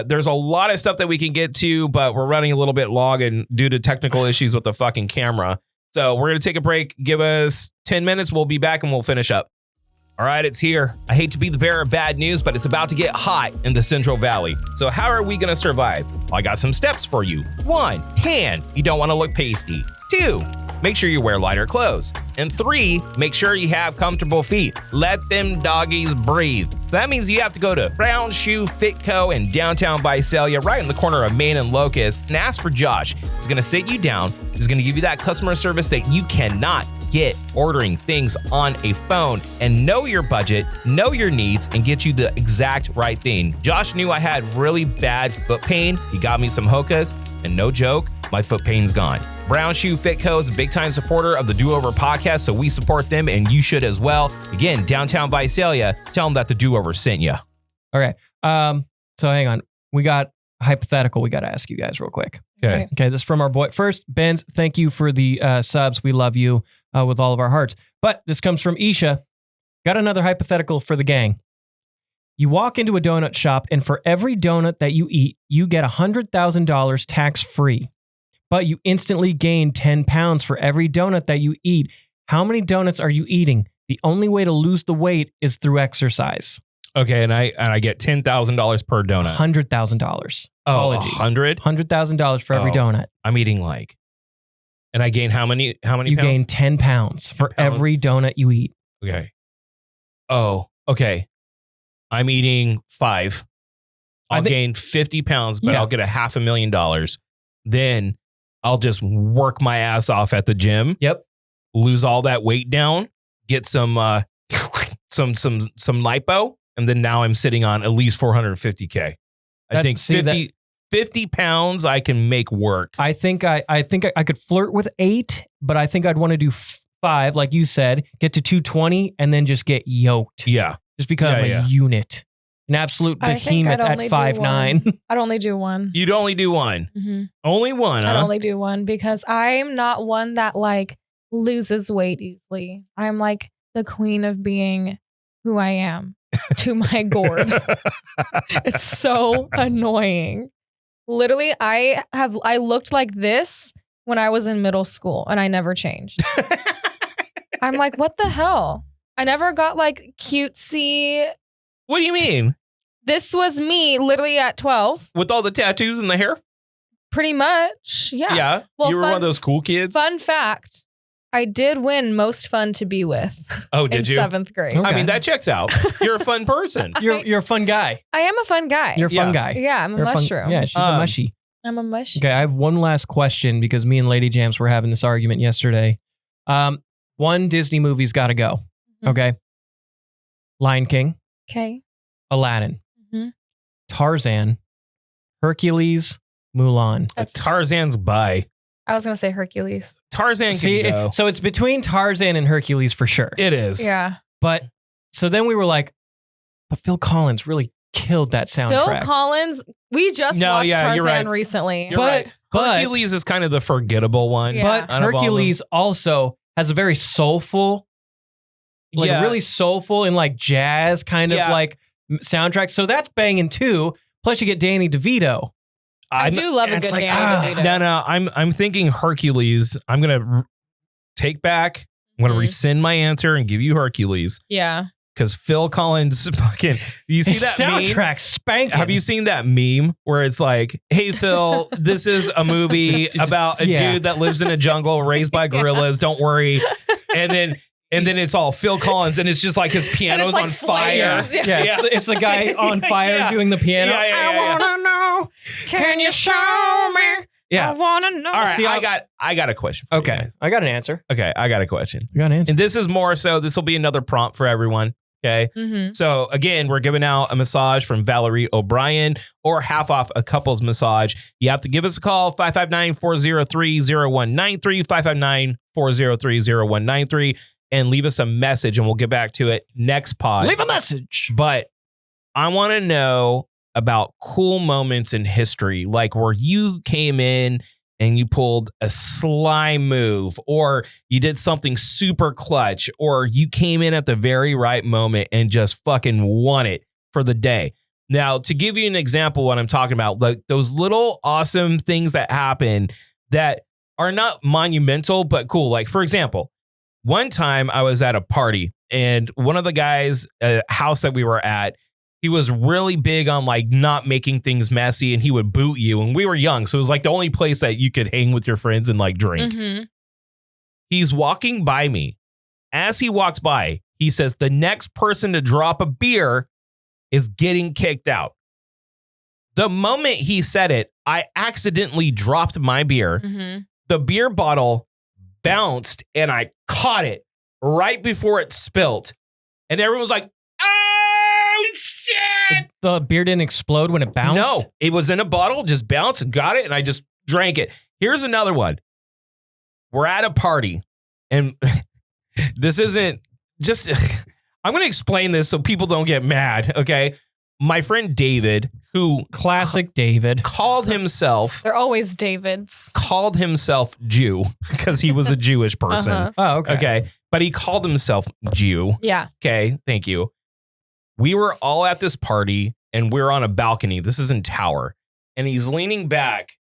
There's a lot of stuff that we can get to, but we're running a little bit long and due to technical issues with the fucking camera. So we're going to take a break. Give us 10 minutes. We'll be back and we'll finish up. All right, it's here. I hate to be the bearer of bad news, but it's about to get hot in the Central Valley. So how are we going to survive? I got some steps for you. 1, tan. You don't want to look pasty. 2, make sure you wear lighter clothes. And 3, make sure you have comfortable feet. Let them doggies breathe. So that means you have to go to Brown Shoe Fit Co. in downtown Visalia, right in the corner of Main and Locust, and ask for Josh. He's going to sit you down. He's going to give you that customer service that you cannot get ordering things on a phone, and know your budget, know your needs, and get you the exact right thing. Josh knew I had really bad foot pain. He got me some Hokas, and no joke, my foot pain's gone. Brown Shoe Fit Co. is a big-time supporter of the Do-Over podcast, so we support them, and you should as well. Again, downtown Visalia, tell them that the Do-Over sent you. Okay, so hang on. We got hypothetical we got to ask you guys real quick. Okay. Okay, this is from our boy. First, Benz, thank you for the subs. We love you with all of our hearts. But this comes from Isha. Got another hypothetical for the gang. You walk into a donut shop, and for every donut that you eat, you get $100,000 tax-free. But you instantly gain 10 pounds for every donut that you eat. How many donuts are you eating? The only way to lose the weight is through exercise. Okay, and I get $10,000 per donut. $100,000. Apologies. 100? $100,000 for every donut. I'm eating like, and I gain how many You pounds? gain 10 pounds for every donut you eat. Okay. Oh, okay. I'm eating 5. I'll gain 50 pounds, but I'll get $500,000. Then I'll just work my ass off at the gym. Yep. Lose all that weight down. Get some lipo, and then now I'm sitting on at least 450K. I think 50 pounds I can make work. I think I could flirt with 8, but I think I'd want to do 5, like you said, get to 220 and then just get yoked. Yeah. Just become a unit. An absolute behemoth at 5'9". I'd only do one. You'd only do one. Mm-hmm. Only one, huh? I'd only do one because I'm not one that like loses weight easily. I'm like the queen of being who I am to my gourd. It's so annoying. Literally, I looked like this when I was in middle school and I never changed. I'm like, what the hell? I never got like cutesy. What do you mean? This was me literally at 12. With all the tattoos and the hair? Pretty much, yeah. Yeah, well, you were one of those cool kids? Fun fact, I did win most fun to be with. Oh, did you? In 7th grade. Okay. I mean, that checks out. You're a fun person. You're a fun guy. I am a fun guy. You're a fun guy. Yeah, I'm a mushroom. Yeah, she's a mushy. I'm a mushy. Okay, I have one last question because me and Lady Jams were having this argument yesterday. One Disney movie's got to go. Mm-hmm. Okay. Lion King. Okay. Aladdin. Mm-hmm. Tarzan. Hercules. Mulan. Tarzan's by. I was going to say Hercules. Tarzan can go. So it's between Tarzan and Hercules for sure. It is. Yeah. But so then we were like, but Phil Collins really killed that soundtrack. Phil Collins, we just watched Tarzan recently. You're right. Hercules is kind of the forgettable one. Yeah. But Hercules also has a very soulful, like really soulful and like jazz kind of like soundtrack. So that's banging too. Plus you get Danny DeVito. I do love a good Danny DeVito. No, I'm thinking Hercules. I'm gonna take back. I'm gonna rescind my answer and give you Hercules. Yeah. Because Phil Collins fucking. You see that soundtrack meme? spanking. Have you seen that meme where it's like, "Hey Phil, this is a movie about a dude that lives in a jungle raised by gorillas. Don't worry." And then it's all Phil Collins, and it's just like his piano's on fire. Yeah. It's the guy on fire doing the piano. I wanna know. Can you show me? Yeah. I wanna know. All right, I got a question for you guys. I got an answer. Okay, I got a question. You got an answer. And this is more so, this will be another prompt for everyone. Okay. Mm-hmm. So again, we're giving out a massage from Valorie O'Brien or half off a couple's massage. You have to give us a call, 559-403-0193, 559-403-0193, and leave us a message and we'll get back to it next pod. Leave a message. But I want to know about cool moments in history, like where you came in and you pulled a sly move, or you did something super clutch, or you came in at the very right moment and just fucking won it for the day. Now, to give you an example of what I'm talking about, like those little awesome things that happen that are not monumental, but cool. Like, for example, one time I was at a party and one of the guys' house that we were at, he was really big on like not making things messy, and he would boot you. And we were young, so it was like the only place that you could hang with your friends and like drink. Mm-hmm. He's walking by me. As he walks by, he says, the next person to drop a beer is getting kicked out. The moment he said it, I accidentally dropped my beer. Mm-hmm. The beer bottle bounced and I caught it right before it spilt. And everyone was like, oh, shit. The beer didn't explode when it bounced? No, it was in a bottle, just bounced and got it, and I just drank it. Here's another one. We're at a party, and this isn't just... I'm going to explain this so people don't get mad, okay? my friend David, who classic David, called himself. They're always Davids. Called himself Jew because he was a Jewish person. Oh, okay. Okay. But he called himself Jew. Yeah. Okay. Thank you. We were all at this party and we're on a balcony. This is in Tower. And he's leaning back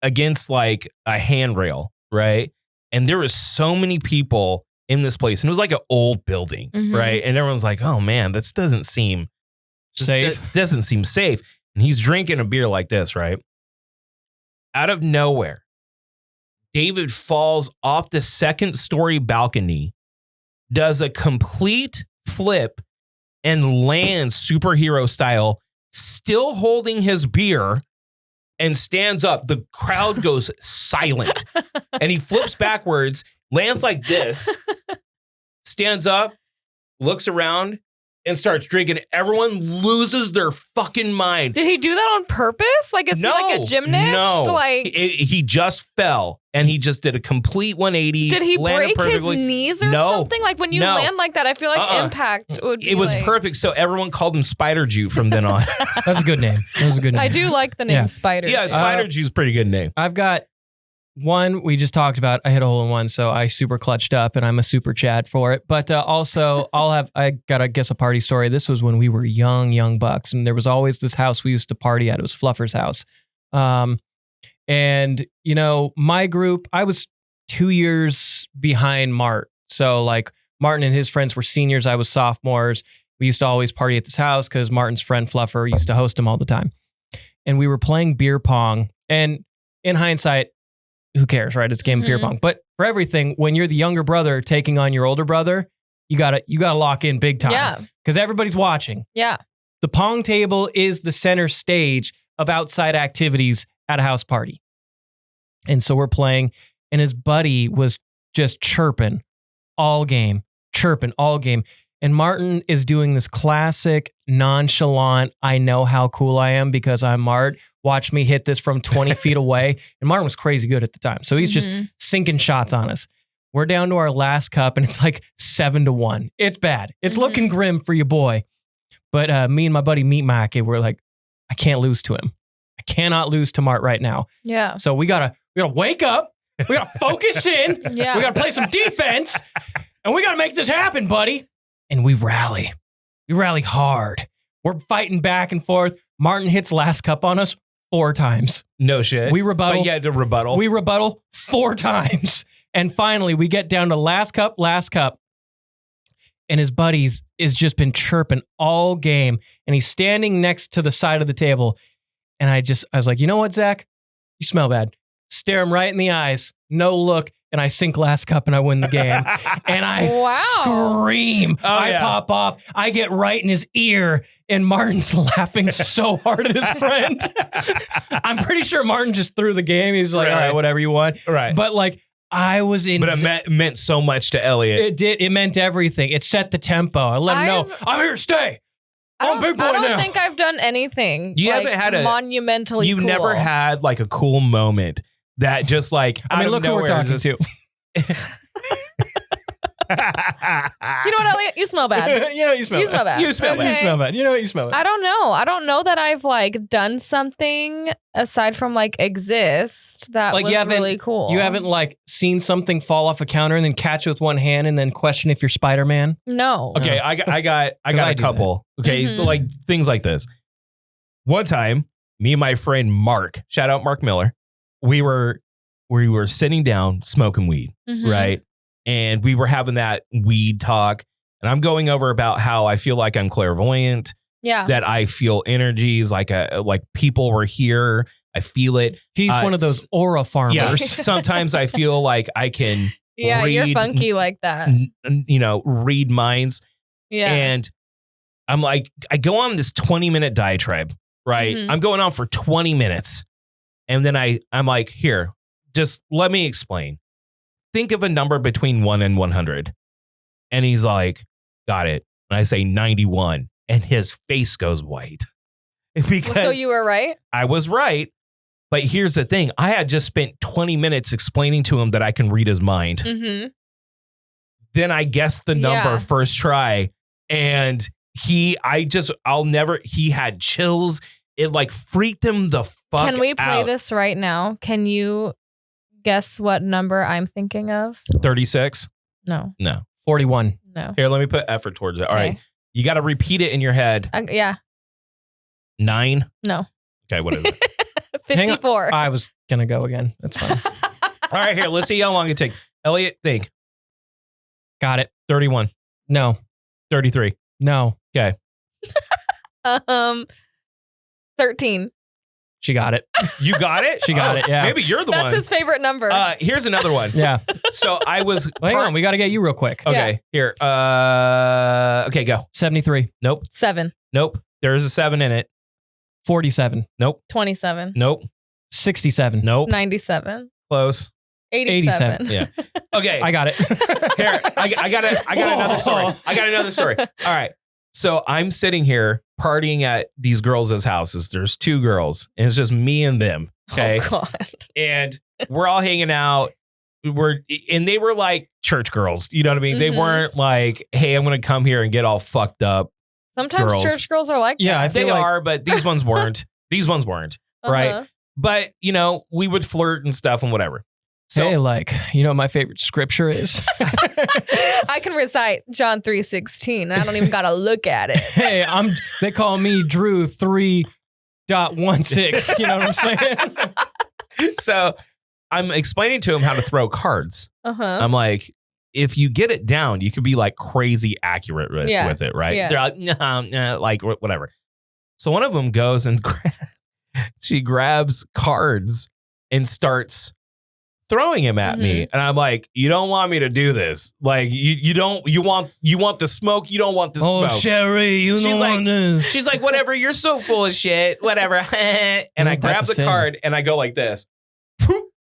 against like a handrail, right? And there was so many people in this place. And it was like an old building, right? And everyone's like, oh man, this doesn't seem safe. Doesn't seem safe. And he's drinking a beer like this, right? Out of nowhere, David falls off the second-story balcony, does a complete flip, and lands superhero style, still holding his beer, and stands up. The crowd goes silent. And he flips backwards, lands like this, stands up, looks around, and starts drinking. Everyone loses their fucking mind. Did he do that on purpose? Like, is he like a gymnast? No. Like, he just fell and he just did a complete 180. Did he break his knees or something? Like, when you land like that, I feel like impact would be. It was perfect. So everyone called him Spider Jew from then on. That's a good name. I do like the name Spider Jew. Yeah, Spider Jew's a pretty good name. I've got one we just talked about. I hit a hole in one, so I super clutched up, and I'm a super Chad for it. But also, I gotta guess a party story. This was when we were young bucks, and there was always this house we used to party at. It was Fluffer's house, and you know, my group, I was 2 years behind Mart. So like Martin and his friends were seniors. I was sophomores. We used to always party at this house because Martin's friend Fluffer used to host him all the time, and we were playing beer pong. And in hindsight, who cares, right? It's a game of beer pong. But for everything, when you're the younger brother taking on your older brother, you gotta lock in big time. Yeah. Because everybody's watching. Yeah. The pong table is the center stage of outside activities at a house party. And so we're playing, and his buddy was just chirping all game. And Martin is doing this classic nonchalant, I know how cool I am because I'm Mart. Watch me hit this from 20 feet away. And Martin was crazy good at the time. So he's just sinking shots on us. We're down to our last cup and it's like 7-1. It's bad. It's looking grim for your boy. But me and my buddy Meat Mike, we're like, I can't lose to him. I cannot lose to Mart right now. Yeah. So we gotta wake up. We gotta focus in. Yeah. We gotta play some defense. And we gotta make this happen, buddy. And we rally. We rally hard. We're fighting back and forth. Martin hits last cup on us 4 times. No shit. We rebuttal. But you had to rebuttal. We rebuttal 4 times. And finally, we get down to last cup. And his buddies has just been chirping all game. And he's standing next to the side of the table. And I was like, you know what, Zach? You smell bad. Stare him right in the eyes. No look. And I sink last cup and I win the game. And I scream. I pop off. I get right in his ear. And Martin's laughing so hard at his friend. I'm pretty sure Martin just threw the game. He's like, all right, whatever you want. Right. But like, I was in. But it meant so much to Elliot. It did. It meant everything. It set the tempo. I let him know, I'm here to stay. I'm big boy now. I don't think I've done anything. You haven't had monumentally You've cool. never had like a cool moment that just like, I mean, look who we're talking to. You know what, Elliot? You smell bad. You smell bad. You smell bad. You smell bad. You know what? You smell bad. I don't know. I don't know that I've like done something aside from like exist that like was really cool. You haven't like seen something fall off a counter and then catch it with one hand and then question if you're Spider-Man? No. Okay, I got a couple. Okay, like things like this. One time, me and my friend Mark, shout out Mark Miller, we were sitting down smoking weed, right? And we were having that weed talk. And I'm going over about how I feel like I'm clairvoyant. Yeah. That I feel energies, like people were here. I feel it. He's one of those aura farmers. Yeah, sometimes I feel like I can read, you're funky like that. Read minds. Yeah. And I'm like, I go on this 20-minute diatribe, right? I'm going on for 20 minutes. And then I'm like, here, just let me explain. Think of a number between 1 and 100. And he's like, got it. And I say 91. And his face goes white. Because so you were right? I was right. But here's the thing. I had just spent 20 minutes explaining to him that I can read his mind. Then I guessed the number first try. And he had chills. It like freaked him the fuck out. Can we play this right now? Can you guess what number I'm thinking of? 36? No. 41. No. Here, let me put effort towards it. All right. You got to repeat it in your head. Yeah. 9? No. Okay, what is it? 54. I was going to go again. That's fine. All right, here, let's see how long it takes. Elliot, think. Got it. 31. No. 33. No. Okay. 13. She got it. You got it? She got it, yeah. Maybe you're the one. That's his favorite number. Here's another one. Yeah. So I was... Hang on, we got to get you real quick. Okay, here. Okay, go. 73. Nope. 7. Nope. There is a 7 in it. 47. Nope. 27. Nope. 67. Nope. 97. Close. 87. Yeah. Okay. I got it. Here, I got another story. I got another story. All right. So I'm sitting here partying at these girls' houses. There's 2 girls, and it's just me and them. Okay. Oh, God. And we're all hanging out. And they were like church girls. You know what I mean? They weren't like, hey, I'm going to come here and get all fucked up. Sometimes church girls are like that. Yeah, they are, but these ones weren't. These ones weren't. Right. But, we would flirt and stuff and whatever. So, hey, what my favorite scripture is? I can recite John 3:16. I don't even got to look at it. Hey, they call me Drew 3.16. You know what I'm saying? So I'm explaining to him how to throw cards. I'm like, if you get it down, you could be like crazy accurate with it, right? Yeah. They're like, like whatever. So one of them goes and she grabs cards and starts throwing him at me, and I'm like, you don't want me to do this. Like you want the smoke. You don't want the smoke. Oh, Sherry, you don't want this. She's like, whatever. You're so full of shit. Whatever. And I grab the card and I go like this,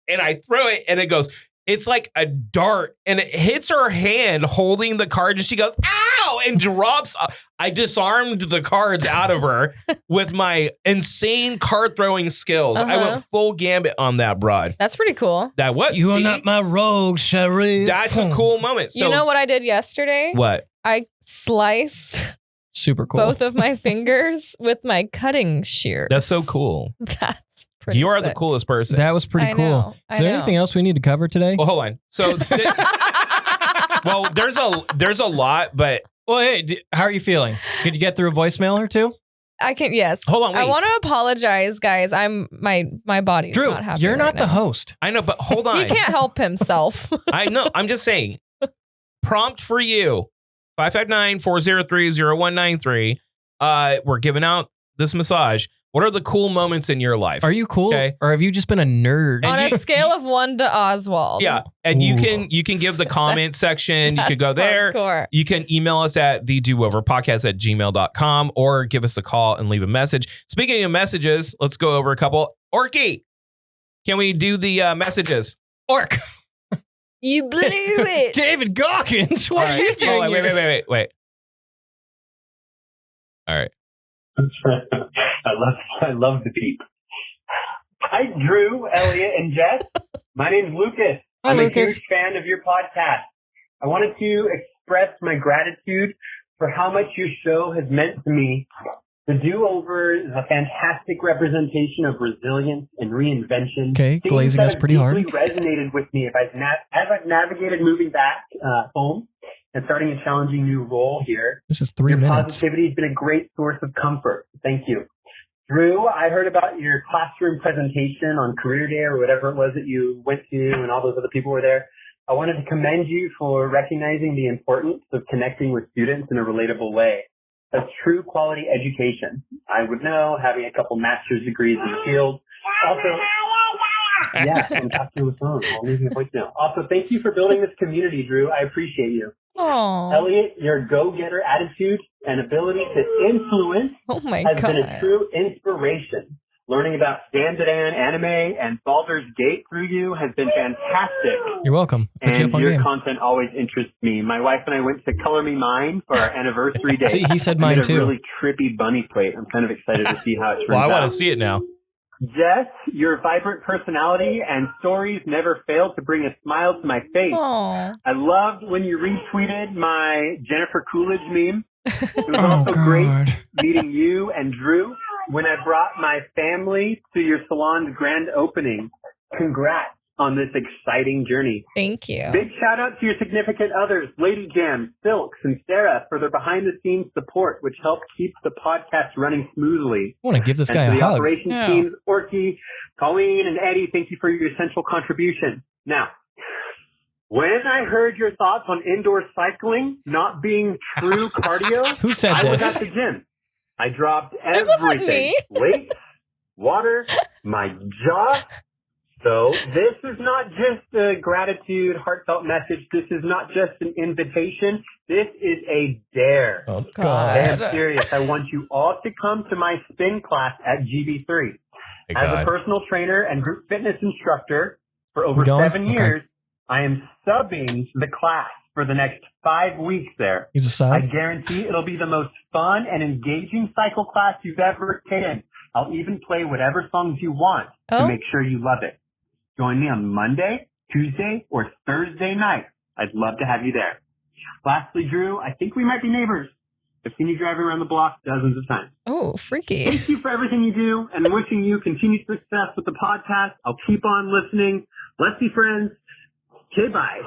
and I throw it, and it goes. It's like a dart, and it hits her hand holding the card, and she goes, ow, and drops. I disarmed the cards out of her with my insane card throwing skills. I went full gambit on that broad. That's pretty cool. That what? You are not my rogue, Sherry. That's a cool moment. So, you know what I did yesterday? What? I sliced super cool both of my fingers with my cutting shears. That's so cool. That's pretty You are sick. the coolest person. That was pretty cool. Is there anything else we need to cover today? Well, hold on. So, well, there's a lot, but well, hey, how are you feeling? Could you get through a voicemail or two? I can. Yes. Hold on. Wait. I want to apologize, guys. My body is Drew, not happy. you're not right the now. host. I know, but hold on. He can't help himself. I know. I'm just saying. Prompt for you. 559-403-0193. We're giving out this massage. What are the cool moments in your life? Are you cool? Okay. Or have you just been a nerd? On a scale of 1 to Oswald. Yeah. And you can give the comment section. You can go there. Hardcore. You can email us at thedooverpodcast@gmail.com or give us a call and leave a message. Speaking of messages, let's go over a couple. Orky, can we do the messages? Orc. You blew it. David Gawkins. What are you doing? Hold on, wait. All right. I love the beat. Hi, Drew, Elliot, and Jess. My name's Lucas. I'm a huge fan of your podcast. I wanted to express my gratitude for how much your show has meant to me. The Do-Over is a fantastic representation of resilience and reinvention. Okay, glazing us pretty hard. It resonated with me as I've navigated moving back home and starting a challenging new role here. This is 3 your minutes. Positivity has been a great source of comfort. Thank you. Drew, I heard about your classroom presentation on career day or whatever it was that you went to and all those other people were there. I wanted to commend you for recognizing the importance of connecting with students in a relatable way. That's true quality education. I would know, having a couple master's degrees in the field. Also, yeah, I'm talking on the phone. I'll leave you a voicemail. Also, thank you for building this community, Drew. I appreciate you. Aww. Elliot, your go-getter attitude and ability to influence has been a true inspiration. Learning about Dan anime and Baldur's Gate through you has been fantastic. You're welcome. Put you up on your game. content always interests me. My wife and I went to Color Me Mine for our anniversary day. See, he said mine too. A really trippy bunny plate. I'm kind of excited to see how it turns out. Well, I want to see it now. Jess, your vibrant personality and stories never fail to bring a smile to my face. Aww. I loved when you retweeted my Jennifer Coolidge meme. It was also great meeting you and Drew when I brought my family to your salon's grand opening. Congrats on this exciting journey. Thank you. Big shout out to your significant others, Lady Jam, Silks, and Sarah for their behind-the-scenes support, which helped keep the podcast running smoothly. I want to give this guy a hug. hug. The operations teams, Orky, Colleen, and Eddie, thank you for your essential contribution. Now, when I heard your thoughts on indoor cycling not being true cardio, Who said I was this? at the gym. I dropped It wasn't everything. me. Weights, water, my jaw. So this is not just a gratitude, heartfelt message. This is not just an invitation. This is a dare. Oh, God. I am serious. I want you all to come to my spin class at GB3. As a personal trainer and group fitness instructor for over 7 years, I am subbing the class for the next 5 weeks there. He's a sub? I guarantee it'll be the most fun and engaging cycle class you've ever taken. I'll even play whatever songs you want to make sure you love it. Join me on Monday, Tuesday, or Thursday night. I'd love to have you there. Lastly, Drew, I think we might be neighbors. I've seen you driving around the block dozens of times. Oh, freaky. Thank you for everything you do, and wishing you continued success with the podcast. I'll keep on listening. Let's be friends. Okay, bye.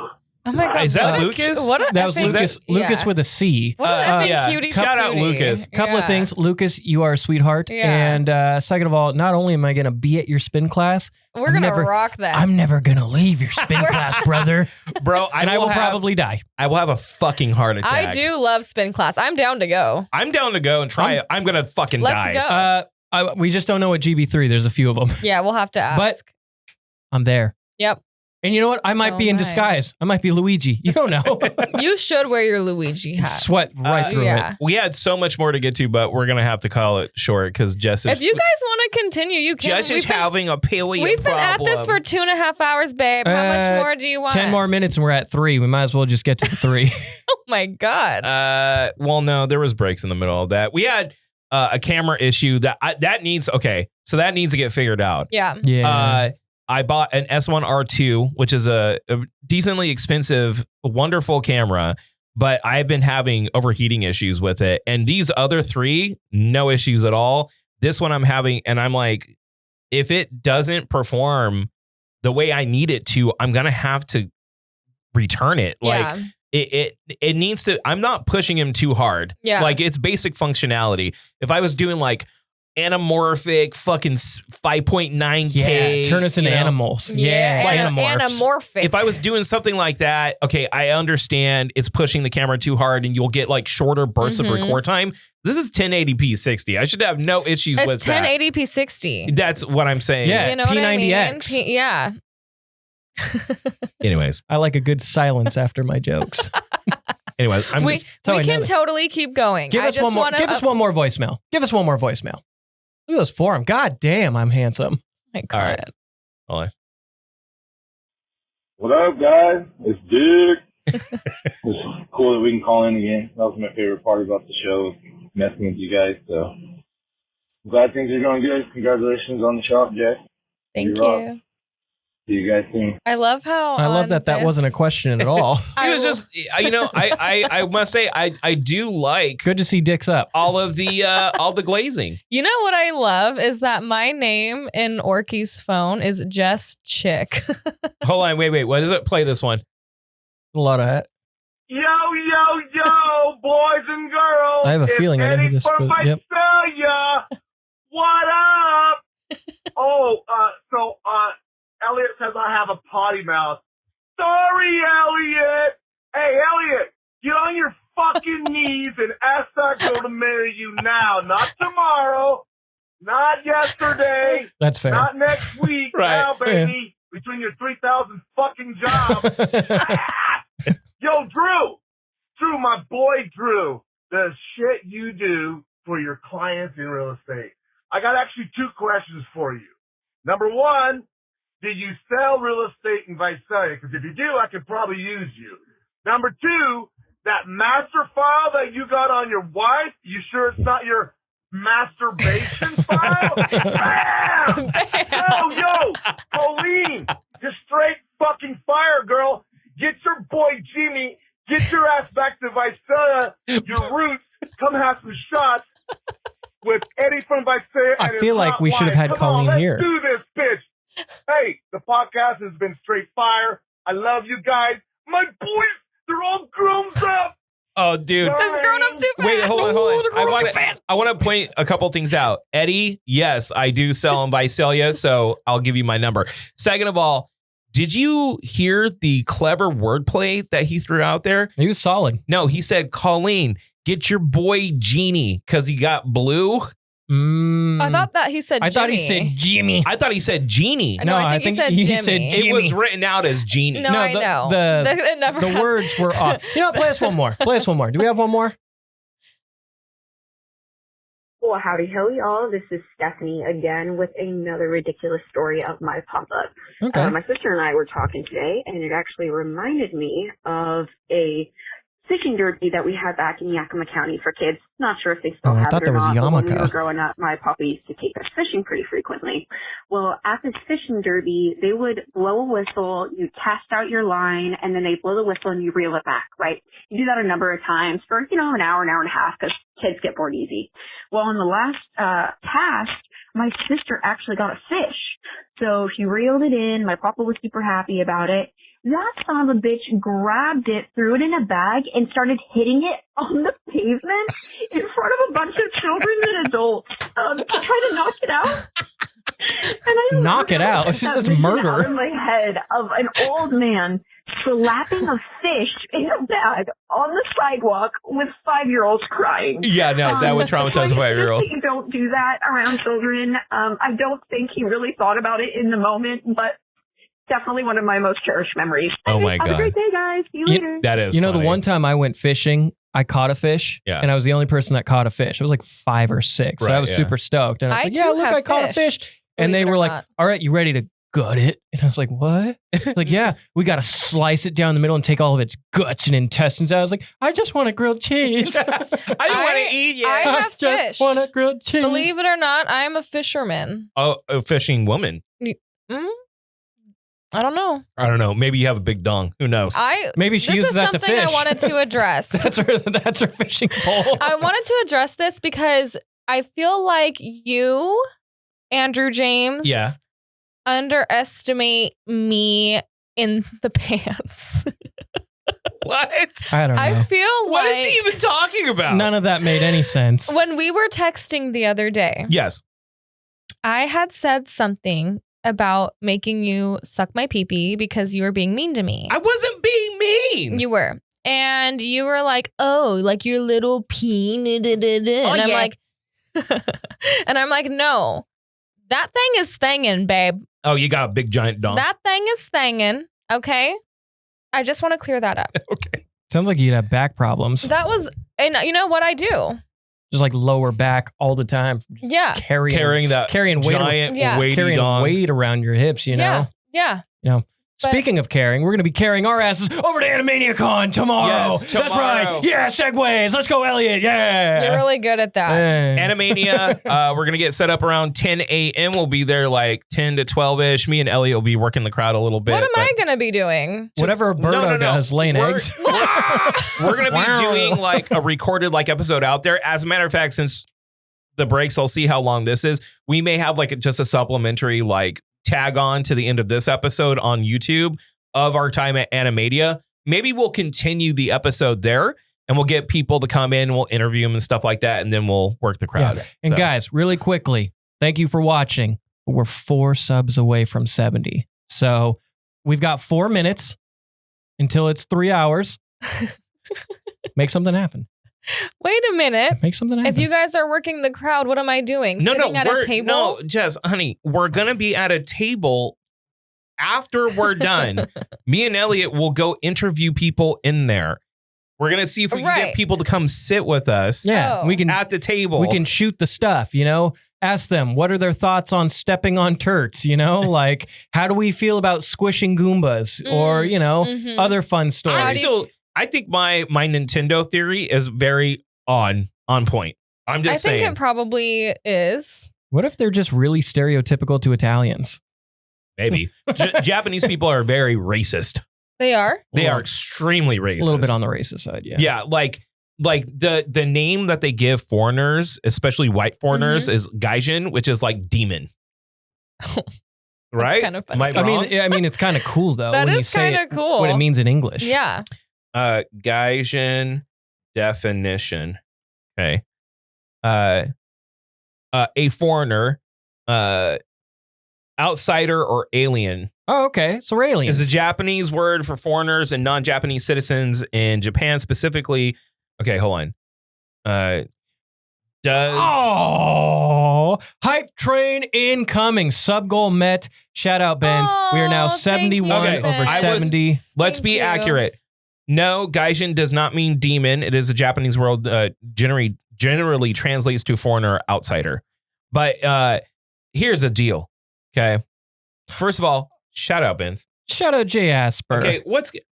Oh my God. Is that Lucas? That was Lucas. Lucas with a C. What an effing cutie Shout out Lucas. Couple of things. Lucas, you are a sweetheart. Yeah. And second of all, not only am I going to be at your spin class, We're going to rock that. I'm never going to leave your spin class, brother. Bro, I will probably die. I will have a fucking heart attack. I do love spin class. I'm down to go. I'm down to go and try it. I'm going to fucking die. Let's go. We just don't know at GB3. There's a few of them. Yeah, we'll have to ask. But I'm there. Yep. And you know what? I might be in disguise. I might be Luigi. You don't know. You should wear your Luigi hat. Sweat right through it. We had so much more to get to, but we're going to have to call it short because Jess is... If you guys want to continue, you can. Jess is having a period We've been at this for 2.5 hours, babe. How much more do you want? 10 more minutes and we're at 3. We might as well just get to 3. Oh my God. Well, no, there was breaks in the middle of that. We had a camera issue that needs... Okay, so that needs to get figured out. Yeah. Yeah. I bought an S1R2, which is a decently expensive, wonderful camera, but I've been having overheating issues with it. And these other 3, no issues at all. This one I'm having, and I'm like, if it doesn't perform the way I need it to, I'm going to have to return it. Yeah. Like it needs to, I'm not pushing him too hard. Yeah. Like it's basic functionality. If I was doing like anamorphic fucking 5.9K. Turn us into animals. Yeah. Like anamorphic. If I was doing something like that, okay, I understand it's pushing the camera too hard and you'll get like shorter bursts of record time. This is 1080p 60. I should have no issues with that. It's 1080p 60. That's what I'm saying. Yeah. You know what I mean? P90X. Yeah. Anyways. I like a good silence after my jokes. Anyways. We can totally keep going. Give us one more voicemail. Give us one more voicemail. Look at those forum. God damn, I'm handsome. My God. All right. All right. What up, guys? It's Dick. It's cool that we can call in again. That was my favorite part about the show, messing with you guys. So I'm glad things are going good. Congratulations on the shop, Jess. Thank you. See you guys soon. I love how I love that wasn't a question at all. It was just, you know, I must say I do like good to see dicks up. All the glazing. You know what I love is that my name in Orky's phone is Jess Chick. Hold on, wait. What does it? Play this one. A lot of that. Yo, boys and girls. I have a feeling I know who this is. Yep. What up? Elliot says I have a potty mouth. Sorry, Elliot. Hey, Elliot, get on your fucking knees and ask that girl to marry you now, not tomorrow, not yesterday. That's fair. Not next week. Right. Now, baby, between your 3,000 fucking jobs. Yo, Drew, my boy Drew, the shit you do for your clients in real estate. I got actually 2 questions for you. Number 1, do you sell real estate in Visalia? Because if you do, I could probably use you. Number 2, that master file that you got on your wife, you sure it's not your masturbation file? Bam! Yo, Colleen, just straight fucking fire, girl. Get your boy Jimmy, get your ass back to Visalia, your roots. Come have some shots with Eddie from Visalia. I feel like we should have had Colleen here. Let's do this, bitch. Hey, the podcast has been straight fire. I love you guys. My boys, they're all grown up. Oh, dude. It's grown up too fast. Wait, hold on. I want to point a couple things out. Eddie, yes, I do sell in Visalia, so I'll give you my number. Second of all, did you hear the clever wordplay that he threw out there? He was solid. No, he said, Colleen, get your boy Genie because he got blue. I thought that he said Jimmy. I thought he said Jimmy. I thought he said Genie. No, I think he said Jimmy. It was written out as Genie. No, I know. The words were off. You know, play us one more. Do we have one more? Well, howdy ho, y'all. This is Stephanie again with another ridiculous story of my pop-up. Okay. My sister and I were talking today, and it actually reminded me of a fishing derby that we had back in Yakima County for kids. Not sure if they still have it or not. But when we were growing up, my papa used to take us fishing pretty frequently. Well, at this fishing derby, they would blow a whistle, you cast out your line, and then they blow the whistle and you reel it back, right? You do that a number of times for, an hour and a half, because kids get bored easy. Well, on the last cast, my sister actually got a fish. So she reeled it in. My papa was super happy about it. That son of a bitch grabbed it, threw it in a bag, and started hitting it on the pavement in front of a bunch of children and adults to try to knock it out. And knock it out? That's murder. Out in my head of an old man slapping a fish in a bag on the sidewalk with 5-year-olds crying. Yeah, no, that would traumatize a 5-year-old. You don't do that around children. I don't think he really thought about it in the moment, but definitely one of my most cherished memories. Oh my God. Have a great day, guys. See you later. That is funny. The one time I went fishing, I caught a fish, and I was the only person that caught a fish. It was like 5 or 6. So I was super stoked. And I was like, yeah, look, I caught a fish. And they were like, all right, you ready to gut it? And I was like, what? Like, yeah, we got to slice it down the middle and take all of its guts and intestines out. I was like, I just want a grilled cheese. I don't want to eat yet. I have fished. Just want a grilled cheese. Believe it or not, I'm a fisherman. Oh, a fishing woman. I don't know. Maybe you have a big dong. Who knows? Maybe she uses that to fish. This is something I wanted to address. That's her fishing pole. I wanted to address this because I feel like you, Andrew James, underestimate me in the pants. What? I don't know. I feel what is she even talking about? None of that made any sense. When we were texting the other day, yes, I had said something about making you suck my pee-pee because you were being mean to me. I wasn't being mean. You were. And you were like, oh, like your little pee. And I'm like, and I'm like, no, that thing is thangin', babe. Oh, you got a big giant dong. That thing is thangin'. Okay. I just want to clear that up. Okay. Sounds like you'd have back problems. That was, and you know what I do? Just like lower back all the time. Yeah. Carrying that giant weighty dong. Weight around your hips, you know? Yeah. You know. Speaking of carrying, we're going to be carrying our asses over to Animaniacon tomorrow. Yes, tomorrow. That's right. Yeah, segues. Let's go, Elliot. Yeah. You're really good at that. Animania, we're going to get set up around 10 a.m. We'll be there like 10 to 12-ish. Me and Elliot will be working the crowd a little bit. What am I going to be doing? Whatever Birdo does, laying eggs. We're going to be doing like a recorded like episode out there. As a matter of fact, since the breaks, I'll see how long this is. We may have like just a supplementary like tag on to the end of this episode on YouTube of our time at Animadia. Maybe we'll continue the episode there and we'll get people to come in, we'll interview them and stuff like that, and then we'll work the crowd. Yeah. And guys, really quickly, thank you for watching. We're 4 subs away from 70. So we've got 4 minutes until it's 3 hours. Make something happen. Wait a minute. Make something happen. If you guys are working the crowd, what am I doing? Sitting at a table? No, Jess, honey, we're going to be at a table after we're done. Me and Elliot will go interview people in there. We're going to see if we can get people to come sit with us. Yeah, we can at the table. We can shoot the stuff, you know, ask them what are their thoughts on stepping on turts, you know, like how do we feel about squishing Goombas or, you know, other fun stories. I think my Nintendo theory is very on point. I'm just saying. I think it probably is. What if they're just really stereotypical to Italians? Maybe. Japanese people are very racist. They are? They are extremely racist. A little bit on the racist side, yeah. Yeah, like the name that they give foreigners, especially white foreigners, is gaijin, which is like demon. Right? Kind of funny. I mean, it's kind of cool though. That when is kind of cool. What it means in English. Yeah. Gaijin definition. Okay. A foreigner, outsider or alien. Oh, okay. So we're aliens. Is a Japanese word for foreigners and non-Japanese citizens in Japan specifically. Okay, hold on. Hype train incoming. Sub goal met. Shout out, Benz. We are now 71 over 70. Let's be accurate. No, gaijin does not mean demon. It is a Japanese word. Generally translates to foreigner or outsider. But here's the deal. Okay. First of all, shout out, Benz. Shout out Jay Asper. Okay,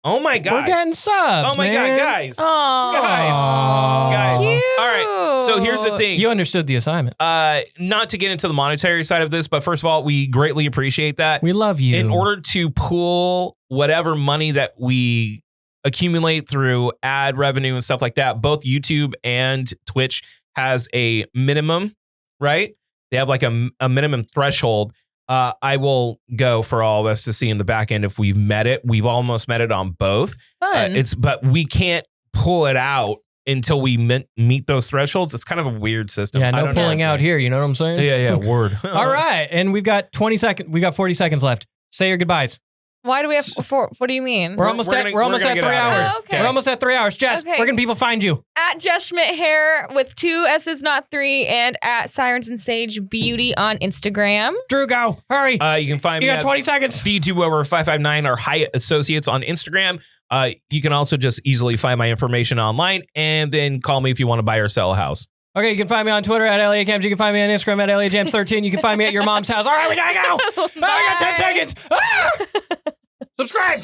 oh my God. We're getting subs. Oh my man. God, guys. Aww. Guys. Cute. All right. So here's the thing. You understood the assignment. Not to get into the monetary side of this, but first of all, we greatly appreciate that. We love you. In order to pool whatever money that we accumulate through ad revenue and stuff like that, both YouTube and Twitch has a minimum, right? They have like a minimum threshold. I will go for all of us to see in the back end if we've met it. We've almost met it on both. Fun. But we can't pull it out until we meet those thresholds. It's kind of a weird system. Yeah, no pulling out here. You know what I'm saying? Yeah, word. All right, and we've got 20 seconds. We got 40 seconds left. Say your goodbyes. Why do we have four? What do you mean? We're almost at 3 hours. Oh, okay. We're almost at 3 hours. Jess, where can people find you? At Jess Schmidt Hair with 2 S's, not 3, and at Sirens and Sage Beauty on Instagram. Drew, go. Hurry. You can find me. You got 20 seconds. D2 over 559 or Hyatt Associates on Instagram. You can also just easily find my information online and then call me if you want to buy or sell a house. Okay, you can find me on Twitter at LACams. You can find me on Instagram at LAJams13. You can find me at your mom's house. All right, we gotta go. We got 10 seconds. Subscribe.